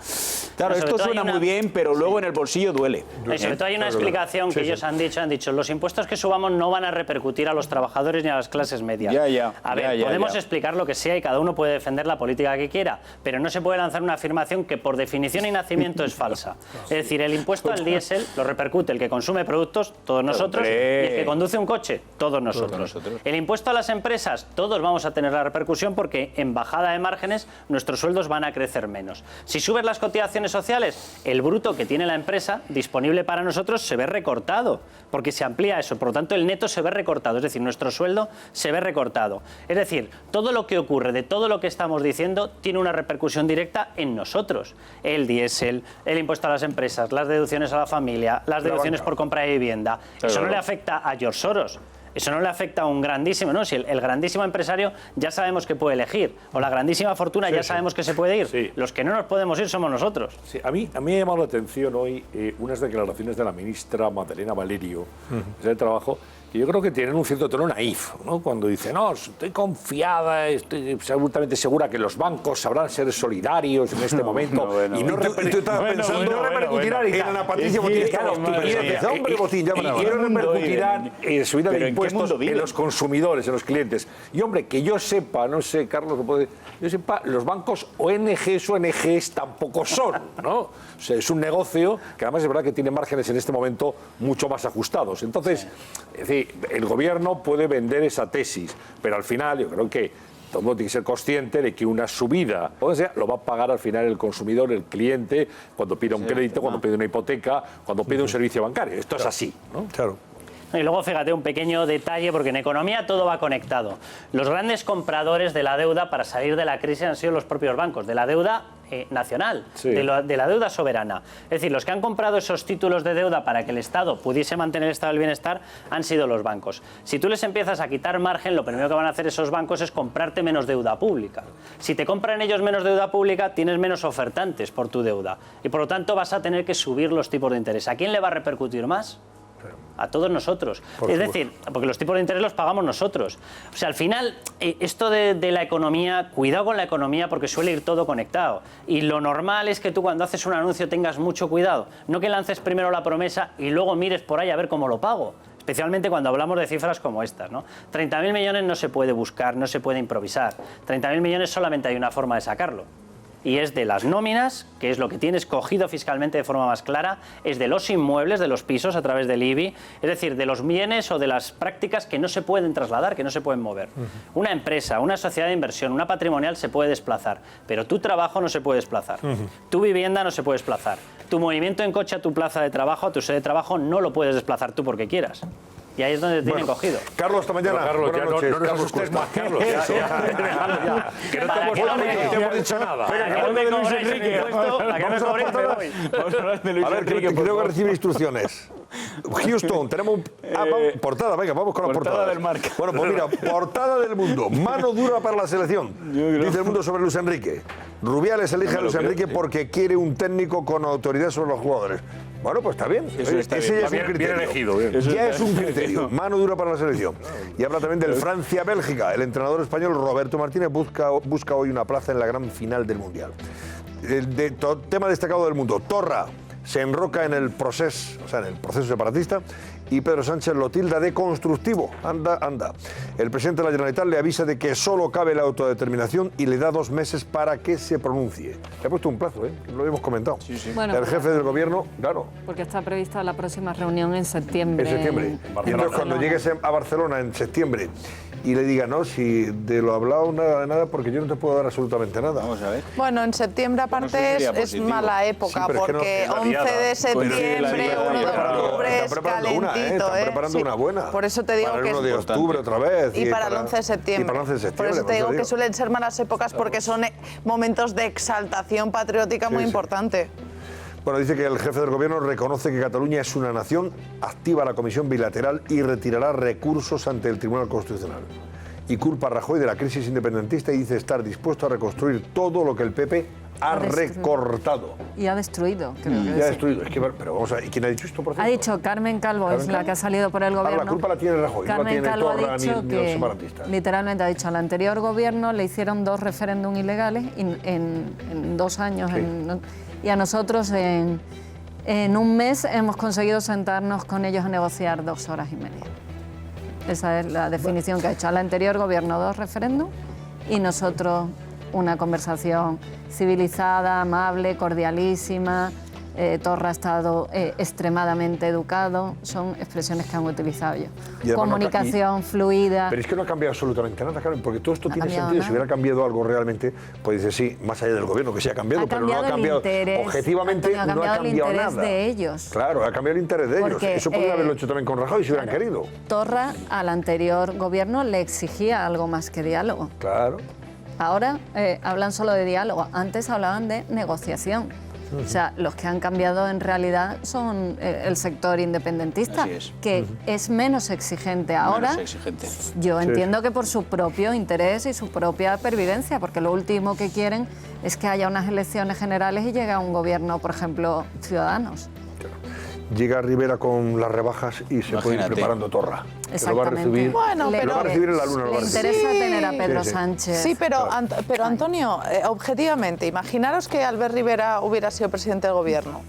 Claro, esto suena muy bien, pero luego en el bolsillo duele. Y sobre todo hay una explicación que ellos han dicho, los impuestos que subamos no van a repercutir a los trabajadores ni a las clases medias. A ver, podemos explicar lo que sea y cada uno puede defender la política que quiera, pero no se puede lanzar una afirmación que por definición y nacimiento es falsa. Es decir, el impuesto al diésel lo repercute el que consume productos, todos nosotros, y el que conduce un coche, todos nosotros. El impuesto a las empresas, todos vamos a tener la repercusión porque en bajada de márgenes nuestros sueldos van a crecer menos. Si subes las cotizaciones sociales, el bruto que tiene la empresa disponible para nosotros se ve recortado, porque se amplía eso, por lo tanto el neto se ve recortado, es decir, nuestro sueldo se ve recortado. Es decir, todo lo que ocurre, de todo lo que estamos diciendo, tiene una repercusión directa en nosotros. El diésel, el impuesto a las empresas, las deducciones a la familia, las deducciones por compra de vivienda. Eso no le afecta a George Soros. Eso no le afecta a un grandísimo, ¿no? Si el grandísimo empresario ya sabemos que puede elegir, o la grandísima fortuna ya sabemos que se puede ir. Los que no nos podemos ir somos nosotros. Sí, a mí me ha llamado la atención hoy unas declaraciones de la ministra Madalena Valerio, del Trabajo, que yo creo que tienen un cierto tono naif, ¿no? Cuando dice, no, estoy confiada, estoy absolutamente segura que los bancos sabrán ser solidarios en este momento y no repercutirán en Ana Patricia Botín. Claro, hombre, Botín, ya verás. Y no repercutirán en subida de impuestos en los consumidores, en los clientes. Y hombre, que yo sepa, no sé, Carlos, lo puede, yo sepa, los bancos ONGs tampoco son, ¿no? O sea, es un negocio que además es verdad que tiene márgenes en este momento mucho más ajustados. Entonces, es decir, el gobierno puede vender esa tesis, pero al final yo creo que todo el mundo tiene que ser consciente de que una subida, o sea, lo va a pagar al final el consumidor, el cliente, cuando pida un crédito, cuando pide una hipoteca, cuando pide un servicio bancario. Esto es así, ¿no? Claro. Y luego, fíjate, un pequeño detalle, porque en economía todo va conectado. Los grandes compradores de la deuda para salir de la crisis han sido los propios bancos, de la deuda nacional, de la deuda soberana. Es decir, los que han comprado esos títulos de deuda para que el Estado pudiese mantener el estado del bienestar han sido los bancos. Si tú les empiezas a quitar margen, lo primero que van a hacer esos bancos es comprarte menos deuda pública. Si te compran ellos menos deuda pública, tienes menos ofertantes por tu deuda y por lo tanto vas a tener que subir los tipos de interés. ¿A quién le va a repercutir más? A todos nosotros. Es decir, porque los tipos de interés los pagamos nosotros. O sea, al final, esto de la economía, cuidado con la economía porque suele ir todo conectado. Y lo normal es que tú cuando haces un anuncio tengas mucho cuidado. No que lances primero la promesa y luego mires por ahí a ver cómo lo pago. Especialmente cuando hablamos de cifras como estas, ¿no? 30.000 millones no se puede buscar, no se puede improvisar. 30.000 millones solamente hay una forma de sacarlo. Y es de las nóminas, que es lo que tienes cogido fiscalmente de forma más clara, es de los inmuebles, de los pisos a través del IBI, es decir, de los bienes o de las prácticas que no se pueden trasladar, que no se pueden mover. Una empresa, una sociedad de inversión, una patrimonial se puede desplazar, pero tu trabajo no se puede desplazar. Tu vivienda no se puede desplazar. Tu movimiento en coche a tu plaza de trabajo, a tu sede de trabajo, no lo puedes desplazar tú porque quieras. Y ahí es donde tienen cogido. Carlos, hasta mañana. Carlos, ya no nos asustes más, Carlos. Que no te hemos dicho nada. A ver, que creo que recibe instrucciones. Houston, tenemos portada, venga, vamos con la portada del Marca. Bueno, pues mira, portada del Mundo, mano dura para la selección. Dice el Mundo sobre Luis Enrique. Rubiales elige a Luis Enrique porque quiere un técnico con autoridad sobre los jugadores. Bueno, pues está bien. Ese ya es un criterio. Bien elegido. Ya es un criterio. Mano dura para la selección. Y habla también del Francia-Bélgica. El entrenador español Roberto Martínez busca hoy una plaza en la gran final del Mundial. Tema destacado del Mundo. Torra se enroca en el proceso separatista y Pedro Sánchez lo tilda de constructivo. Anda. El presidente de la Generalitat le avisa de que solo cabe la autodeterminación y le da 2 meses para que se pronuncie. Le ha puesto un plazo, lo habíamos comentado. Bueno, el jefe del gobierno, claro. Porque está prevista la próxima reunión en septiembre. Y entonces cuando llegues a Barcelona en septiembre y le diga, no, si de lo hablado nada de nada, porque yo no te puedo dar absolutamente nada. Vamos a ver. Bueno, en septiembre aparte es mala época, porque 11 de septiembre, 1 de octubre es calentito. Están preparando una buena. Por eso te digo para que el 1 de octubre otra vez. Y para el 11 de septiembre. Por eso te digo que suelen ser malas épocas porque son momentos de exaltación patriótica muy importante. Bueno, dice que el jefe del gobierno reconoce que Cataluña es una nación, activa la comisión bilateral y retirará recursos ante el Tribunal Constitucional. y culpa a Rajoy de la crisis independentista y dice estar dispuesto a reconstruir todo lo que el PP ha recortado. Y ha destruido, creo que Y ha destruido. Es que, pero vamos a ver, ¿y quién ha dicho esto, por Ha ejemplo? dicho Carmen Calvo, ¿Carmen es la Calvo? que ha salido por el Ahora, gobierno. la culpa la tiene Rajoy, no la Carmen tiene Calvo ha Torra dicho ni los que, separatistas. literalmente ha dicho, al anterior gobierno le hicieron 2 referéndum ilegales en 2 años. Y a nosotros en un mes hemos conseguido sentarnos con ellos a negociar 2 horas y media. Esa es la definición que ha hecho. Al anterior gobierno 2 referéndum y nosotros una conversación civilizada, amable, cordialísima. Torra ha estado extremadamente educado. Son expresiones que han utilizado ellos. Y además Comunicación fluida. Pero es que no ha cambiado absolutamente nada, Carmen, porque todo esto No ha tiene cambiado sentido. nada. Si hubiera cambiado algo realmente, pues dice sí, más allá del gobierno, que sí ha cambiado, pero no ha el cambiado. interés, Objetivamente Antonio, no ha cambiado el interés nada. de ellos. Claro, ha cambiado el interés de ellos. Porque, Eso podría haberlo hecho también con Rajoy si hubieran querido. Torra al anterior gobierno le exigía algo más que diálogo. Claro. Ahora hablan solo de diálogo. Antes hablaban de negociación. O sea, los que han cambiado en realidad son el sector independentista, Así es. que es menos exigente ahora. Menos exigente. Yo Sí. entiendo que por su propio interés y su propia pervivencia, porque lo último que quieren es que haya unas elecciones generales y llegue a un gobierno, por ejemplo, Ciudadanos. Llega Rivera con las rebajas y se puede ir Imagínate. preparando Torra. Que lo va a Exactamente. recibir, Bueno, lo pero- va a recibir en la luna. Le lo va a recibir. interesa tener a Pedro Sí, sí. Sánchez. Sí, pero Antonio, objetivamente, imaginaros que Albert Rivera hubiera sido presidente del gobierno.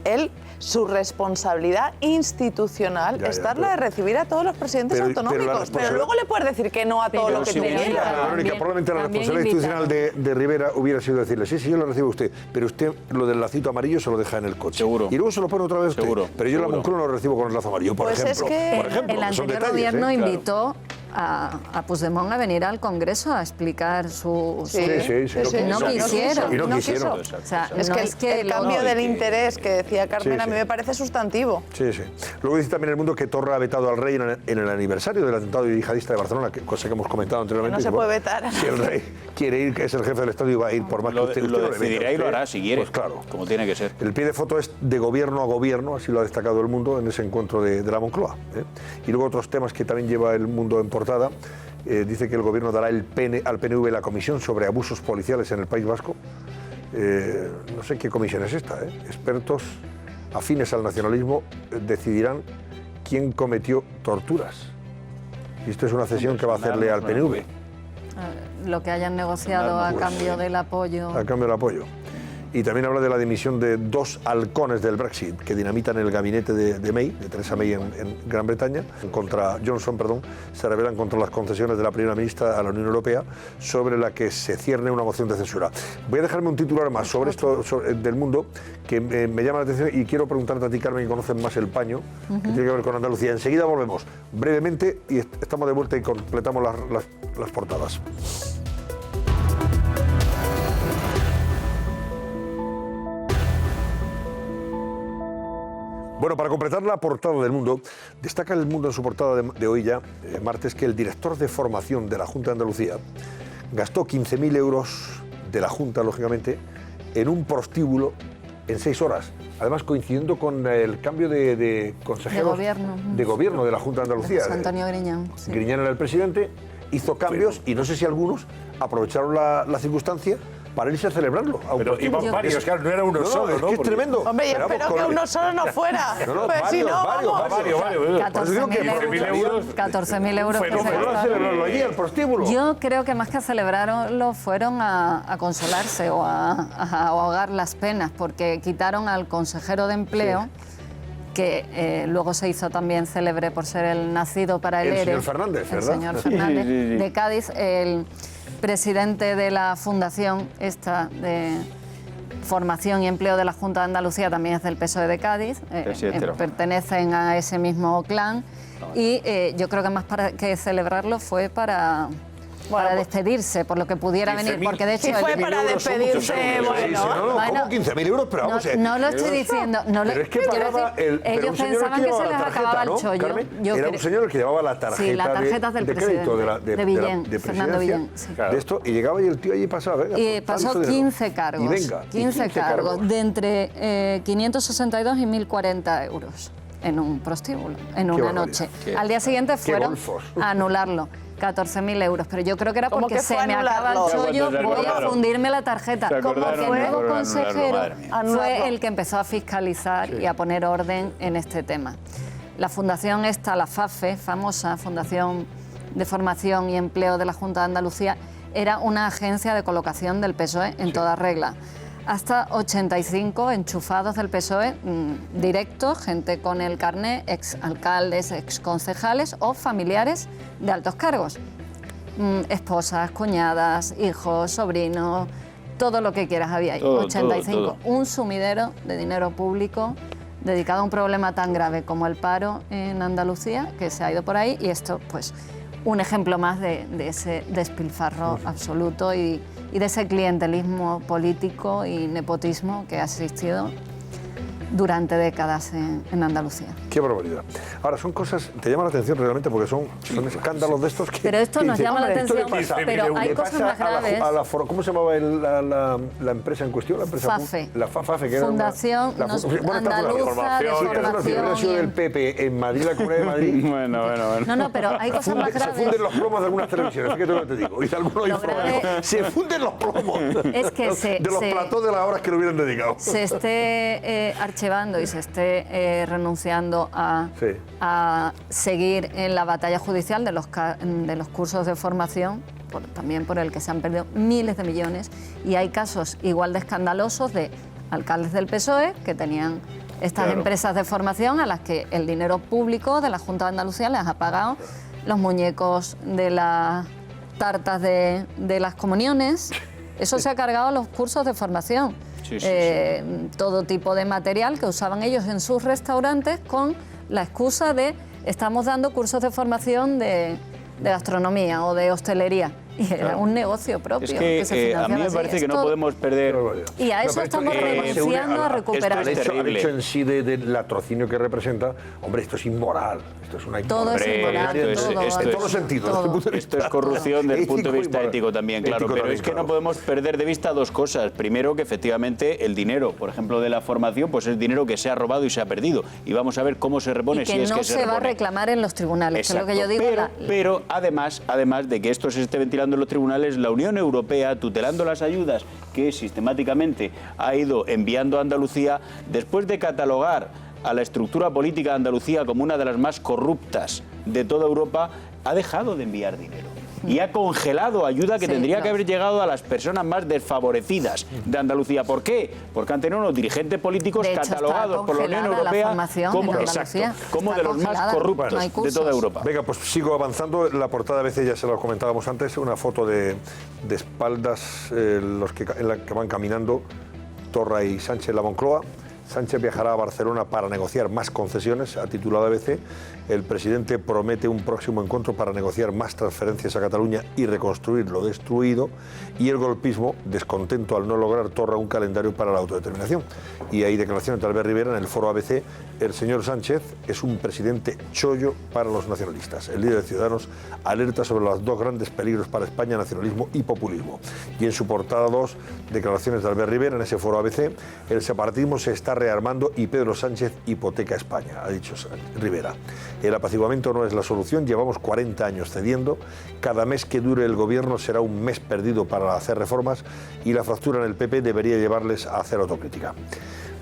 Él, su responsabilidad institucional Ya, es la de recibir a todos los presidentes Pero- pero la autonómicos. Pero, responsabilidad- luego le puedes decir que no a todo lo que tú quieras. Verónica, probablemente la también responsabilidad institucional invitaron. de Rivera hubiera sido decirle, sí, yo lo recibo a usted, pero usted lo del lacito amarillo se lo deja en el coche. Seguro. Y luego se lo pone otra vez a usted. Seguro, Pero yo la seguro. Moncloa no lo recibo con el lazo amarillo, por Pues es ejemplo. que Por ejemplo, el que son anterior detalles, gobierno Claro. invitó a Puigdemont a venir al Congreso a explicar su... Sí, Y no quisieron. Y no quisieron. O sea, Es no que es que el lo- cambio del interés que decía Carmen Sí, a mí sí. me parece sustantivo. Sí, sí. Luego dice también El Mundo que Torra ha vetado al rey en el aniversario del atentado yihadista de Barcelona, cosa que hemos comentado anteriormente. Que no se Dice, puede bueno, vetar. Si el rey quiere ir, que es el jefe del Estado y va a ir por más Lo, que usted lo no le vete. decidirá y lo Usted, hará si quiere. Pues claro. Como tiene que ser. El pie de foto es de gobierno a gobierno, así lo ha destacado El Mundo en ese encuentro de la Moncloa. Y luego otros temas que también lleva El Mundo en portada. Dice que el gobierno dará al PNV la comisión sobre abusos policiales en el País Vasco. No sé qué comisión es esta. Expertos afines al nacionalismo decidirán quién cometió torturas. Y esto es una cesión que va a hacerle al PNV. Lo que hayan negociado a cambio del apoyo. A cambio del apoyo. Y también habla de la dimisión de 2 halcones del Brexit que dinamitan el gabinete de May, de Theresa May en Gran Bretaña, contra Johnson, se rebelan contra las concesiones de la primera ministra a la Unión Europea, sobre la que se cierne una moción de censura. Voy a dejarme un titular más sobre esto del Mundo que me llama la atención y quiero preguntarte a ti, Carmen, que conoces más el paño, que tiene que ver con Andalucía. Enseguida volvemos brevemente y estamos de vuelta y completamos las portadas. Bueno, para completar la portada del Mundo, destaca El Mundo en su portada de hoy ya, martes, que el director de formación de la Junta de Andalucía gastó 15.000 euros de la Junta, lógicamente, en un prostíbulo en 6 horas. Además, coincidiendo con el cambio de consejeros De gobierno. de la Junta de Andalucía. José Antonio Griñán. Sí. Griñán era el presidente, hizo cambios y no sé si algunos aprovecharon la circunstancia para irse a celebrarlo. Pero iban varios, claro, no era uno solo, es ¿no? que es Porque- tremendo. Hombre, yo espero que uno solo no fuera. No, Pues si no, vamos. varios. Por eso digo que 14.000 euros. 14.000 euros. que se ¿Fueron a gastaron. celebrarlo allí, al prostíbulo? Yo creo que más que a celebrarlo fueron a consolarse o a ahogar las penas, porque quitaron al consejero de empleo, que luego se hizo también célebre por ser el nacido para el El ERE. señor Fernández, El ¿verdad? señor Sí, Fernández, sí, sí. de Cádiz, el presidente de la fundación esta de formación y empleo de la Junta de Andalucía también es del PSOE de Cádiz, Presidente de la Junta. pertenecen a ese mismo clan y yo creo que más para que celebrarlo fue para despedirse, por lo que pudiera venir, 15.000. porque de hecho... Si fue el- para despedirse, bueno. No, Bueno, ¿cómo 15.000 euros? Pero vamos, no lo estoy diciendo. No lo, Pero es que quiero pagaba decir, pero ellos un señor pensaban que que se llevaba les la tarjeta, acababa ¿no, el chollo. Carmen? Yo Era un creo- señor el que llevaba la tarjeta, Sí, la tarjeta del de crédito presidente, de Villén, Fernando presidencia, Villén, sí. de esto, y llegaba y el tío allí pasaba, venga, Y pues, pasó tanto dinero. 15 cargos. Y venga, 15 cargos de entre 562 y 1.040 euros en un prostíbulo, en una barbaridad. noche. Al día siguiente fueron golfos. a anularlo. 14.000 euros, pero yo creo que era ¿Cómo porque que se fue me acaba el anularlo? chollo, Se voy a acordaron. fundirme la tarjeta. Se Como acordaron, que el nuevo anularlo, consejero madre mía. fue el que empezó a fiscalizar y a poner orden en este tema. La fundación esta, la FAFE, famosa Fundación de Formación y Empleo de la Junta de Andalucía, era una agencia de colocación del PSOE en toda regla. Hasta 85 enchufados del PSOE directos, gente con el carné, exalcaldes, exconcejales o familiares de altos cargos. Esposas, cuñadas, hijos, sobrinos, todo lo que quieras había ahí. Todo, 85. todo. Un sumidero de dinero público dedicado a un problema tan grave como el paro en Andalucía, que se ha ido por ahí, y esto, pues, un ejemplo más de ese despilfarro absoluto y de ese clientelismo político y nepotismo que ha existido durante décadas en Andalucía. Qué barbaridad. Ahora, son cosas, te llaman la atención realmente porque son escándalos de estos que... Pero esto nos llama la atención, pero hay cosas más graves. ¿Cómo se llamaba la empresa en cuestión? La empresa FAFE. La FAFE, que era Fundación Andaluza de Formación. del PP en Madrid, la Comunidad de Madrid. Bueno. No, pero hay cosas más graves. Se funden los plomos de algunas televisiones, fíjate lo que te digo. Y de algunos informativos. Se funden los plomos. Es que de los platós de las horas que le hubieran dedicado. Se esté archivando y se esté renunciando a seguir en la batalla judicial de los cursos de formación, también por el que se han perdido miles de millones, y hay casos igual de escandalosos de alcaldes del PSOE que tenían estas empresas de formación a las que el dinero público de la Junta de Andalucía les ha pagado los muñecos de las tartas de las comuniones. Eso se ha cargado a los cursos de formación. Todo tipo de material que usaban ellos en sus restaurantes con la excusa de estamos dando cursos de formación de gastronomía o de hostelería. Y era un negocio propio. Es que se financiaba a mí me así. parece que Esto- no podemos perder... Y a eso estamos renunciando a recuperar. El hecho en sí del latrocinio que representa, hombre, esto es inmoral. Esto es una Todo es inmoral, en todo, todos los sentidos. Esto es corrupción desde el punto de vista ético también, claro. Ético Pero también, es que claro. no podemos perder de vista dos cosas. Primero, que efectivamente el dinero, por ejemplo, de la formación, pues es dinero que se ha robado y se ha perdido. Y vamos a ver cómo se repone, Y que si es no que se se va a repone. reclamar en los tribunales, que es lo que yo digo. Pero además de que esto se esté ventilando en los tribunales, la Unión Europea, tutelando las ayudas que sistemáticamente ha ido enviando a Andalucía, después de catalogar a la estructura política de Andalucía como una de las más corruptas de toda Europa, ha dejado de enviar dinero. Y ha congelado ayuda que tendría que haber llegado a las personas más desfavorecidas de Andalucía. ¿Por qué? Porque han tenido unos dirigentes políticos De hecho, está catalogados por la Unión congelada la Europea formación como, en Andalucía. como Está de los más congelada, corruptos no hay de cursos. toda Europa. Venga, pues sigo avanzando. La portada a veces ya se lo comentábamos antes, una foto de espaldas en la que van caminando Torra y Sánchez en la Moncloa. Sánchez viajará a Barcelona para negociar más concesiones, ha titulado ABC. El presidente promete un próximo encuentro para negociar más transferencias a Cataluña y reconstruir lo destruido. Y el golpismo, descontento al no lograr Torra un calendario para la autodeterminación. Y hay declaraciones de Albert Rivera en el foro ABC. El señor Sánchez es un presidente chollo para los nacionalistas. El líder de Ciudadanos alerta sobre los dos grandes peligros para España, nacionalismo y populismo. Y en su portada 2, declaraciones de Albert Rivera en ese foro ABC. El separatismo se está rearmando y Pedro Sánchez hipoteca a España, ha dicho Rivera. El apaciguamiento no es la solución, llevamos 40 años cediendo, cada mes que dure el gobierno será un mes perdido para hacer reformas y la fractura en el PP debería llevarles a hacer autocrítica.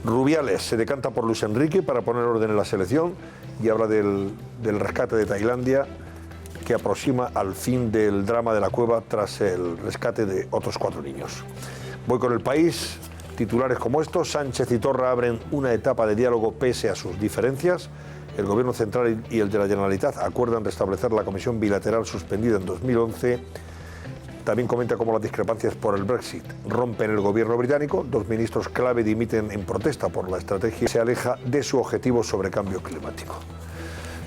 Rubiales se decanta por Luis Enrique para poner orden en la selección y habla del rescate de Tailandia que aproxima al fin del drama de la cueva tras el rescate de otros 4 niños. Voy con El País. Titulares como estos: Sánchez y Torra abren una etapa de diálogo pese a sus diferencias. El Gobierno central y el de la Generalitat acuerdan restablecer la comisión bilateral suspendida en 2011. También comenta cómo las discrepancias por el Brexit rompen el Gobierno británico. 2 ministros clave dimiten en protesta por la estrategia y se aleja de su objetivo sobre cambio climático.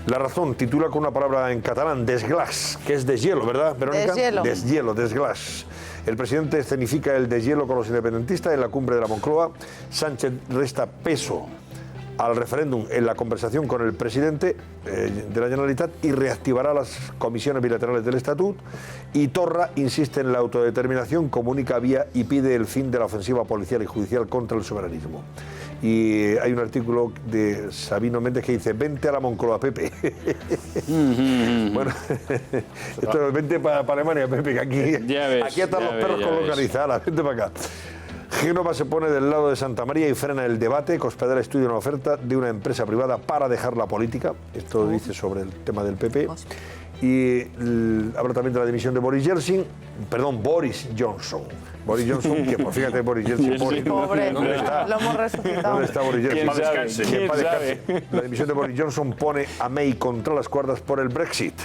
La Razón titula con una palabra en catalán, desglaç, que es deshielo, ¿verdad, Verónica? Deshielo. Deshielo, desglaç. El presidente escenifica el deshielo con los independentistas en la cumbre de la Moncloa. Sánchez resta peso al referéndum en la conversación con el presidente de la Generalitat y reactivará las comisiones bilaterales del Estatut. Y Torra insiste en la autodeterminación, comunica vía y pide el fin de la ofensiva policial y judicial contra el soberanismo. Y hay un artículo de Sabino Méndez que dice: vente a la Moncloa, Pepe. Bueno, esto es vente para Alemania, Pepe, que aquí están los perros con localizadas, vente para acá. Génova se pone del lado de Santa María y frena el debate. Cospedal estudia una oferta de una empresa privada para dejar la política. Esto dice sobre el tema del PP. Y habla también de la dimisión de Boris Johnson. Boris Johnson, que pues fíjate, Boris Johnson, pobre, ¿dónde está? Lo hemos resucitado. ¿Dónde está Boris Johnson? ¿Quién sabe? La dimisión de Boris Johnson pone a May contra las cuerdas por el Brexit.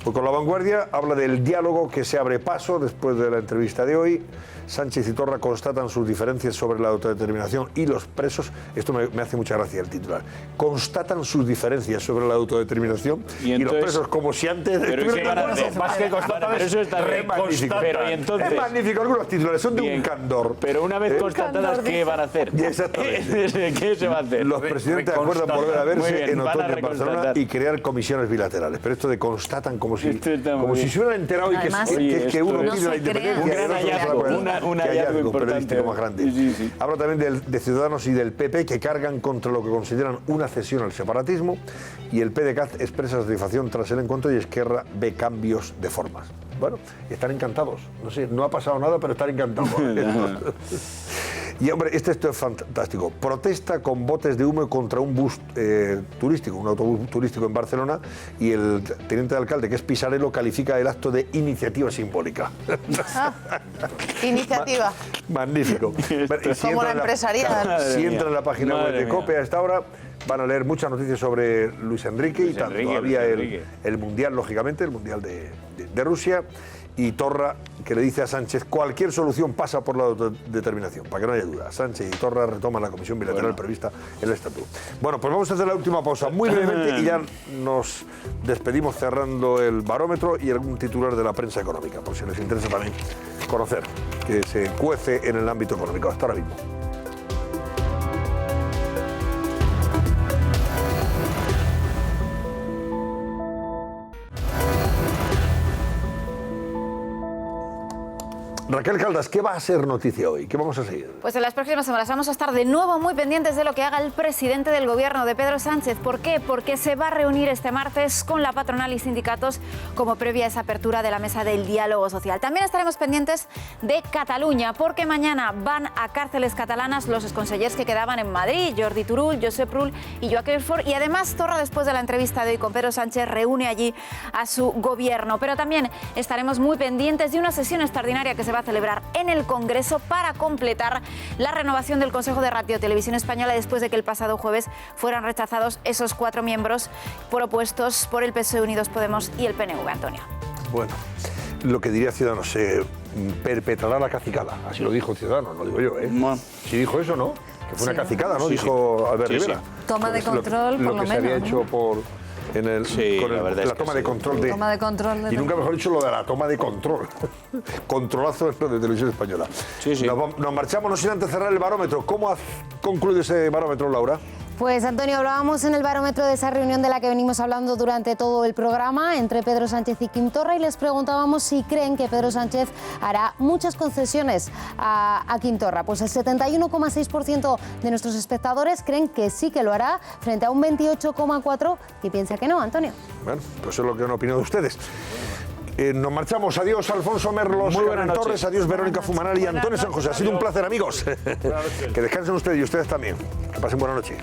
Pues con La Vanguardia habla del diálogo que se abre paso después de la entrevista de hoy. Sánchez y Torra constatan sus diferencias sobre la autodeterminación y los presos. Esto me hace mucha gracia el titular. Constatan sus diferencias sobre la autodeterminación y los presos, como si antes... Pero ¿qué van a hacer? Más que constatan, eso está bien. Pero y entonces... Es magnífico, algunos titulares son de un candor. Pero una vez constatadas, ¿qué van a hacer? Exactamente. ¿Qué se va a hacer? Los presidentes acuerdan volver a verse en otoño en Barcelona y crear comisiones bilaterales. Pero esto de constatan como si se hubieran enterado y que uno pide la independencia. Un hallazgo periodístico más grande. Habla también de Ciudadanos y del PP, que cargan contra lo que consideran una cesión al separatismo, y el PDeCAT expresa satisfacción tras el encuentro y Esquerra ve cambios de formas. Bueno, están encantados. No sé, no ha pasado nada, pero están encantados. Y hombre, esto es fantástico. Protesta con botes de humo contra un bus turístico, un autobús turístico en Barcelona, y el teniente de alcalde, que es Pisarello, califica el acto de iniciativa simbólica. Iniciativa. Magnífico. Como la empresarial. Si entran en la página web de COPE a esta hora, van a leer muchas noticias sobre Luis Enrique y todavía el Mundial, lógicamente, el Mundial de Rusia. Y Torra, que le dice a Sánchez: cualquier solución pasa por la autodeterminación, para que no haya duda. Sánchez y Torra retoman la comisión bilateral prevista en el Estatuto. Bueno, pues vamos a hacer la última pausa muy brevemente y ya nos despedimos cerrando el barómetro y algún titular de la prensa económica, por si les interesa también conocer que se cuece en el ámbito económico. Hasta ahora mismo. Raquel Caldas, ¿qué va a ser noticia hoy? ¿Qué vamos a seguir? Pues en las próximas semanas vamos a estar de nuevo muy pendientes de lo que haga el presidente del gobierno, de Pedro Sánchez. ¿Por qué? Porque se va a reunir este martes con la patronal y sindicatos como previa a esa apertura de la mesa del diálogo social. También estaremos pendientes de Cataluña, porque mañana van a cárceles catalanas los exconsellers que quedaban en Madrid, Jordi Turull, Josep Rull y Joaquim Forn. Y además Torra, después de la entrevista de hoy con Pedro Sánchez, reúne allí a su gobierno. Pero también estaremos muy pendientes de una sesión extraordinaria que se va a celebrar en el Congreso para completar la renovación del Consejo de Radio Televisión Española, después de que el pasado jueves fueran rechazados esos 4 miembros propuestos por el PSOE, Unidos Podemos y el PNV. Antonio. Bueno, lo que diría Ciudadanos, se perpetrará la cacicada. Así lo dijo Ciudadanos, lo digo yo, ¿eh? Sí dijo eso, ¿no? Que fue una cacicada, ¿no? Dijo Albert Rivera. Toma de control, por lo menos. Lo que se había hecho la toma de control y nunca mejor dicho lo de la toma de control. Controlazo de Televisión Española. Nos marchamos, no sin antes cerrar el barómetro. ¿Cómo ha concluido ese barómetro, Laura? Pues Antonio, hablábamos en el barómetro de esa reunión de la que venimos hablando durante todo el programa entre Pedro Sánchez y Quim Torra, y les preguntábamos si creen que Pedro Sánchez hará muchas concesiones a Quim Torra. Pues el 71,6% de nuestros espectadores creen que sí que lo hará, frente a un 28,4% que piensa que no. Antonio. Bueno, pues es lo que han opinado ustedes. Nos marchamos. Adiós, Alfonso Merlos, Carmen Torres, adiós, Verónica Fumanal y Antonio San José. Ha sido un placer, amigos. Que descansen ustedes y ustedes también. Que pasen buena noche.